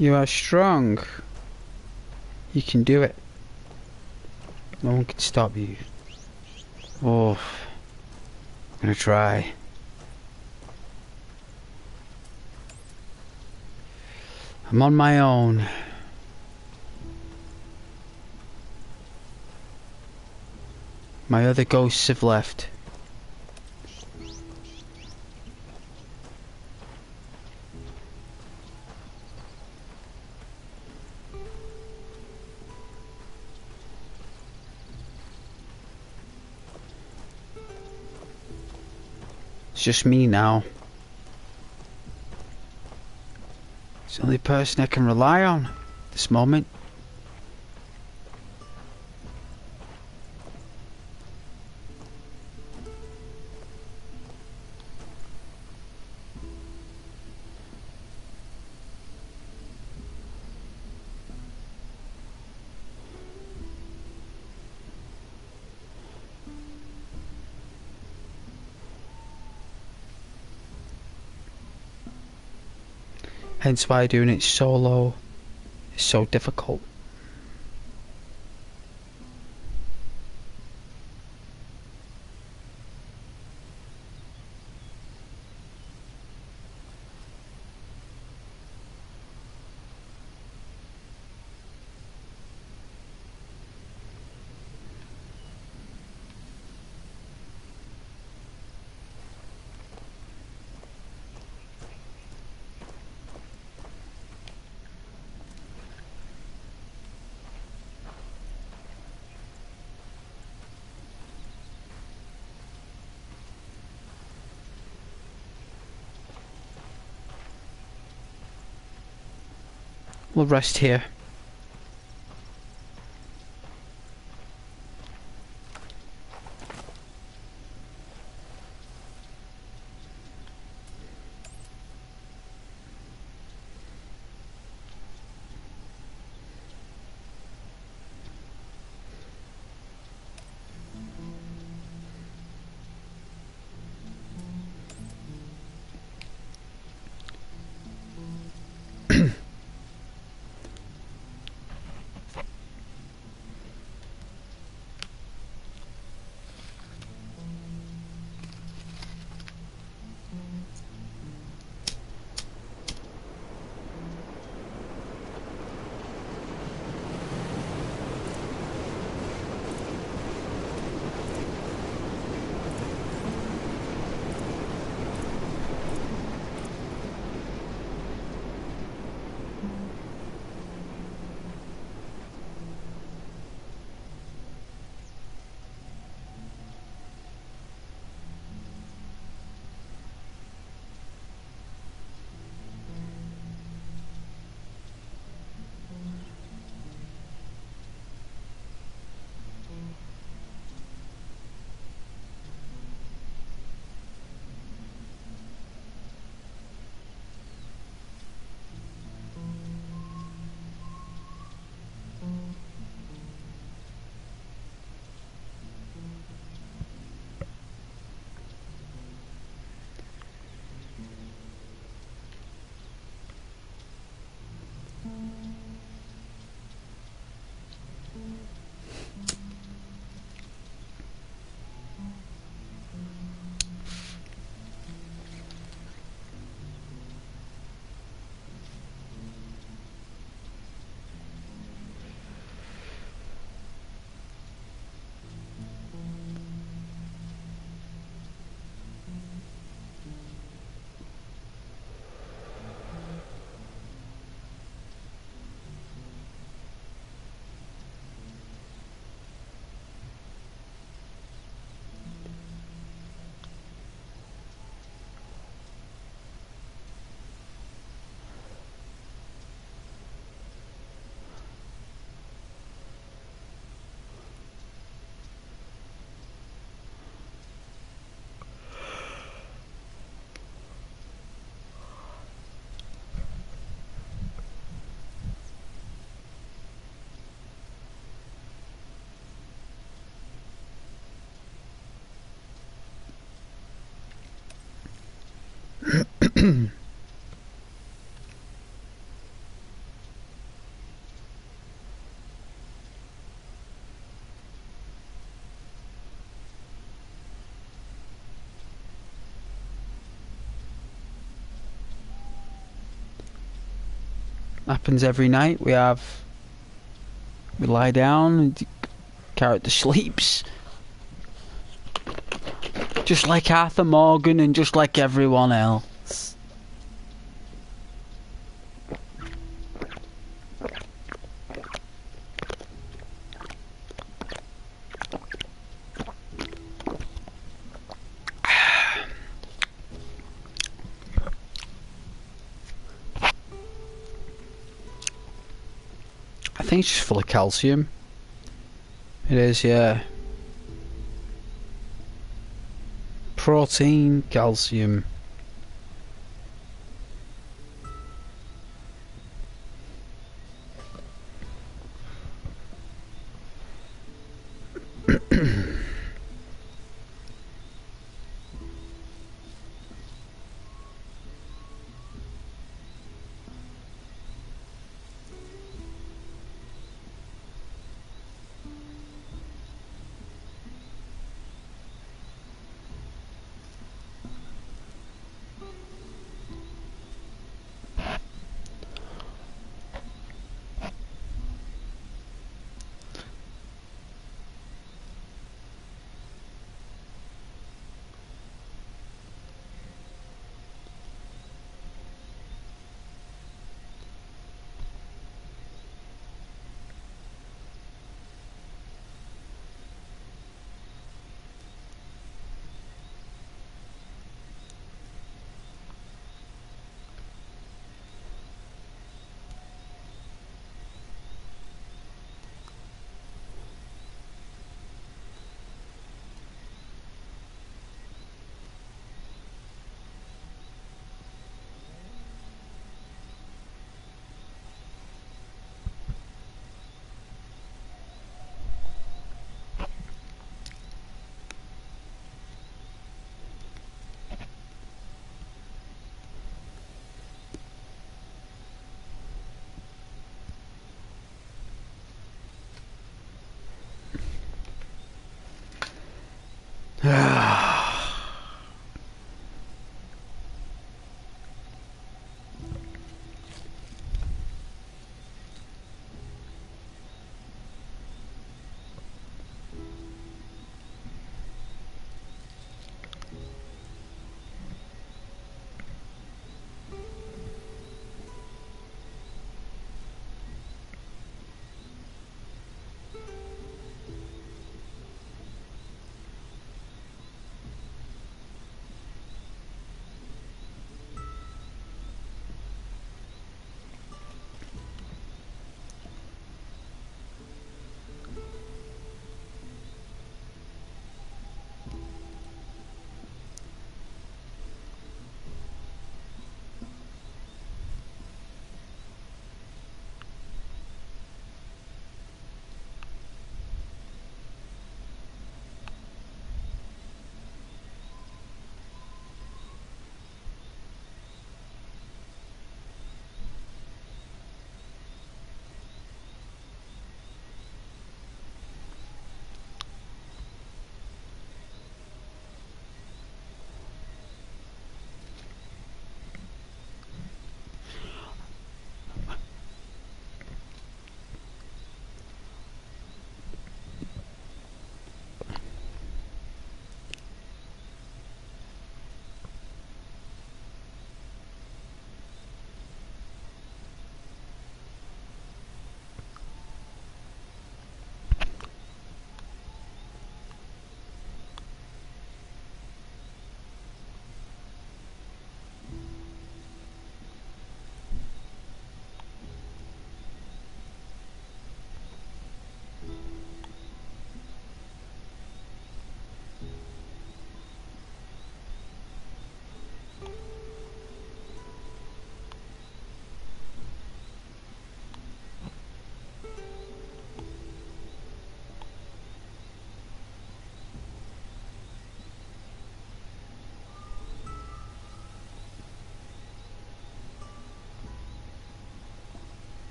You are strong. You can do it. No one can stop you. Oh, I'm gonna try. I'm on my own. My other ghosts have left. It's just me now. It's the only person I can rely on at this moment. Hence why doing it solo is so difficult. We'll rest here. Happens every night. We lie down and character sleeps. Just like Arthur Morgan and just like everyone else. I think it's just full of calcium. It is, yeah. Protein, calcium.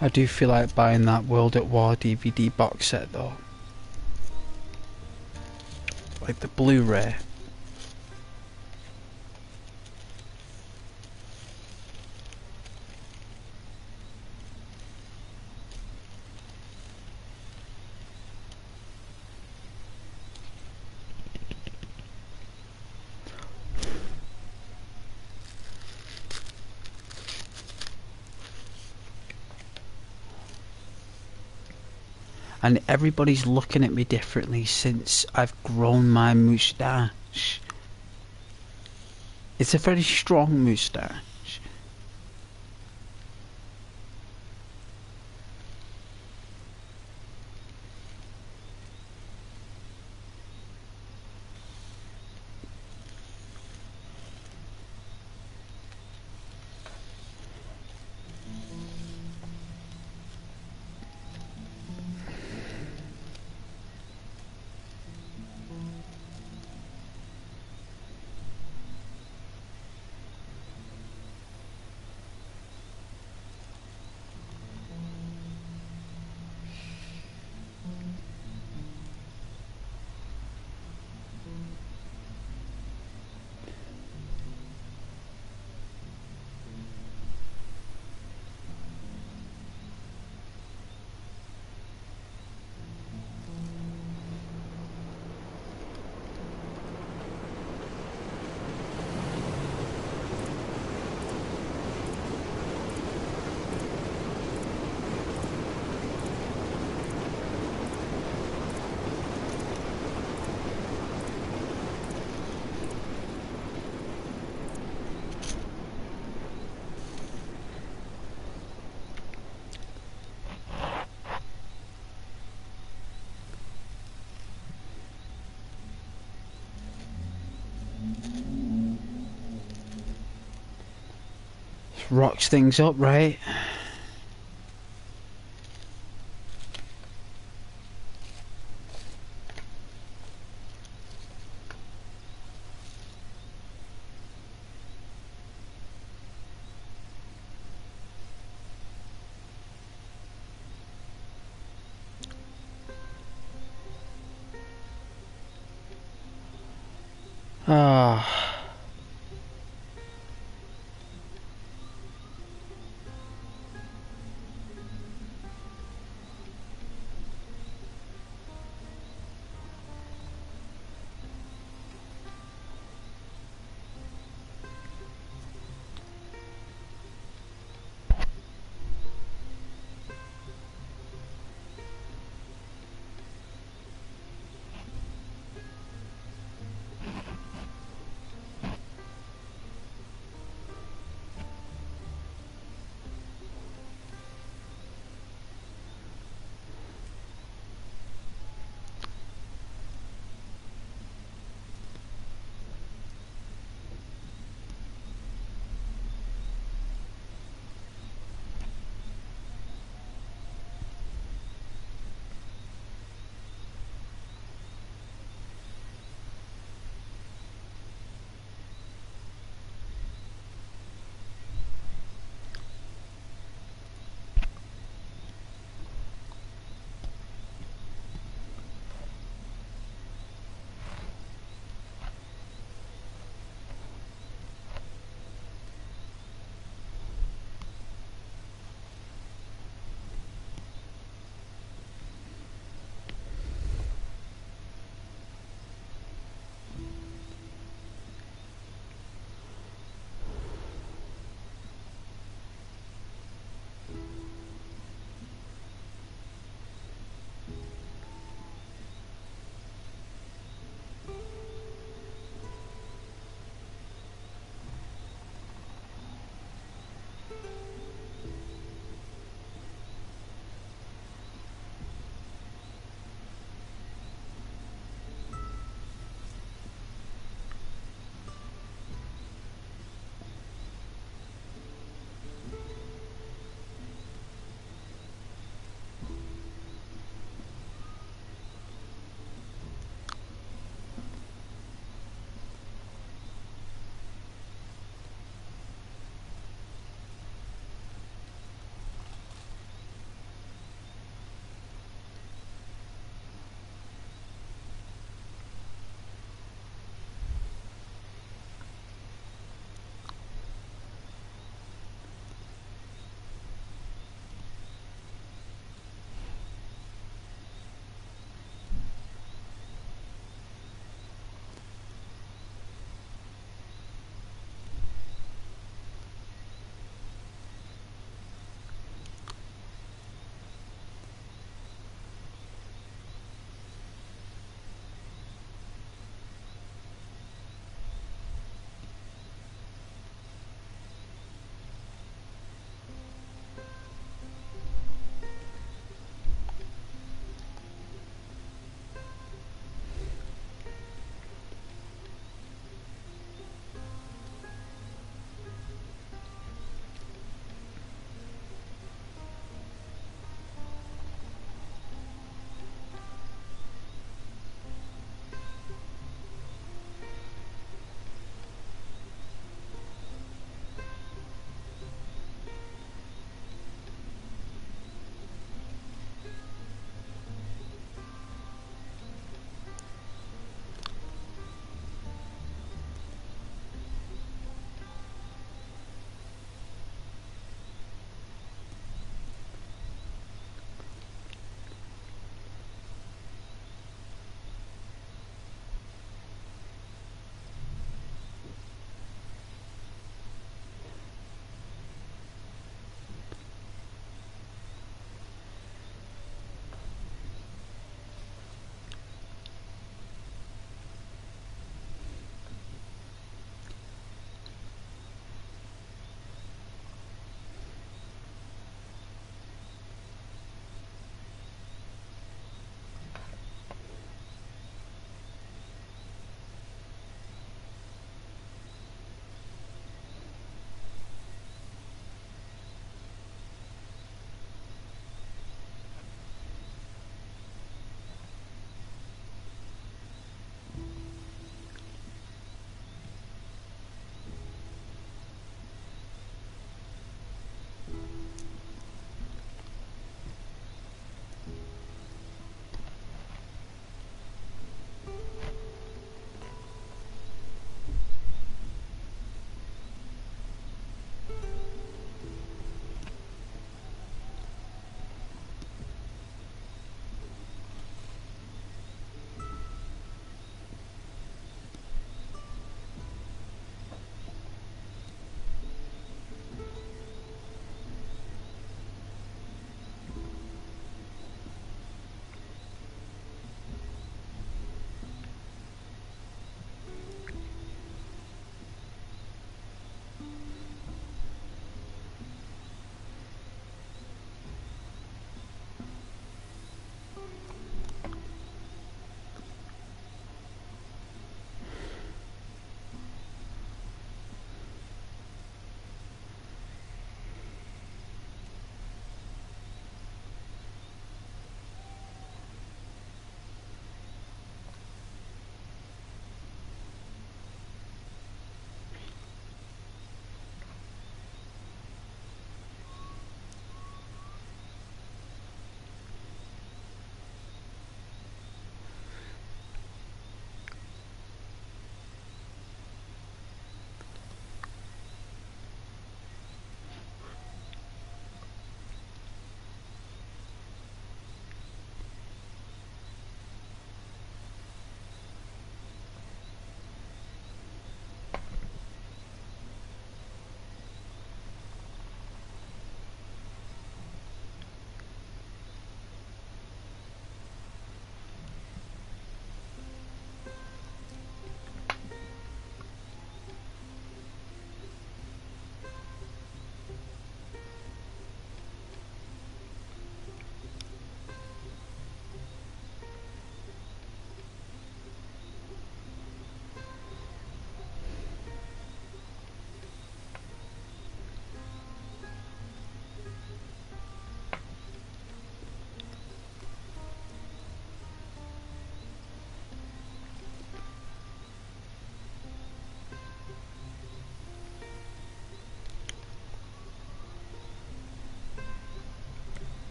I do feel like buying that World at War DVD box set though. Like the Blu-ray. And everybody's looking at me differently since I've grown my moustache. It's a very strong moustache. Rocks things up, right? Ah.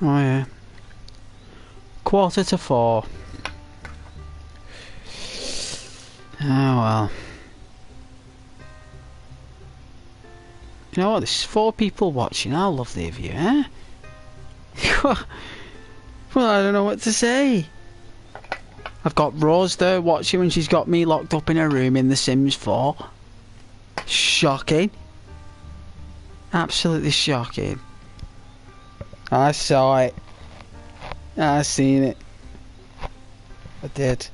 Oh yeah. 3:45. Oh well. You know what? There's 4 people watching. I love the view, eh? Well, I don't know what to say. I've got Rose there watching when she's got me locked up in her room in The Sims 4. Shocking. Absolutely shocking. I saw it. I seen it. I did.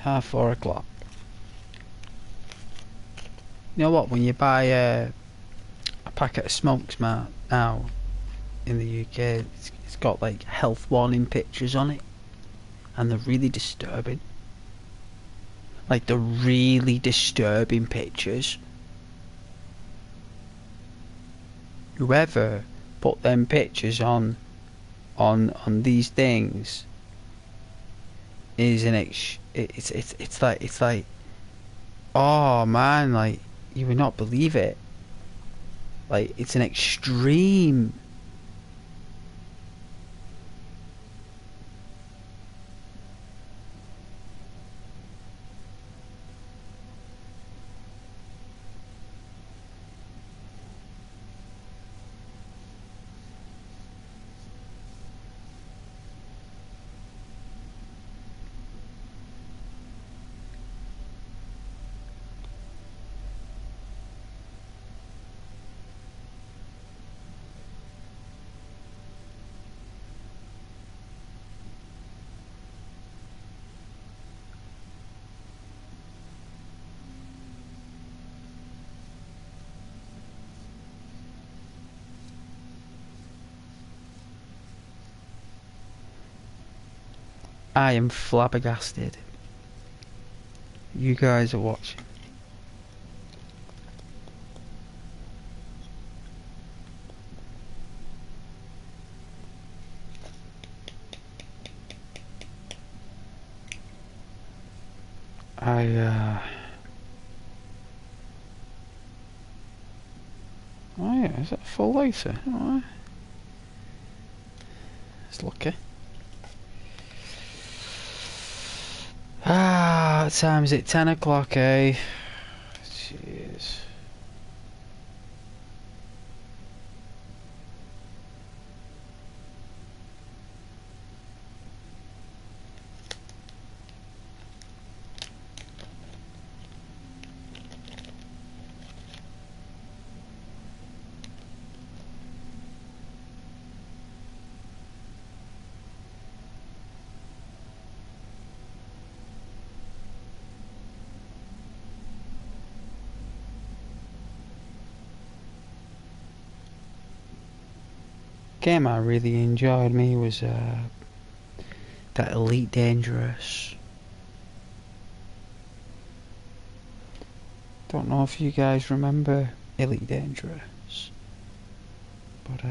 Half 4 o'clock. You know what? When you buy a packet of smokes now in the UK, it's got like health warning pictures on it, and they're really disturbing. Like the really disturbing pictures. Whoever put them pictures on these things is it's like oh man, like you would not believe it. Like it's an extreme. I am flabbergasted. You guys are watching. Oh yeah, is that full later? Alright. It's lucky. What time is it? 10 o'clock, eh? Jeez. Game I really enjoyed was that Elite Dangerous. Don't know if you guys remember Elite Dangerous, but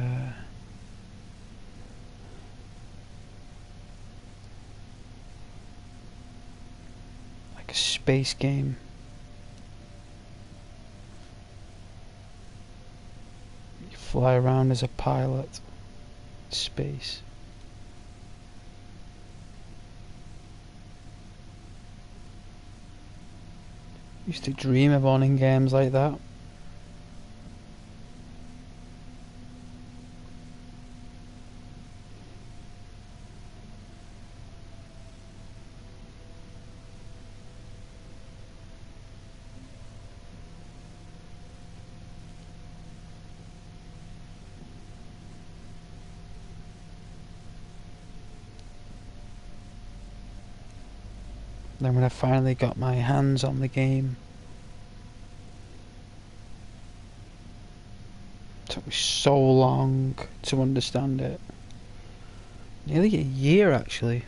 like a space game. You fly around as a pilot. Space. Used to dream of owning games like that. Then when I finally got my hands on the game, it took me so long to understand it. Nearly a year actually.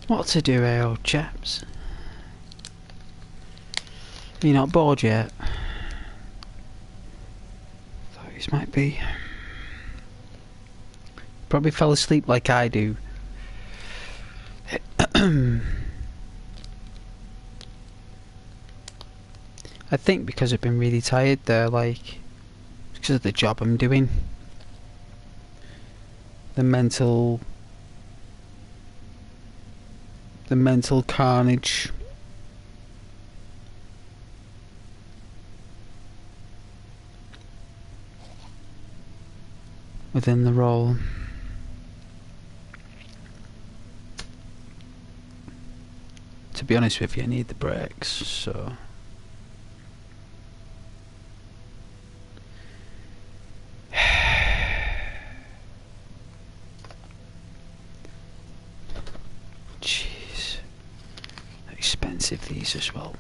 What to do here, old chaps? Are you not bored yet? Thought you might be. Probably fell asleep like I do. I think because I've been really tired there, like, because of the job I'm doing. The mental carnage. Within the role. To be honest with you, I need the breaks, so... Jeez. Expensive these as well.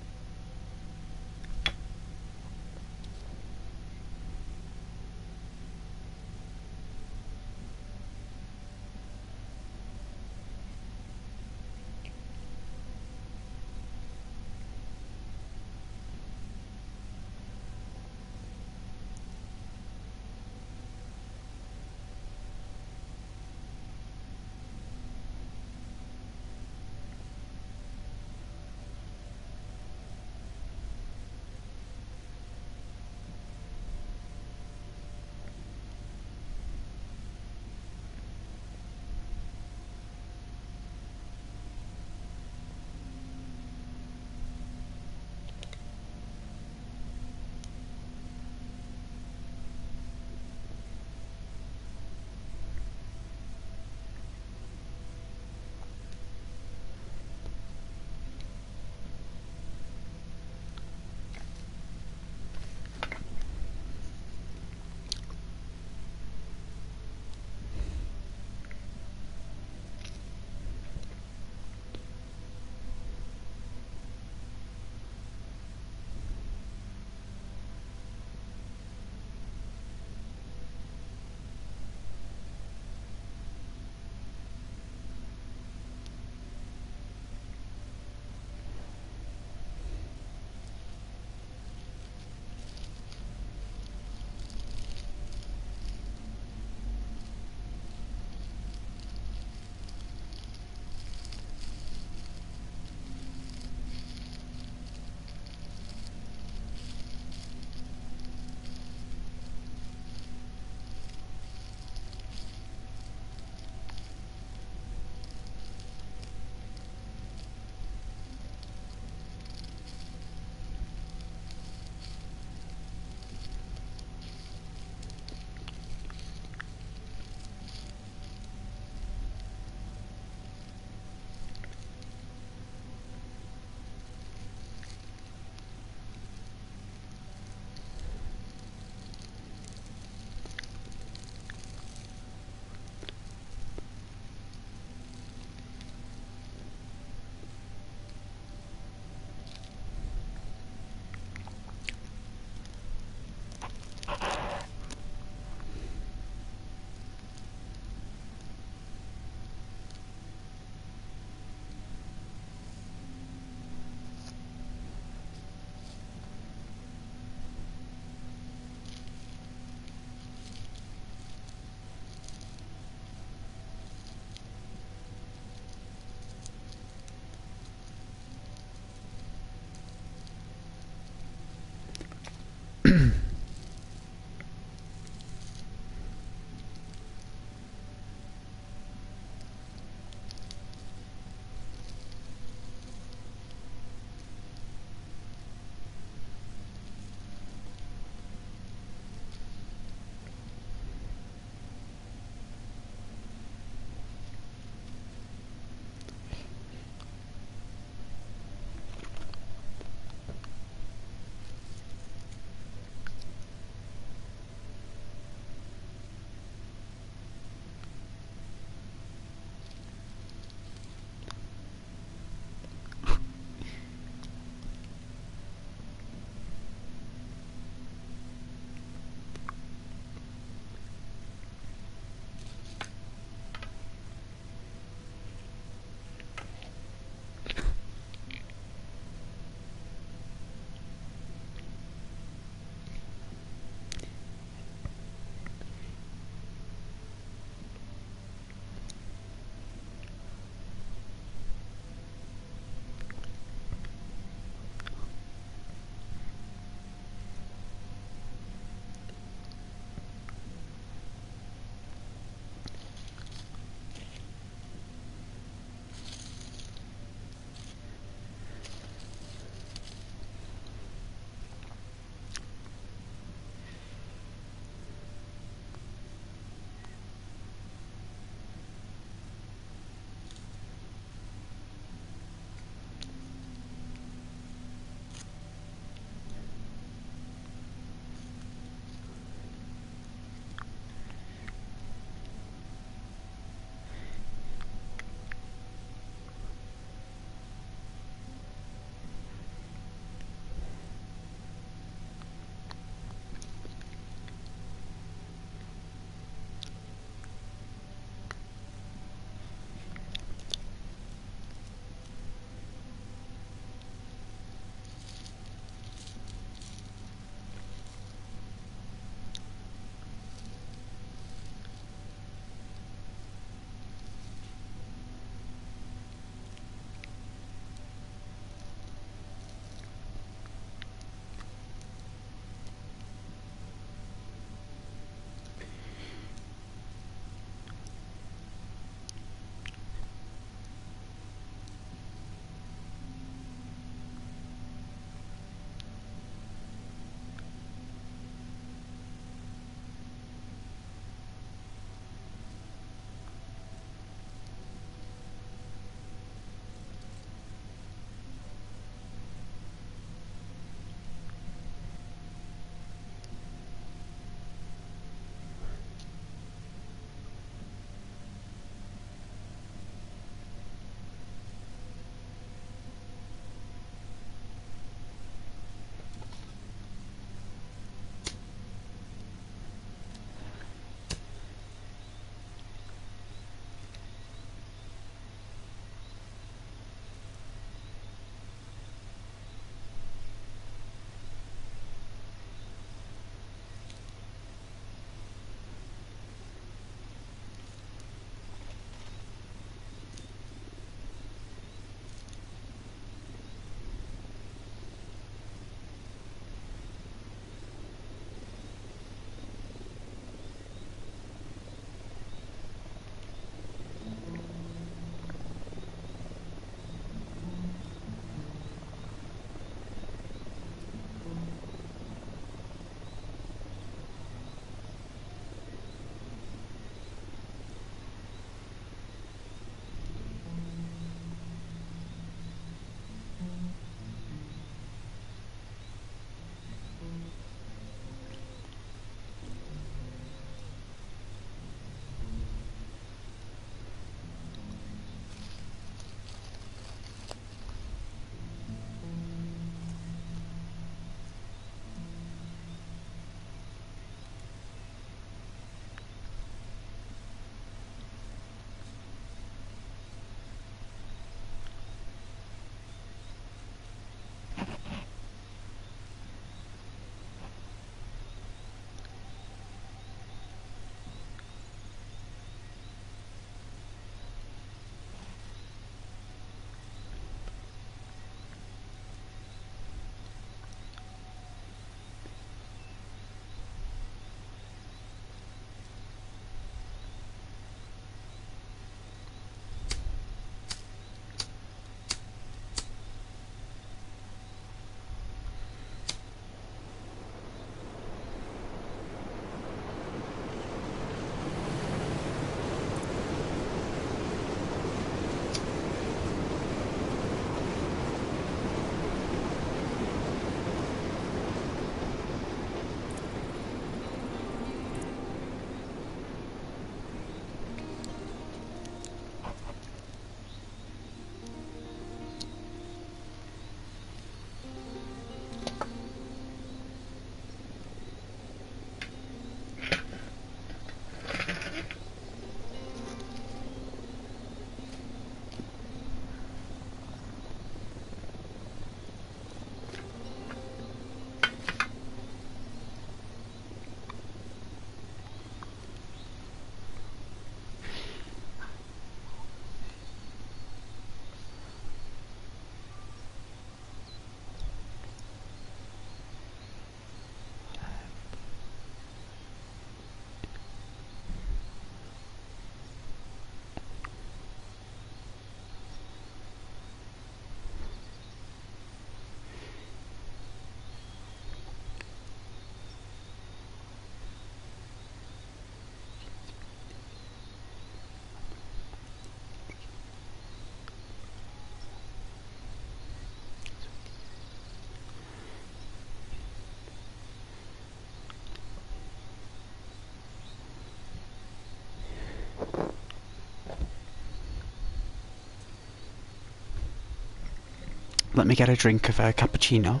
let me get a drink of a cappuccino.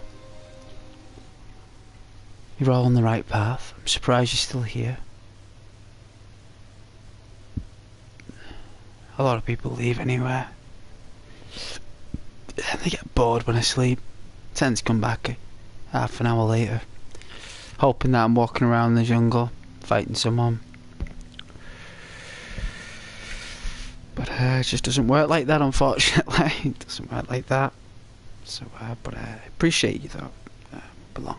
You're all on the right path. I'm surprised you're still here. A lot of people leave anyway. They get bored when I sleep. Tend to come back half an hour later, hoping that I'm walking around the jungle, fighting someone. But it just doesn't work like that, unfortunately. It doesn't work like that. So, but I appreciate you though. Belong.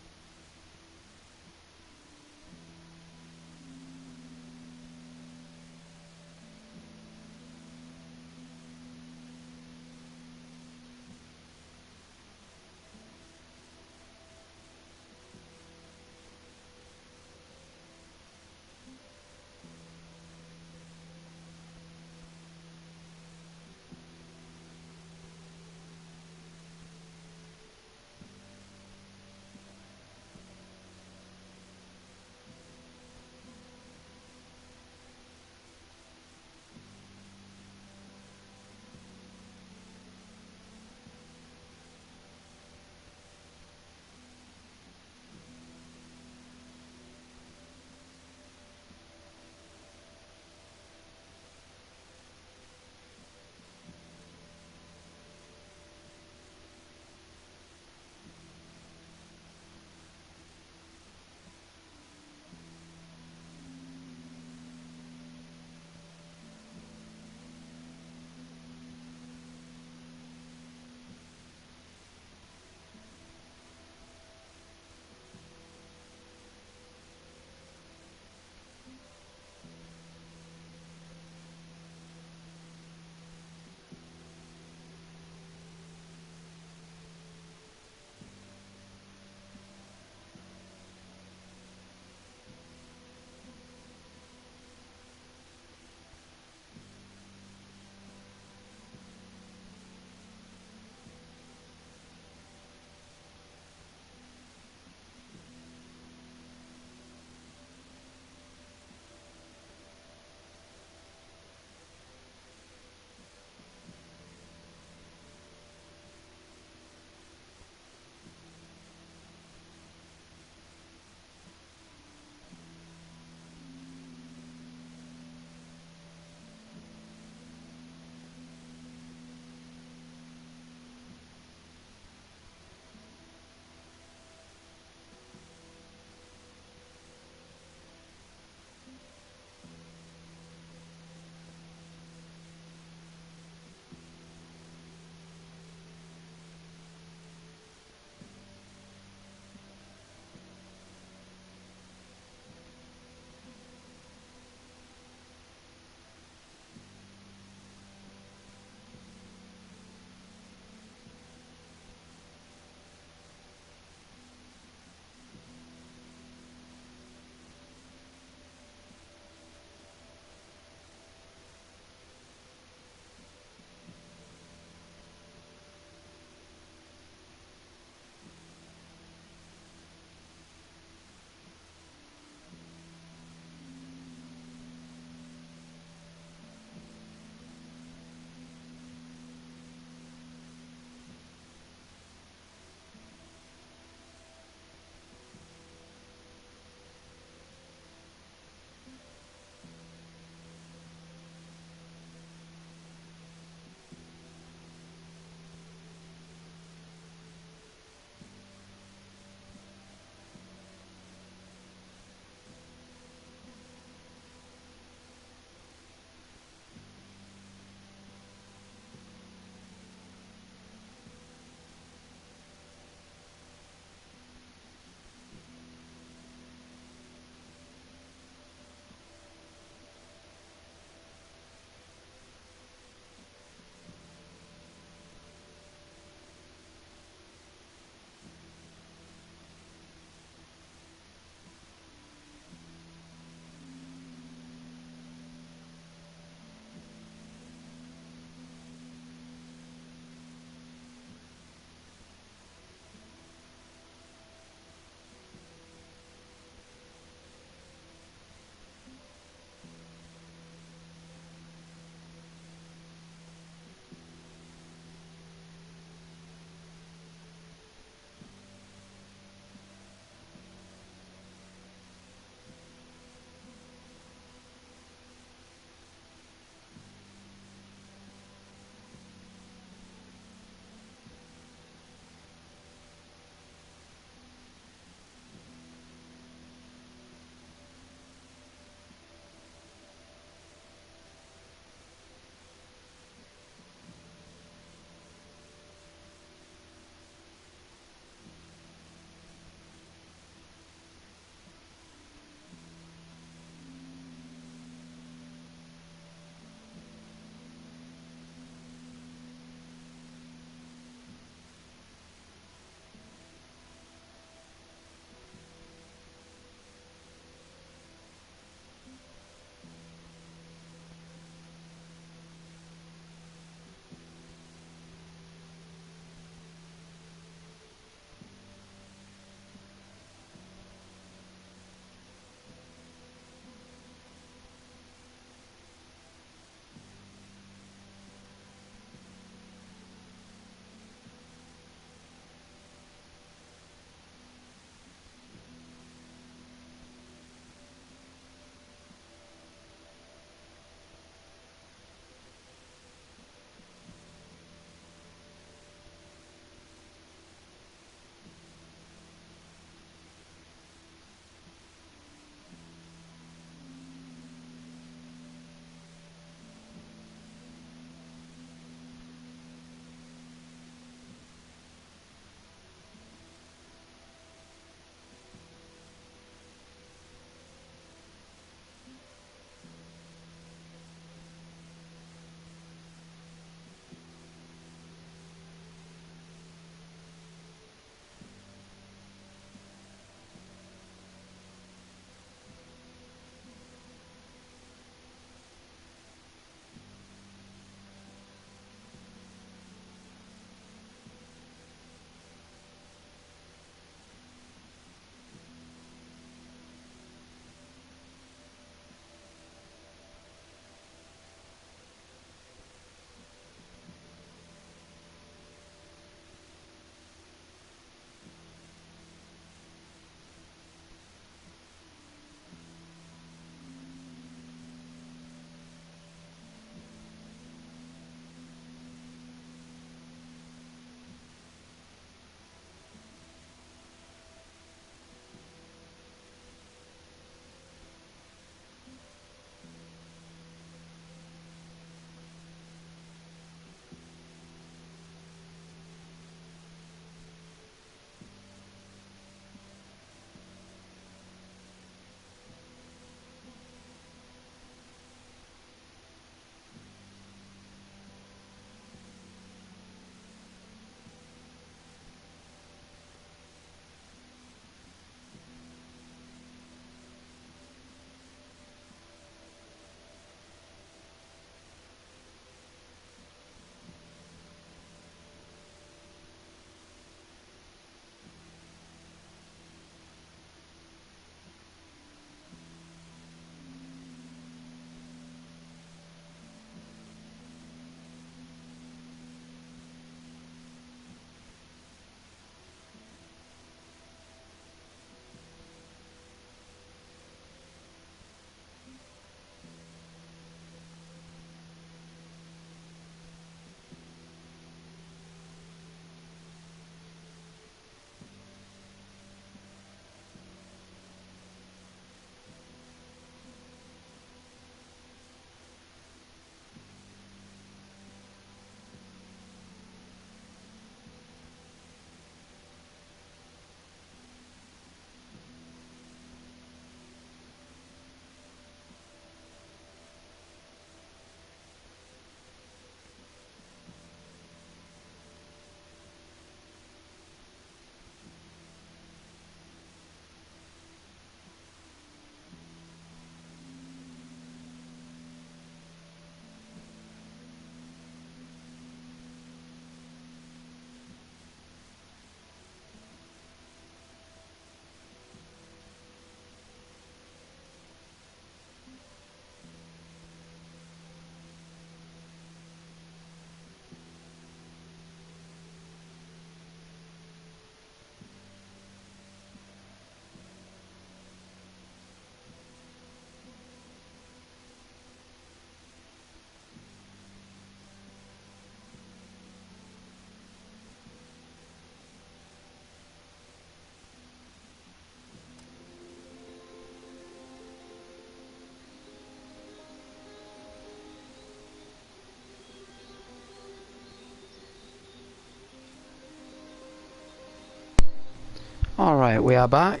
Alright, we are back.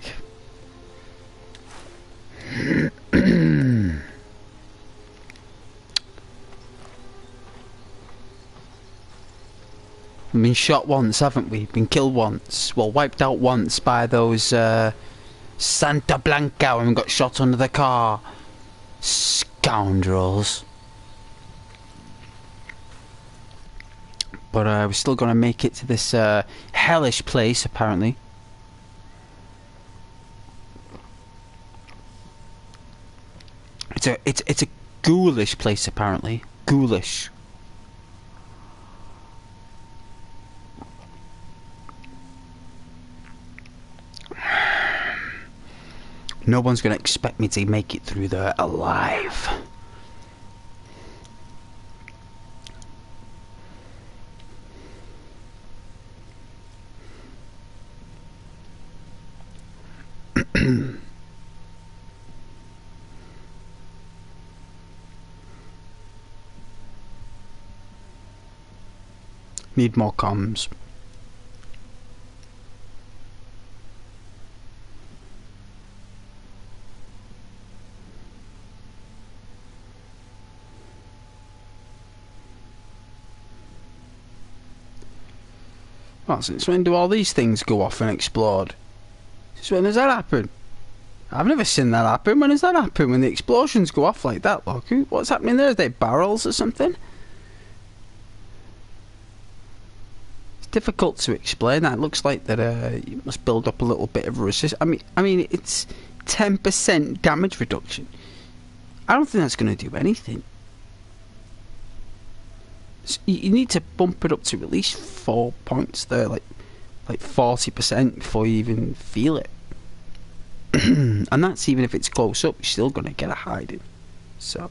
We've been shot once, haven't we? Been killed once. Well, wiped out once by those Santa Blanca when we got shot under the car. Scoundrels. But we're still gonna make it to this hellish place, apparently. It's a ghoulish place, apparently. Ghoulish. No one's gonna expect me to make it through there alive. Need more comms. Well, since when do all these things go off and explode? Since when does that happen? I've never seen that happen. When does that happen? When the explosions go off like that, look. What's happening there? Are they barrels or something? It's difficult to explain. That looks like that you must build up a little bit of resistance. I mean, it's 10% damage reduction. I don't think that's going to do anything. So you need to bump it up to at least 4 points there, like 40% before you even feel it. And that's even if it's close up, you're still going to get a hiding. So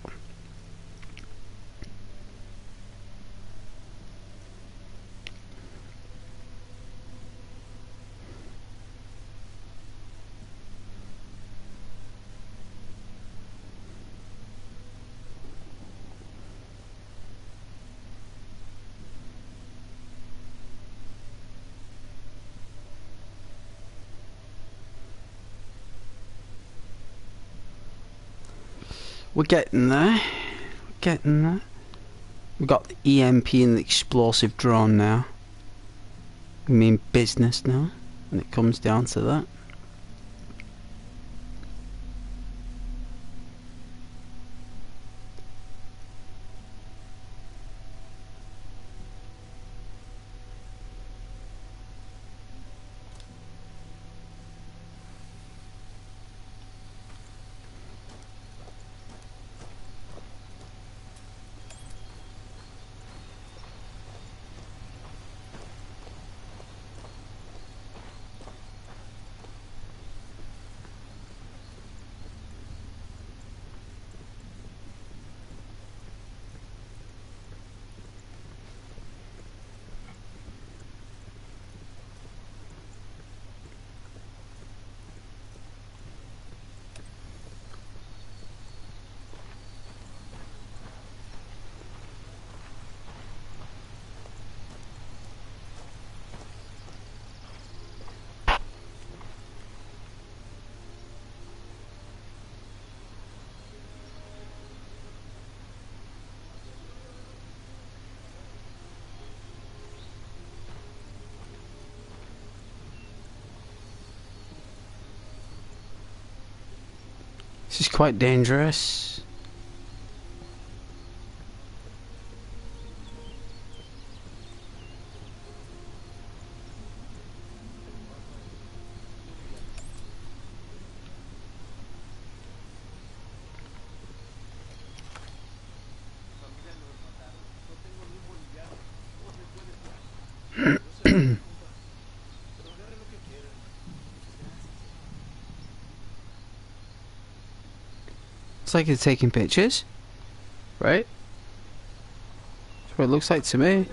we're getting there. We're getting there. We've got the EMP and the explosive drone now. We mean business now, when it comes down to that. This is quite dangerous. It's like it's taking pictures, right? That's what it looks like to me.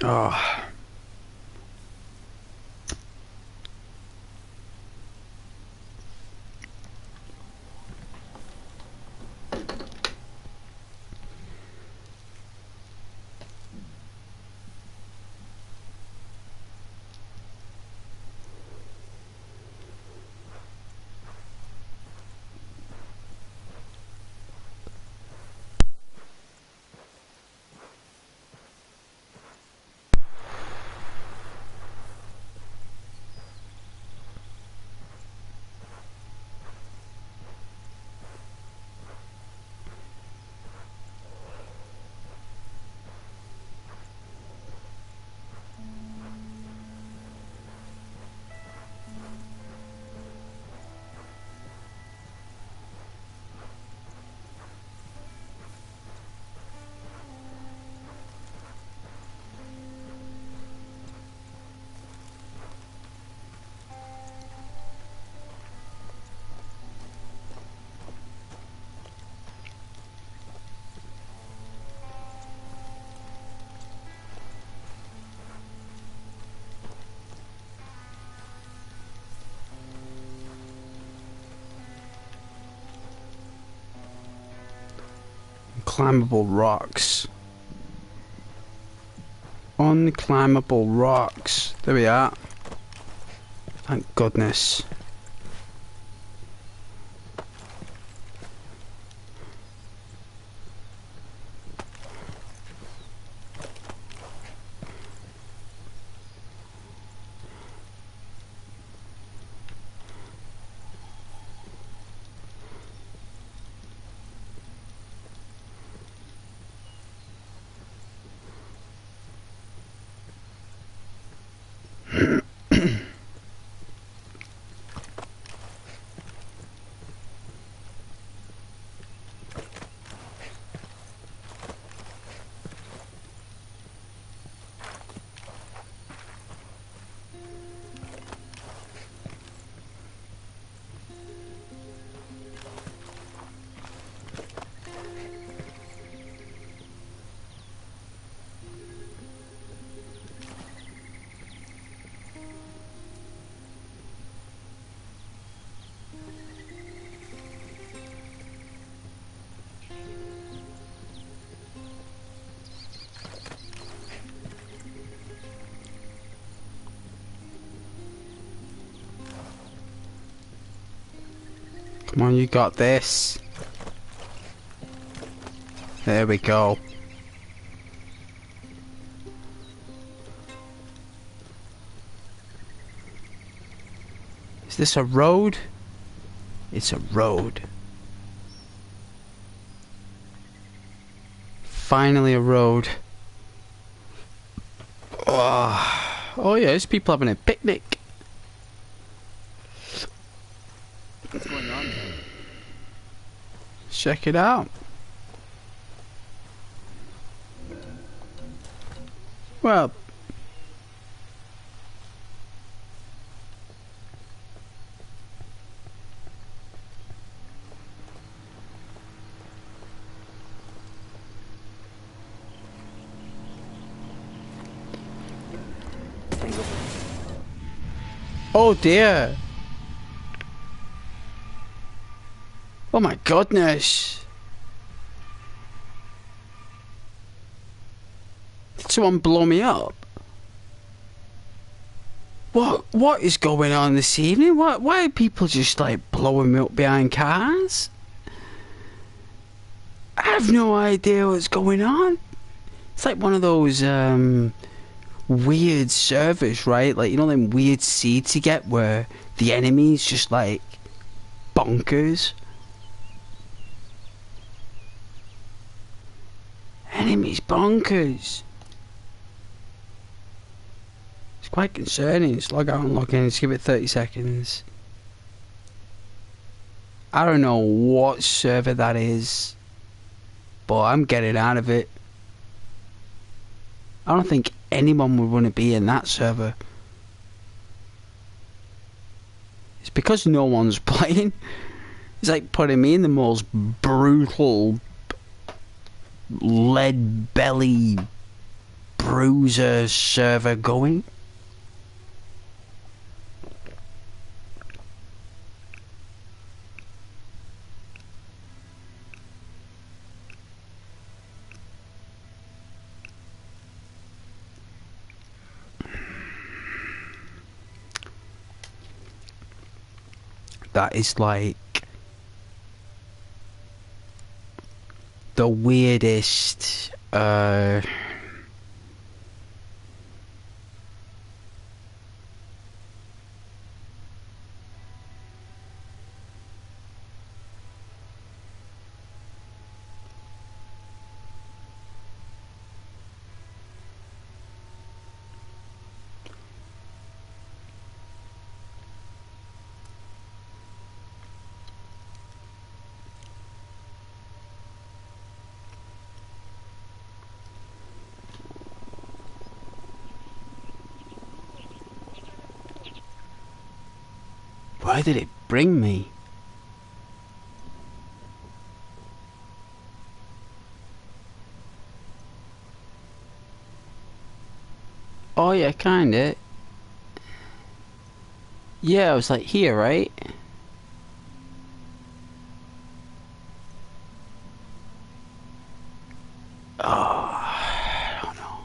Oh. Climbable rocks. Unclimbable rocks. There we are. Thank goodness. Come on, you got this. There we go. Is this a road? It's a road. Finally a road. Oh yeah, there's people having a picnic. What's going on? Check it out. Well, oh dear. Oh my goodness. Did someone blow me up? What is going on this evening? Why are people just like blowing me up behind cars? I have no idea what's going on. It's like one of those weird servers, right? Like, you know them weird seeds you get where the enemy's just like bonkers. Enemies bonkers. It's quite concerning. Let's log out and log in. Let's give it 30 seconds. I don't know what server that is, but I'm getting out of it. I don't think anyone would want to be in that server. It's because no one's playing. It's like putting me in the most brutal, lead belly, bruiser server going? That is like the weirdest where did it bring me? Oh yeah, kinda. Yeah, I was like here, right? Oh, I don't know.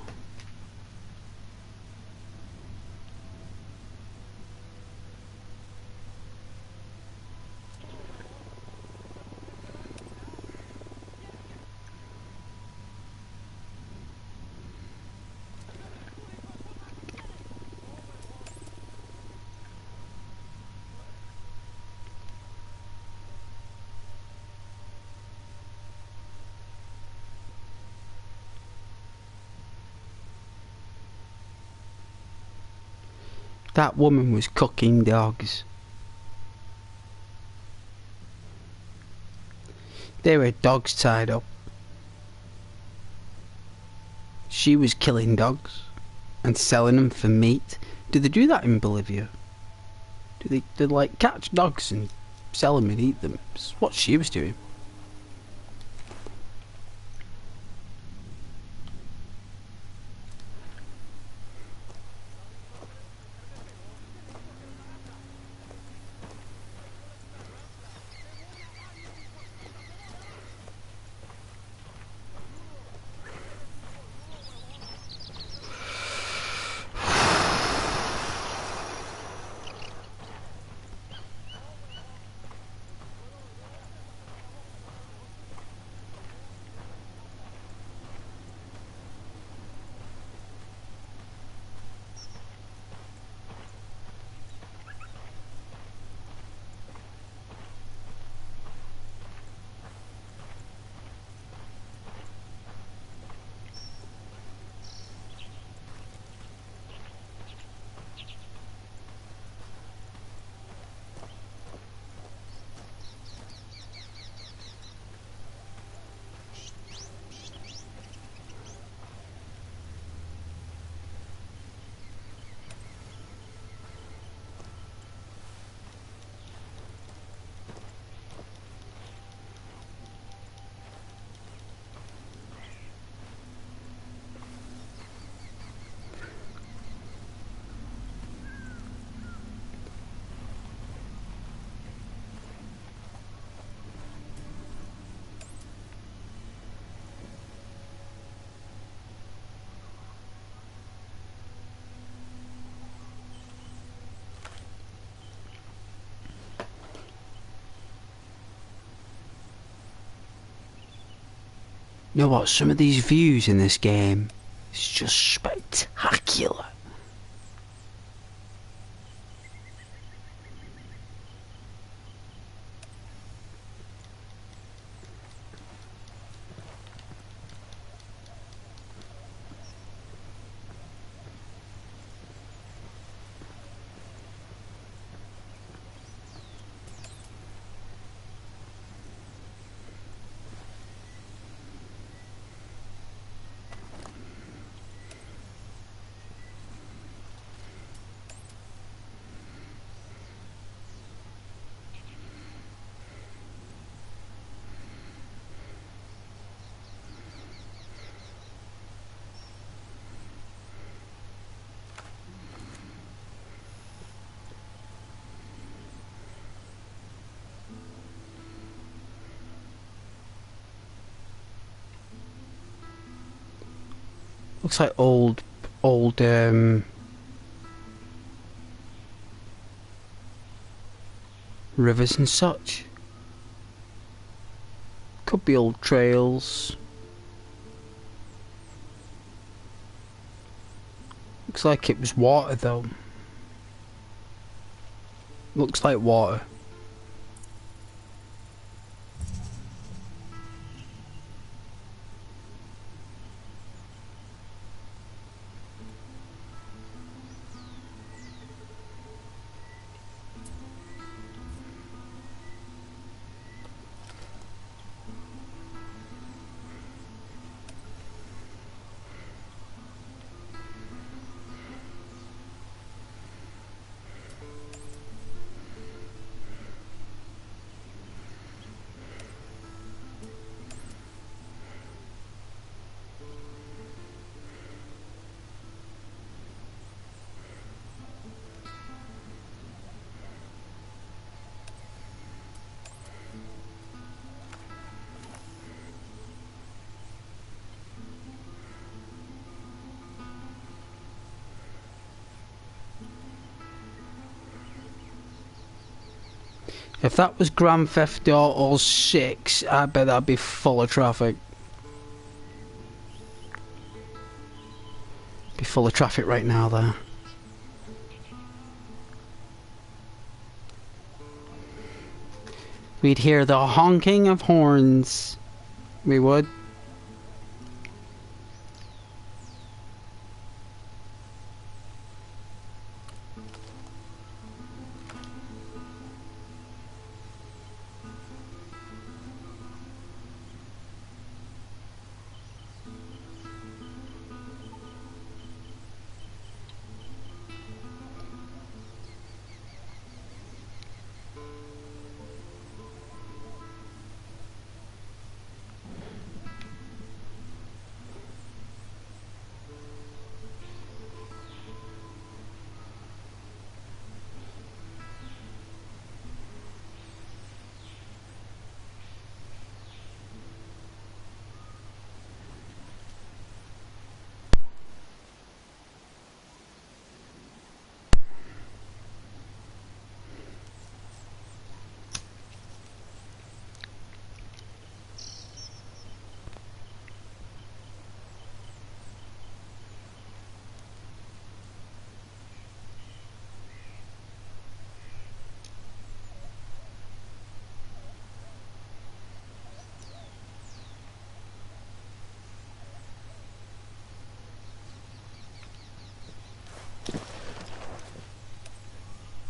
That woman was cooking dogs. There were dogs tied up. She was killing dogs and selling them for meat. Do they do that in Bolivia? Do they like catch dogs and sell them and eat them? It's what she was doing. You know what? Some of these views in this game is just spectacular. Looks like old rivers and such. Could be old trails. Looks like it was water though. Looks like water. If that was Grand Theft Auto 6, I bet that'd be full of traffic. Be full of traffic right now there. We'd hear the honking of horns. We would.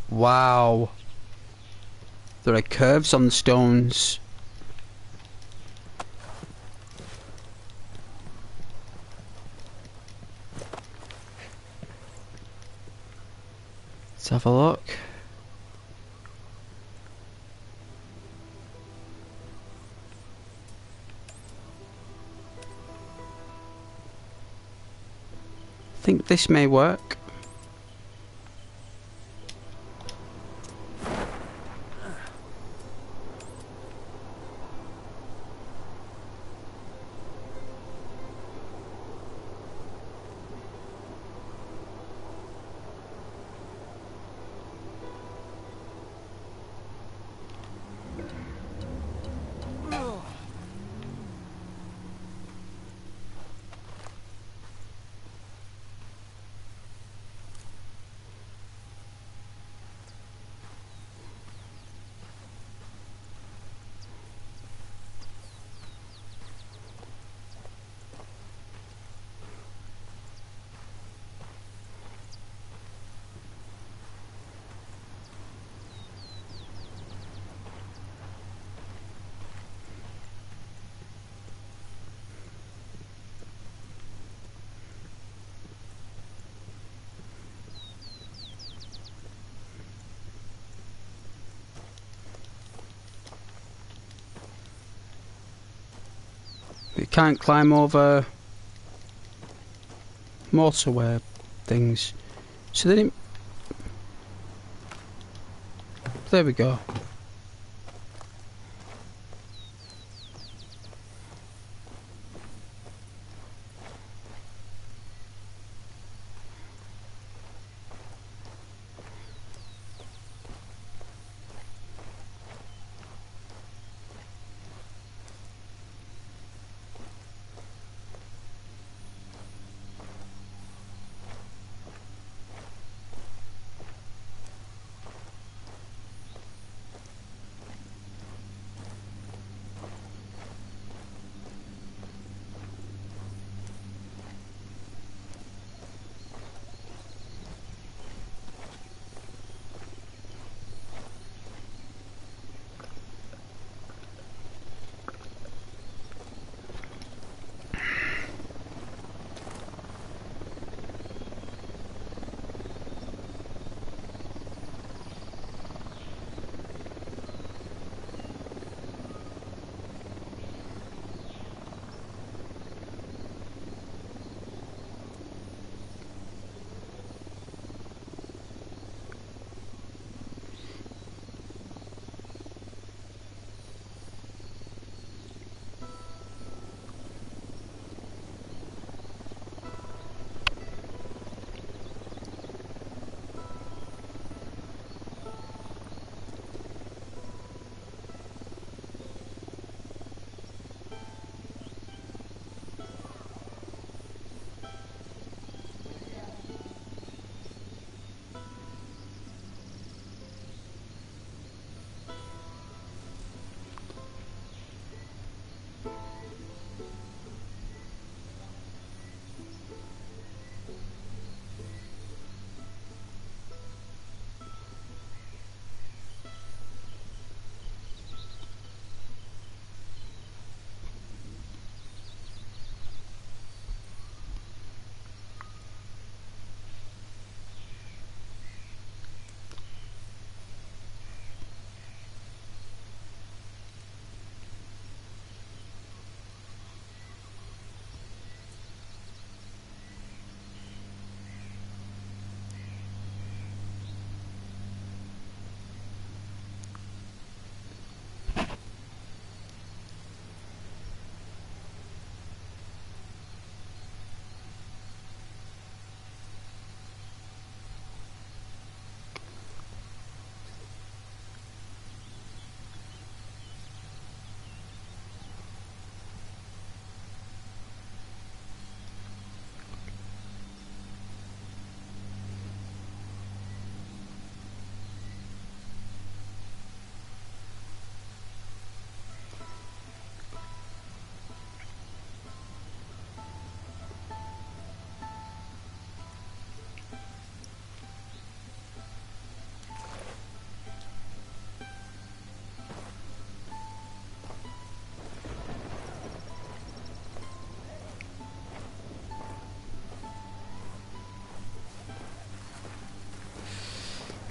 Wow. There are curves on the stones. Let's have a look. I think this may work. We can't climb over motorway things. So they didn't... There we go.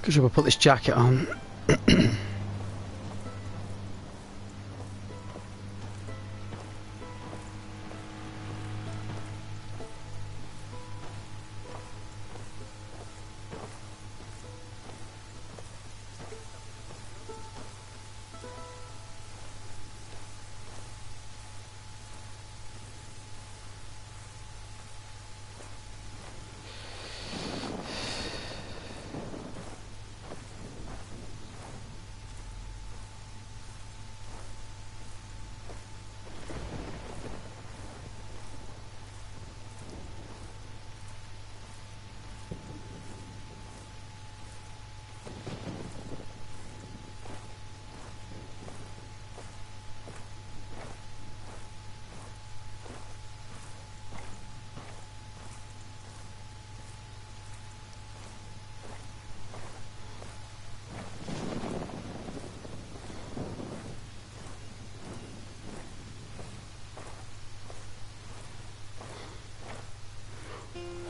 Good job I put this jacket on.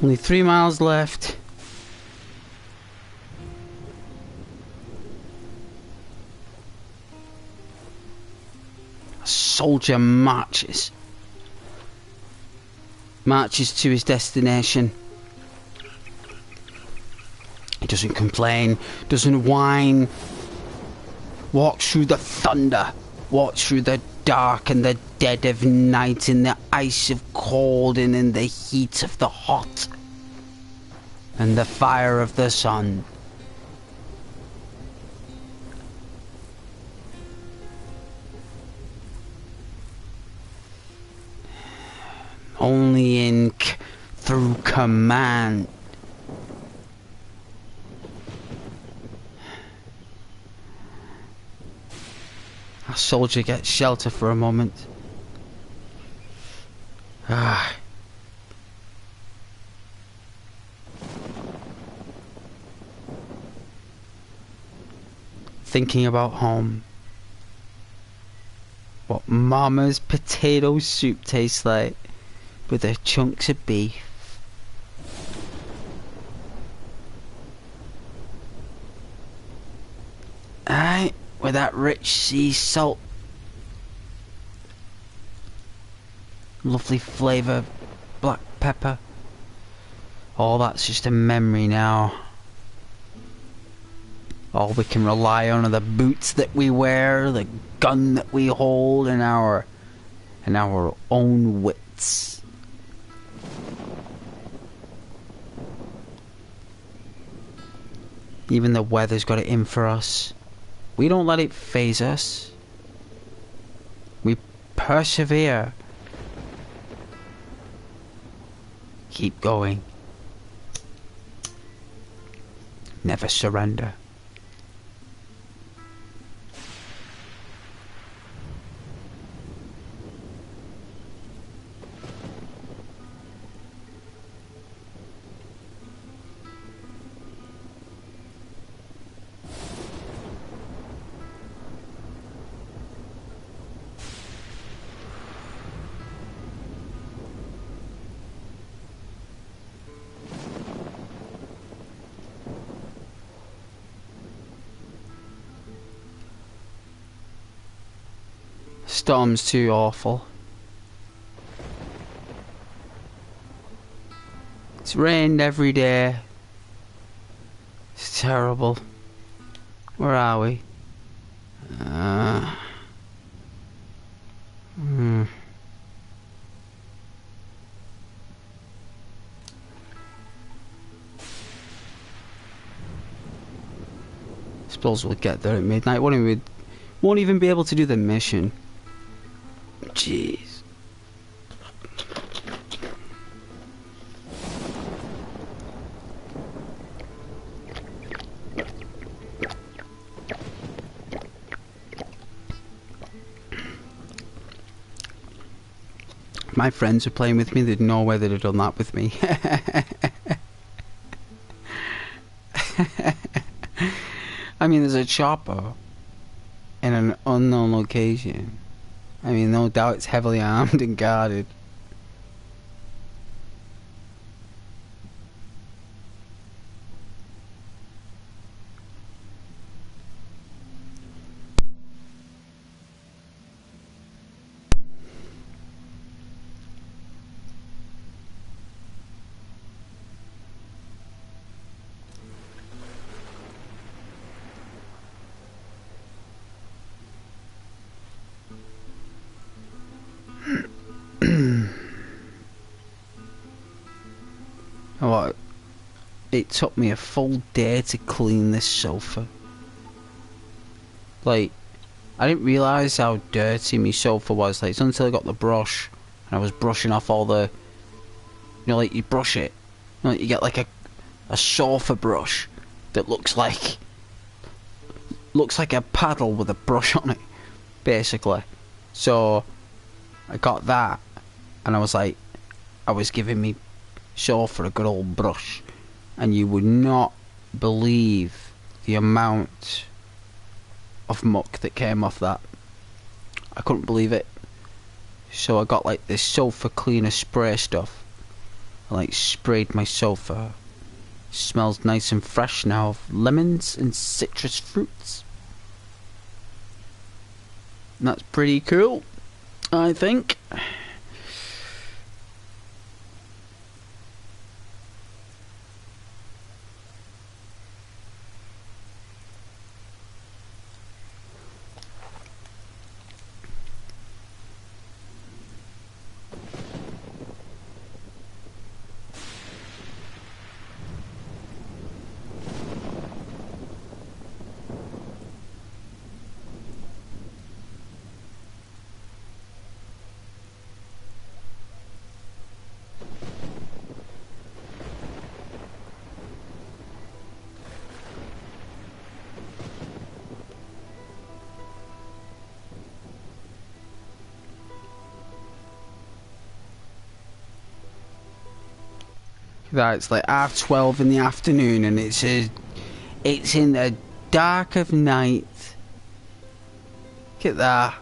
Only 3 miles left. A soldier marches to his destination. He doesn't complain, doesn't whine. Walks through the thunder, walks through the dark and the dead of night, in the ice of cold and in the heat of the hot, and the fire of the sun. Only ink through command. A soldier gets shelter for a moment. Thinking about home. What Mama's potato soup tastes like, with the chunks of beef. Aye, with that rich sea salt. Lovely flavour, black pepper. All that's just a memory now. All we can rely on are the boots that we wear, the gun that we hold, and our own wits. Even the weather's got it in for us. We don't let it faze us. We persevere. Keep going. Never surrender. Storm's too awful. It's rained every day. It's terrible. Where are we? Suppose we'll get there at midnight. Won't even be able to do the mission. Jeez. My friends are playing with me, they'd know where they'd have done that with me. I mean, there's a chopper in an unknown location. I mean, no doubt it's heavily armed and guarded. What? It took me a full day to clean this sofa. Like, I didn't realise how dirty my sofa was. Like, it's until I got the brush and I was brushing off all the, you know, like you brush it, you know, like you get like a sofa brush that looks like a paddle with a brush on it, basically. So I got that, and I was like, I was giving me sofa a good old brush, and you would not believe the amount of muck that came off that. I couldn't believe it. So I got like this sofa cleaner spray stuff. I like sprayed my sofa. Smells nice and fresh now of lemons and citrus fruits. And that's pretty cool, I think. It's like 12:30 in the afternoon, and it's in the dark of night. Look at that.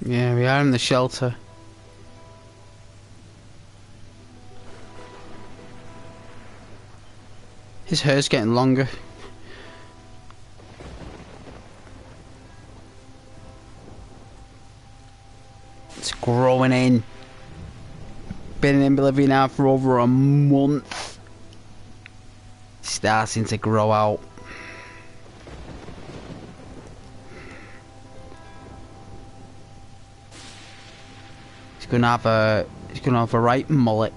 Yeah, we are in the shelter. His hair's getting longer. It's growing in. Been in Bolivia now for over a month. Starting to grow out. He's gonna have a right mullet.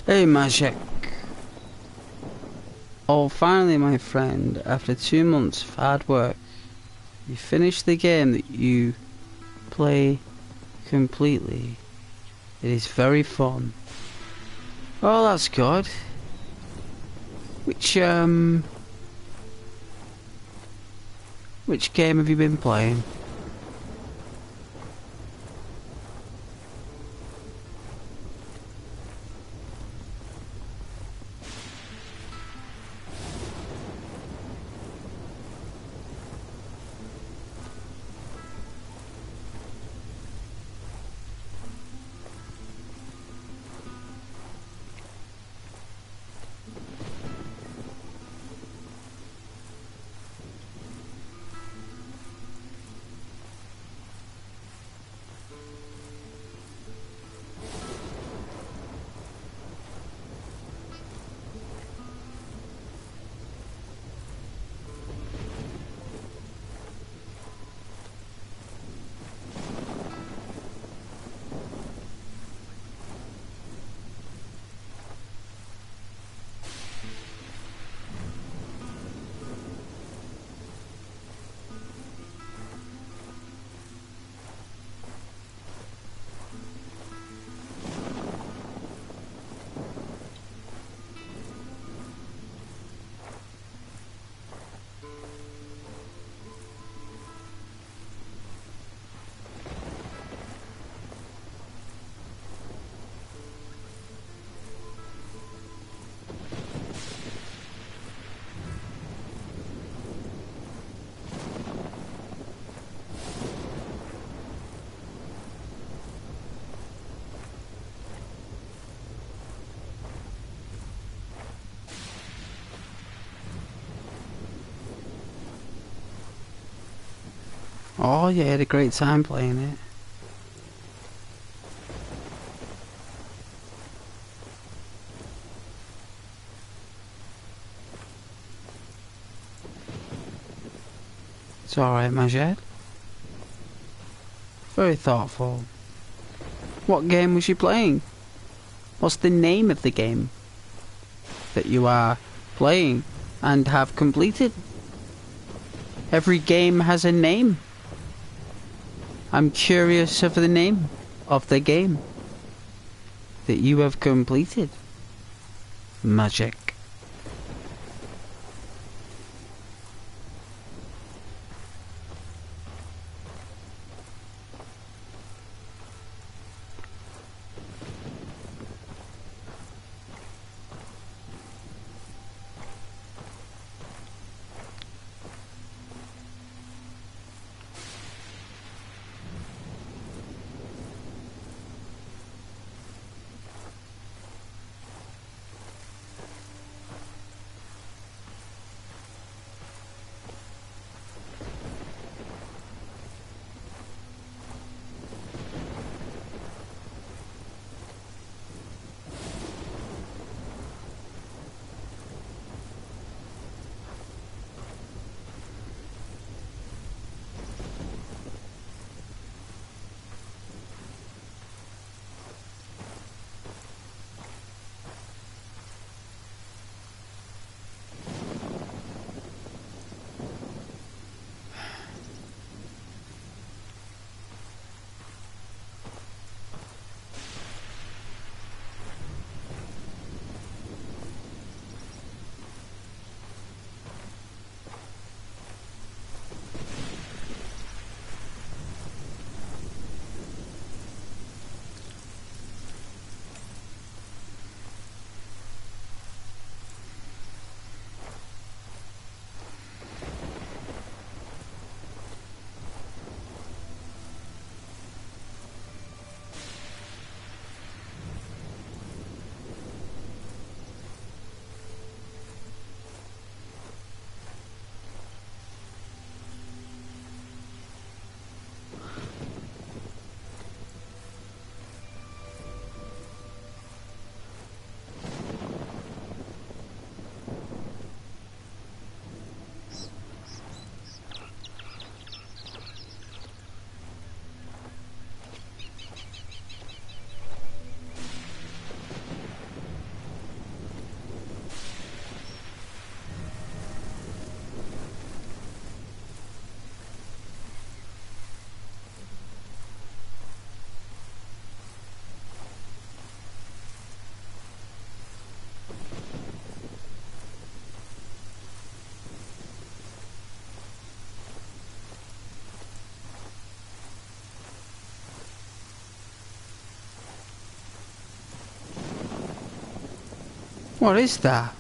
Hey, Magic. Oh, finally, my friend, after 2 months of hard work, you finished the game that you play completely. It is very fun. Oh, that's good. Which game have you been playing? Oh, yeah, I had a great time playing it. It's alright, Majed. Very thoughtful. What game was you playing? What's the name of the game that you are playing and have completed? Every game has a name. I'm curious of the name of the game that you have completed. Magic. What is that?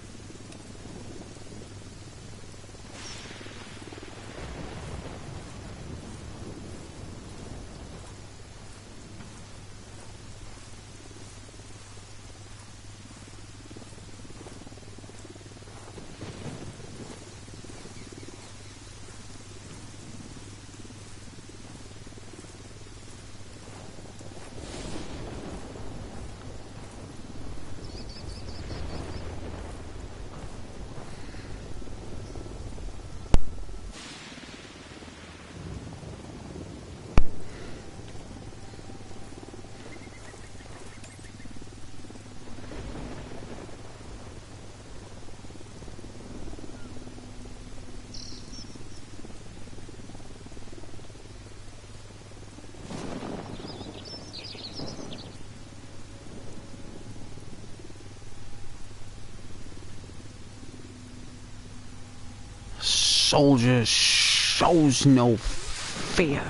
Soldier shows no fear,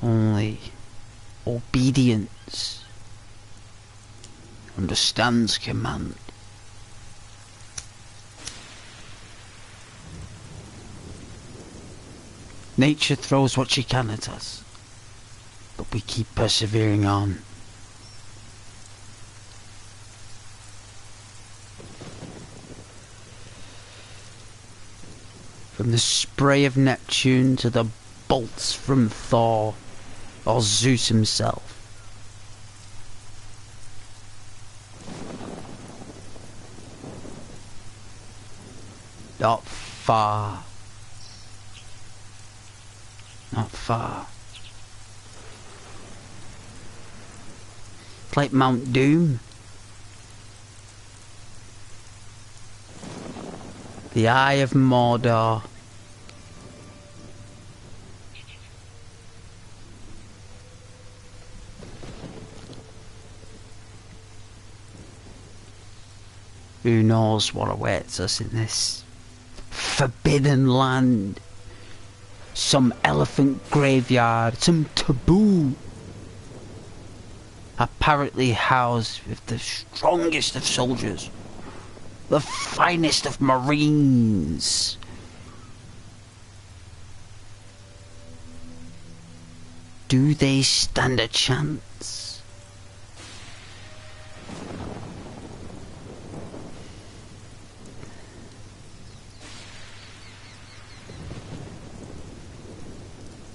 only obedience, understands command. Nature throws what she can at us, but we keep persevering on. From the spray of Neptune to the bolts from Thor or Zeus himself. Not far. Not far. It's like Mount Doom. The Eye of Mordor. Who knows what awaits us in this forbidden land? Some elephant graveyard, some taboo. Apparently housed with the strongest of soldiers. The finest of marines. Do they stand a chance?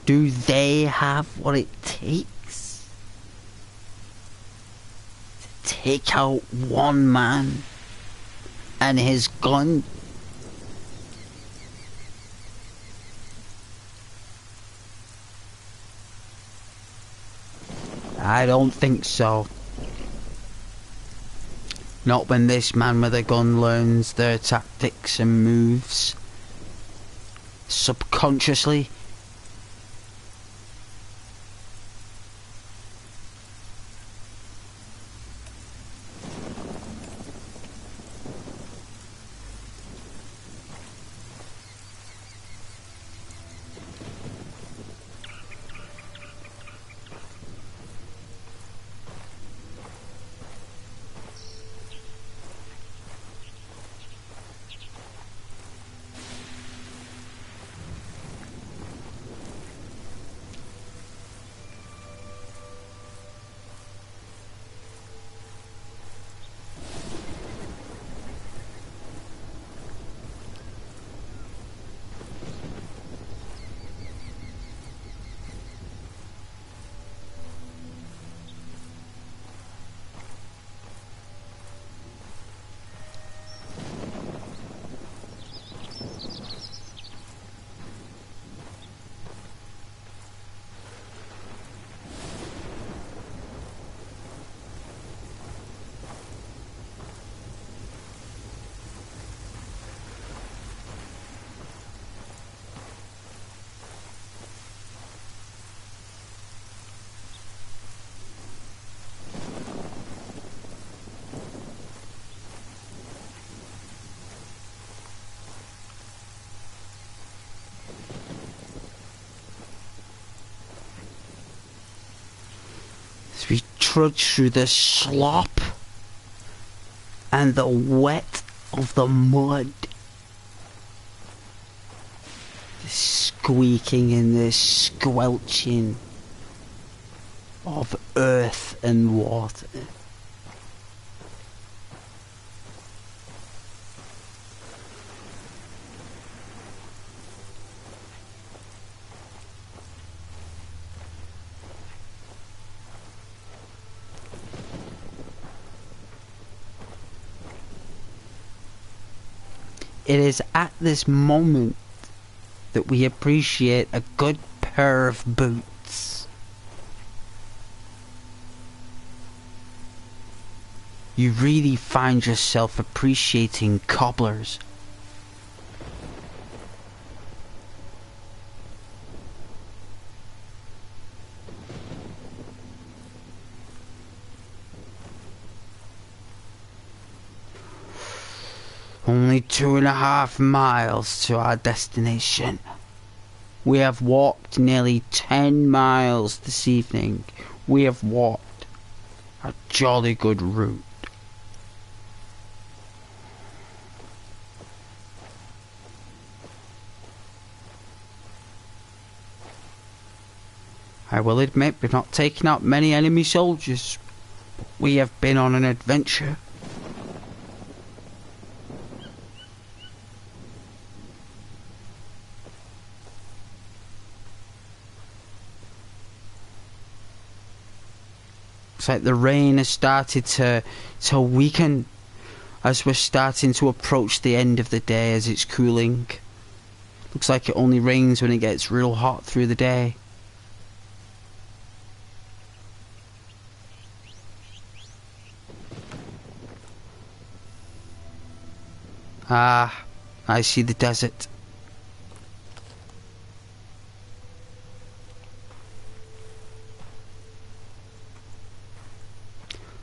Do they have what it takes to take out one man and his gun? I don't think so. Not when this man with a gun learns their tactics and moves. Subconsciously. trudge through the slop and the wet of the mud. The squeaking and the squelching of earth and water. It is at this moment that we appreciate a good pair of boots. You really find yourself appreciating cobblers. Only 2.5 miles to our destination. We have walked nearly 10 miles this evening. We have walked a jolly good route. I will admit we've not taken out many enemy soldiers, but we have been on an adventure. It's like the rain has started to weaken as we're starting to approach the end of the day as it's cooling. Looks like it only rains when it gets real hot through the day. Ah, I see the desert.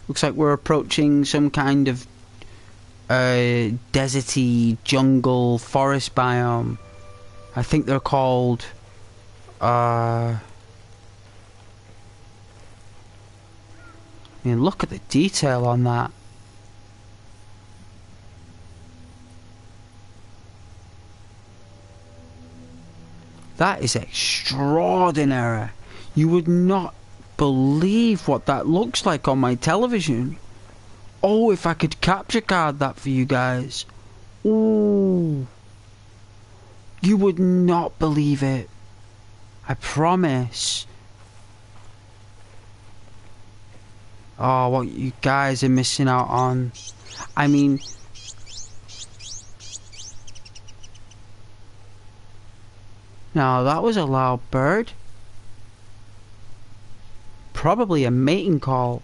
Looks like we're approaching some kind of deserty jungle forest biome. I think they're called I mean, look at the detail on that. That is extraordinary. You would not believe what that looks like on my television. Oh, if I could capture card that for you guys. Ooh. You would not believe it. I promise. Oh, what you guys are missing out on. I mean, now that was a loud bird. Probably a mating call.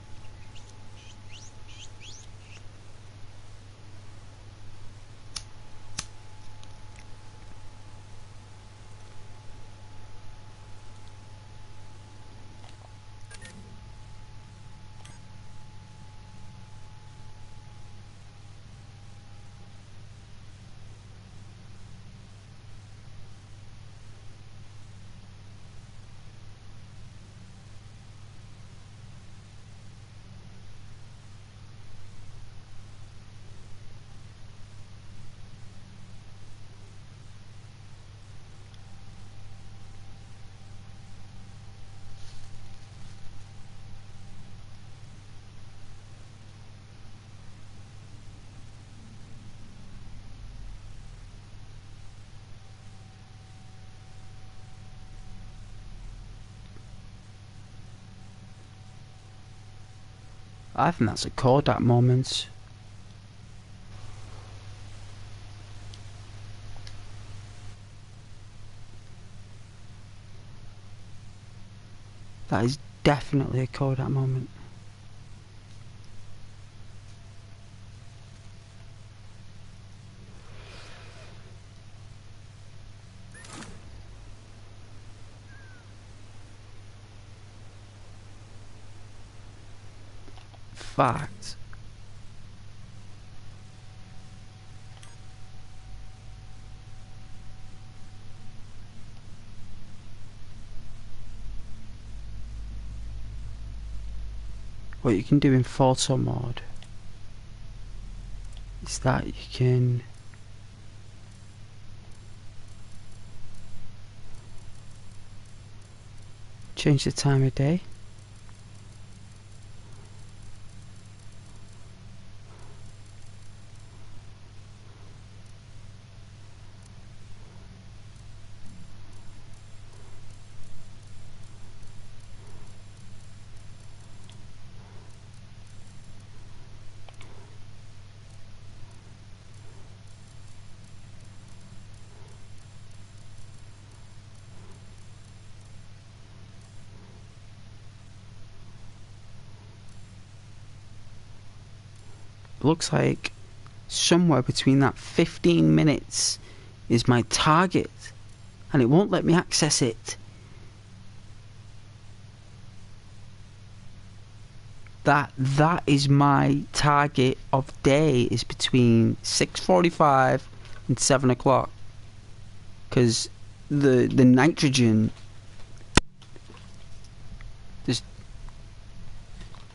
I think that's a Kodak moment. That is definitely a Kodak moment. Fact. what you can do in photo mode is that you can change the time of day. Looks like somewhere between that 15 minutes is my target, and it won't let me access it. That is my target of day, is between 6:45 and 7 o'clock, because the nitrogen,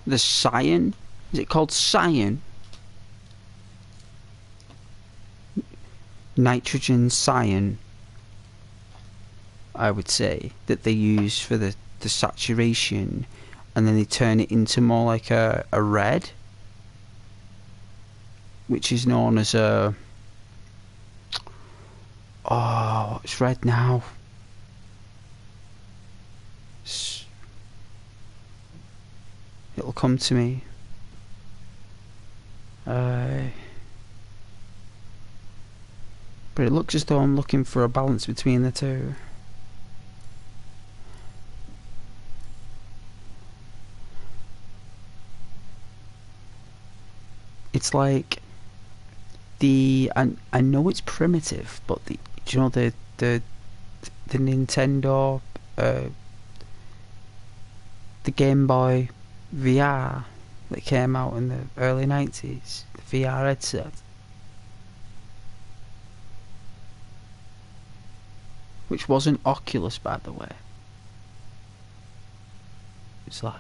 the cyan, is it called cyan? Nitrogen cyan, I would say, that they use for the saturation, and then they turn it into more like a red, which is known as a, oh, it's red now. It'll come to me. But it looks as though I'm looking for a balance between the two. It's like I know it's primitive, but do you know the Nintendo, the Game Boy VR that came out in the early 90s, the VR headset? Which wasn't Oculus, by the way. It's like,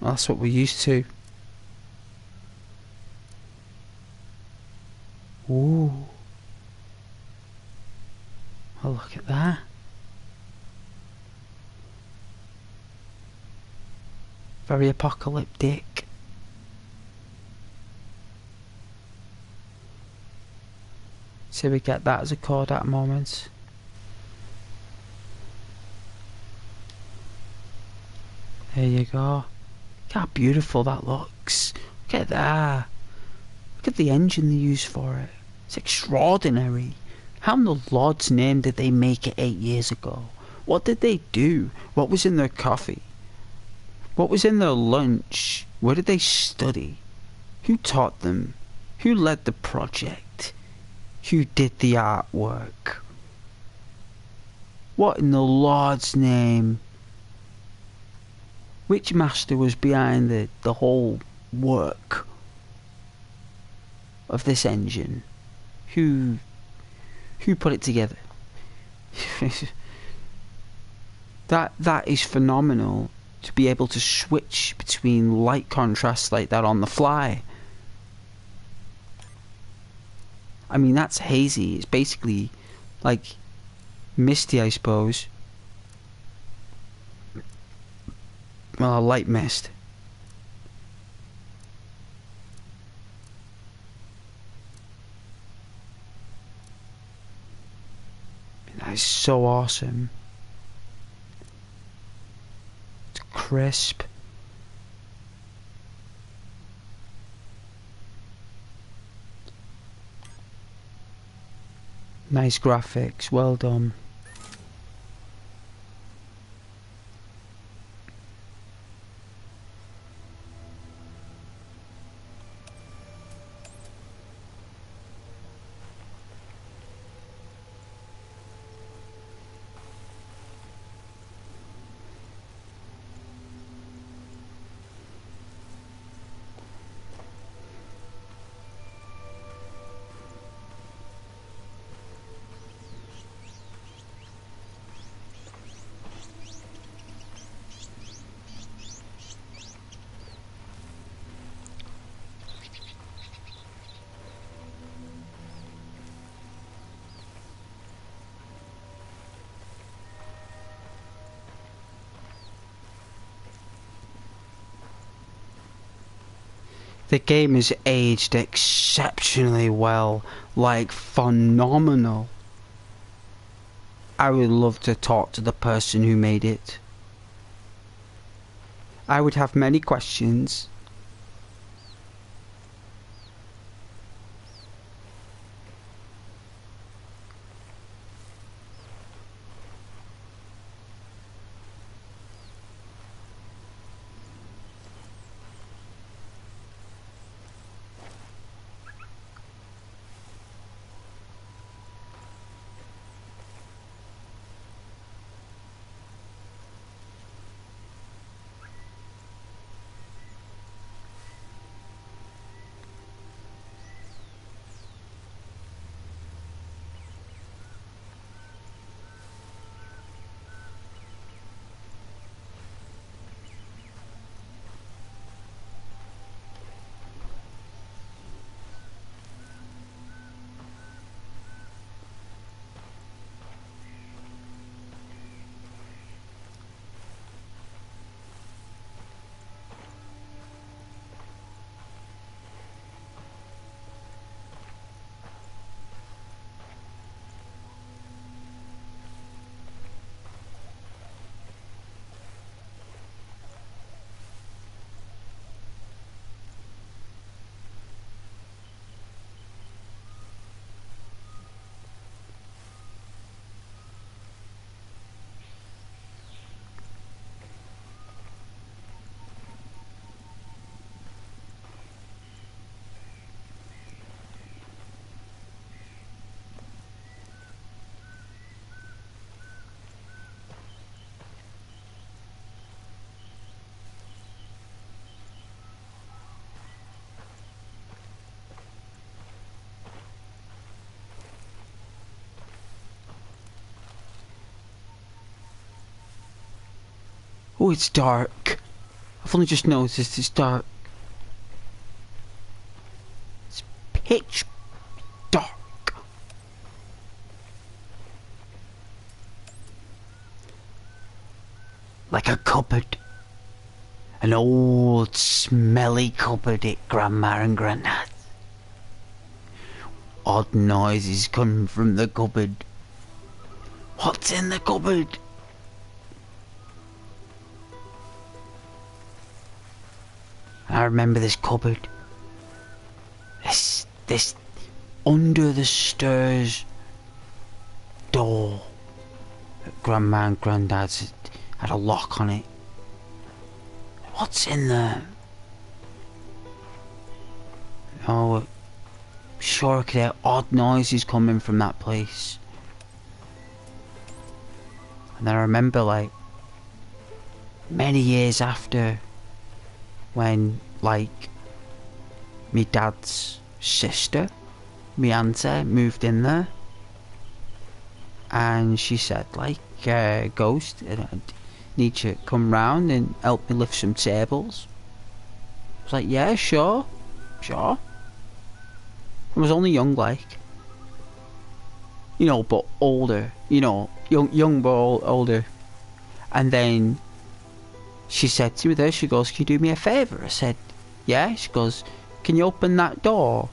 well, that's what we're used to. Ooh. Oh, look at that. Very apocalyptic. So we get that as a chord at a moment. There you go. Look how beautiful that looks. Look at that. Look at the engine they use for it. It's extraordinary. How in the Lord's name did they make it 8 years ago? What did they do? What was in their coffee? What was in their lunch? Where did they study? Who taught them? Who led the project? Who did the artwork? What in the Lord's name? Which master was behind the whole work of this engine? Who put it together? That is phenomenal, to be able to switch between light contrasts like that on the fly. I mean, that's hazy. It's basically like misty, I suppose. Well, a light mist. It's so awesome. It's crisp. Nice graphics, well done. The game has aged exceptionally well, like phenomenal. I would love to talk to the person who made it. I would have many questions. Oh, it's dark. I've only just noticed it's dark. It's pitch dark. Like a cupboard. An old, smelly cupboard at Grandma and Granddad. Odd noises come from the cupboard. What's in the cupboard? I remember this cupboard. This under the stairs door at Grandma and Granddad's had a lock on it. What's in there? Oh, I'm sure I could hear odd noises coming from that place. And then I remember, like, many years after, when, like, me dad's sister, me auntie, moved in there, and she said, like, Ghost, I need you to come round and help me lift some tables. I was like, yeah, sure. I was only young, like, you know, but older, you know, young but older. And then she said to me there, she goes, can you do me a favour? I said, yeah. She goes, can you open that door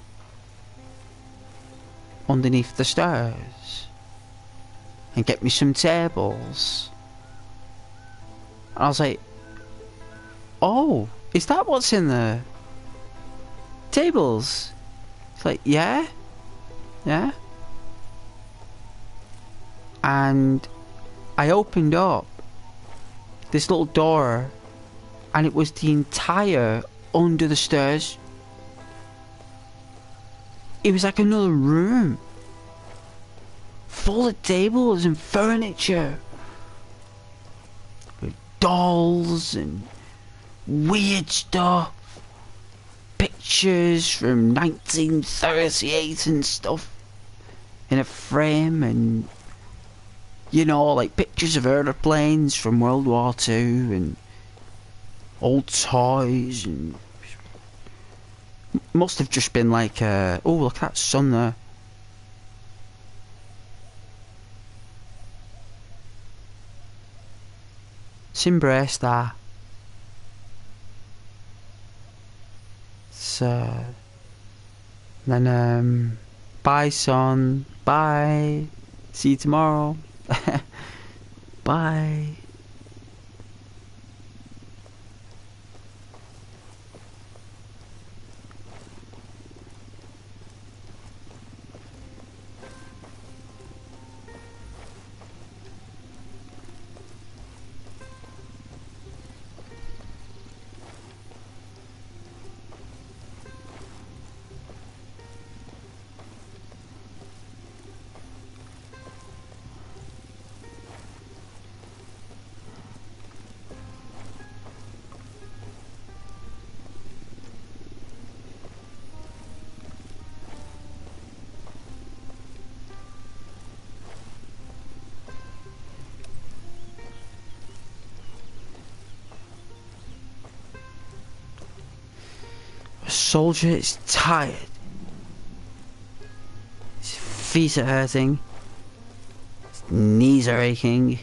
underneath the stairs? and get me some tables. And I was like, oh, is that what's in there? Tables? It's like, yeah. Yeah. And I opened up this little door, and it was the entire under the stairs. It was like another room full of tables and furniture with dolls and weird stuff, pictures from 1938 and stuff in a frame, and you know, like pictures of airplanes from World War II and old toys, and must have just been like, oh, look at that sun there. Let's embrace that. So, then, bye, son. Bye. See you tomorrow. Bye. Soldier is tired. His feet are hurting. His knees are aching.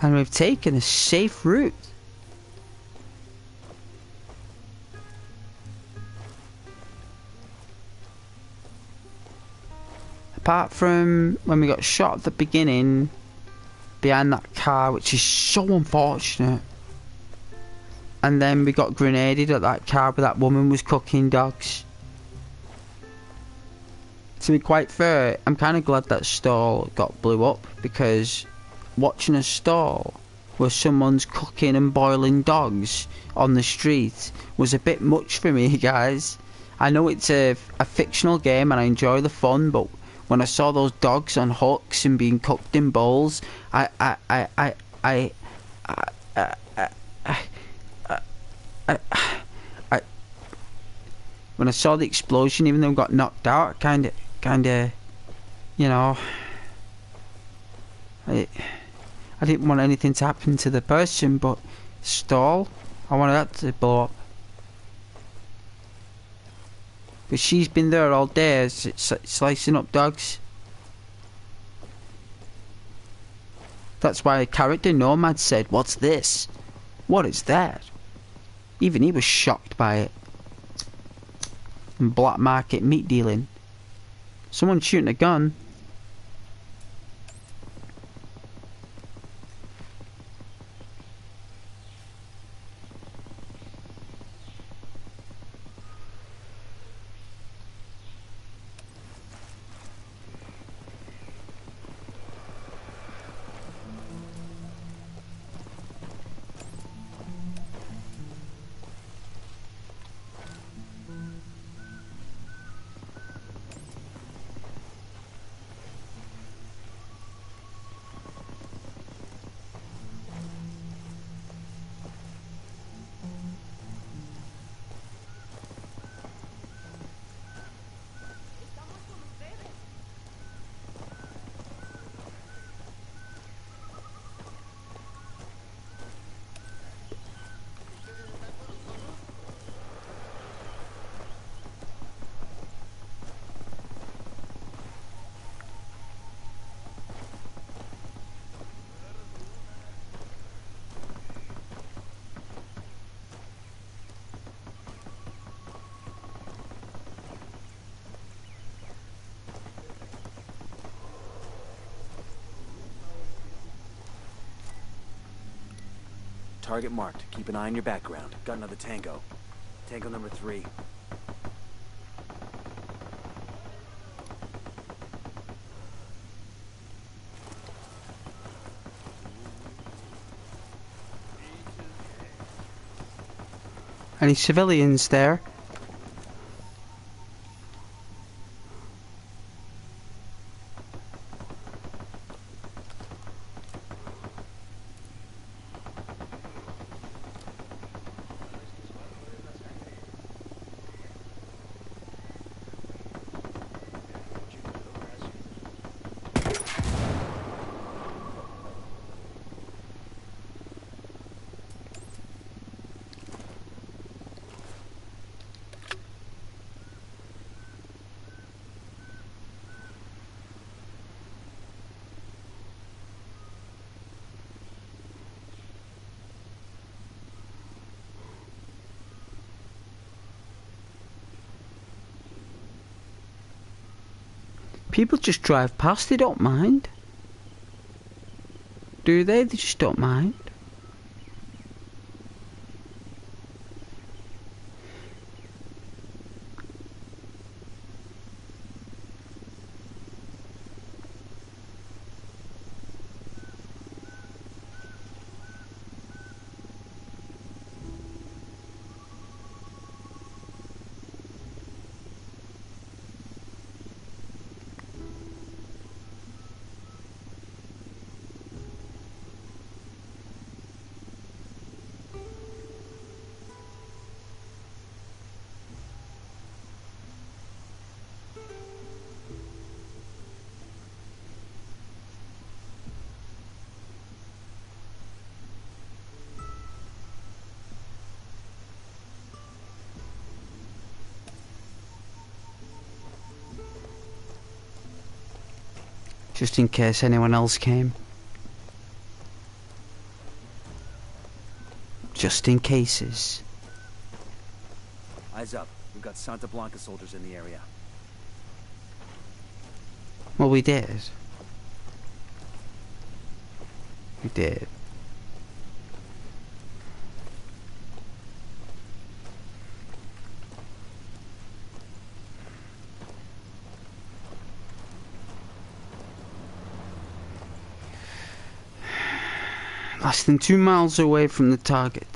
And we've taken a safe route. Apart from when we got shot at the beginning behind that car, which is so unfortunate. And then we got grenaded at that car where that woman was cooking dogs. To be quite fair, I'm kind of glad that stall got blew up, because watching a stall where someone's cooking and boiling dogs on the street was a bit much for me, guys. I know it's a fictional game and I enjoy the fun, but when I saw those dogs on hooks and being cooked in bowls, when I saw the explosion, even though I got knocked out, kind of, you know, I didn't want anything to happen to the person, but stall, I wanted that to blow up. But she's been there all day, slicing up dogs. That's why a character Nomad said, "What's this? What is that?" Even he was shocked by it. And black market meat dealing. Someone shooting a gun. Target marked. Keep an eye on your background. Got another tango. Tango number 3. Any civilians there? People just drive past, they don't mind. Do they? They just don't mind. Just in case anyone else came. Just in cases. Eyes up. We've got Santa Blanca soldiers in the area. Well, we did. We did. Less than 2 miles away from the target.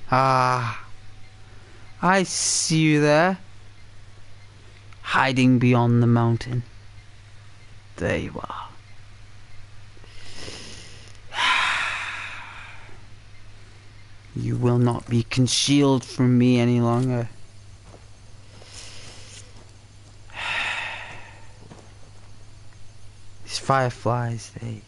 Ah, I see you there, hiding beyond the mountain. There you are. You will not be concealed from me any longer. These fireflies, they...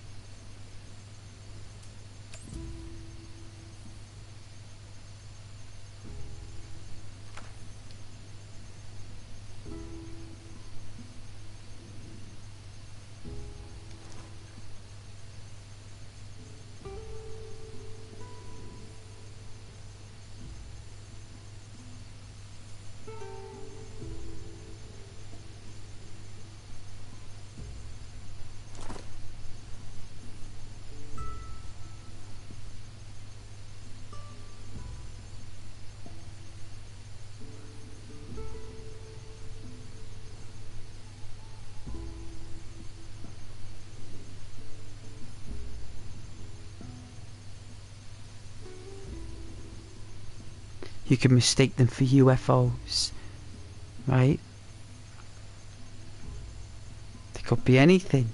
You can mistake them for UFOs, right? They could be anything.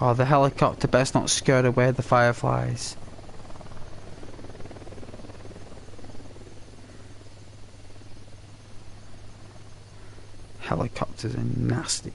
Oh, the helicopter best not scare away the fireflies. Helicopters are nasty.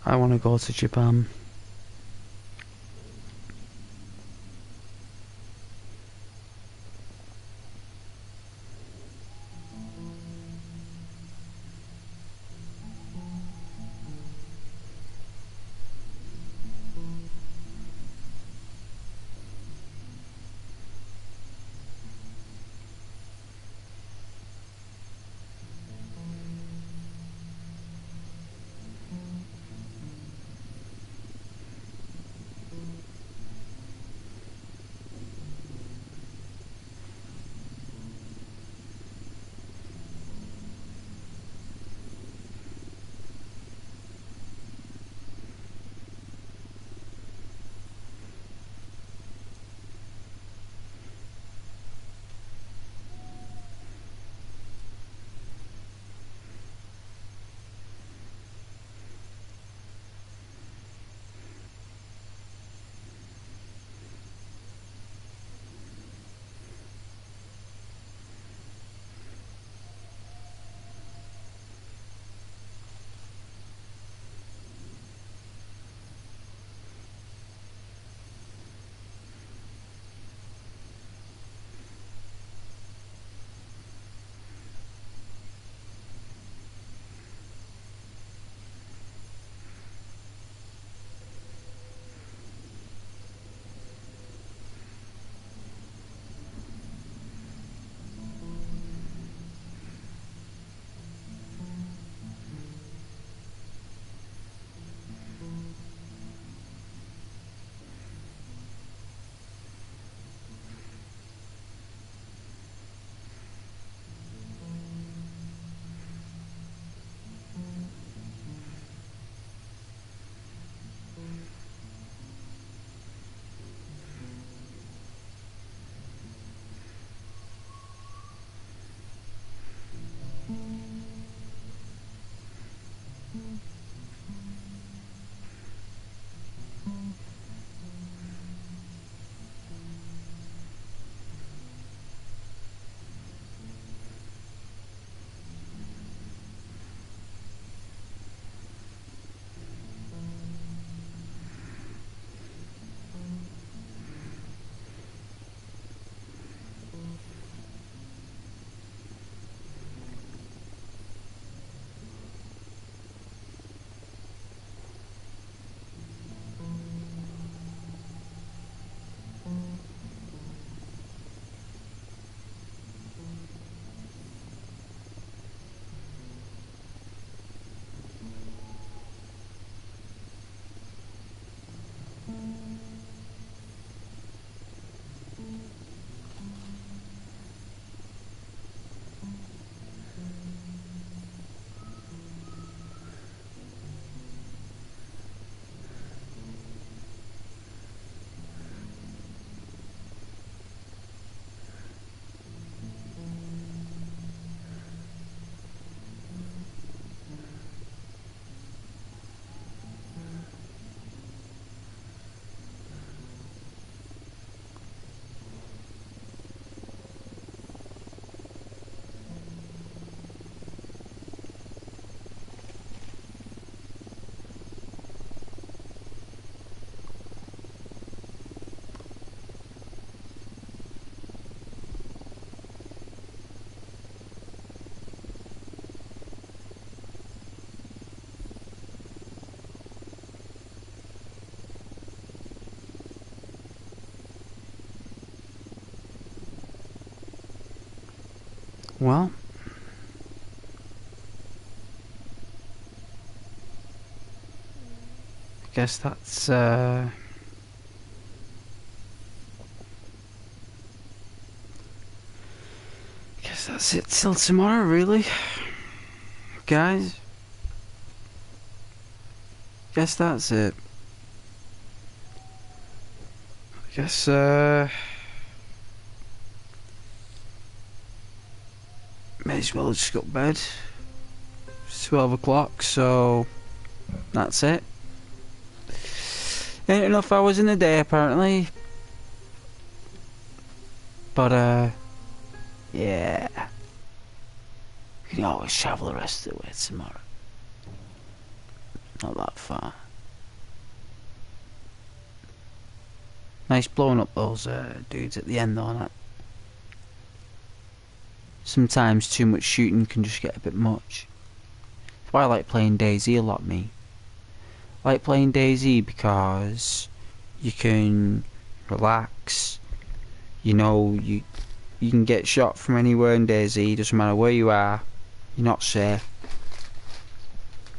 I want to go to Japan. Well, I guess that's it till tomorrow, really, guys. Guess that's it. I guess may as well just go to bed. It's 12 o'clock, so that's it. Ain't enough hours in the day apparently. But yeah. You can always travel the rest of the way tomorrow. Not that far. Nice blowing up those dudes at the end though, that. Sometimes too much shooting can just get a bit much. That's why I like playing DayZ a lot, me. I like playing DayZ because you can relax. You know, you can get shot from anywhere in DayZ, doesn't matter where you are. You're not safe.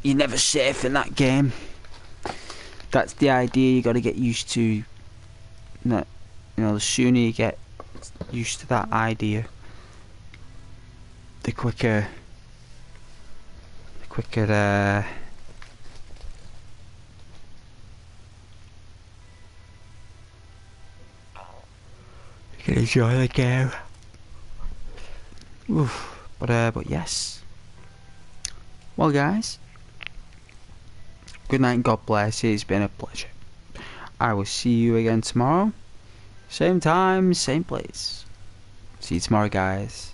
You're never safe in that game. That's the idea you got to get used to. That, you know, the sooner you get used to that idea, the quicker you can enjoy the game. Oof. But yes. Well, guys, good night and God bless. It's been a pleasure. I will see you again tomorrow. Same time, same place. See you tomorrow, guys.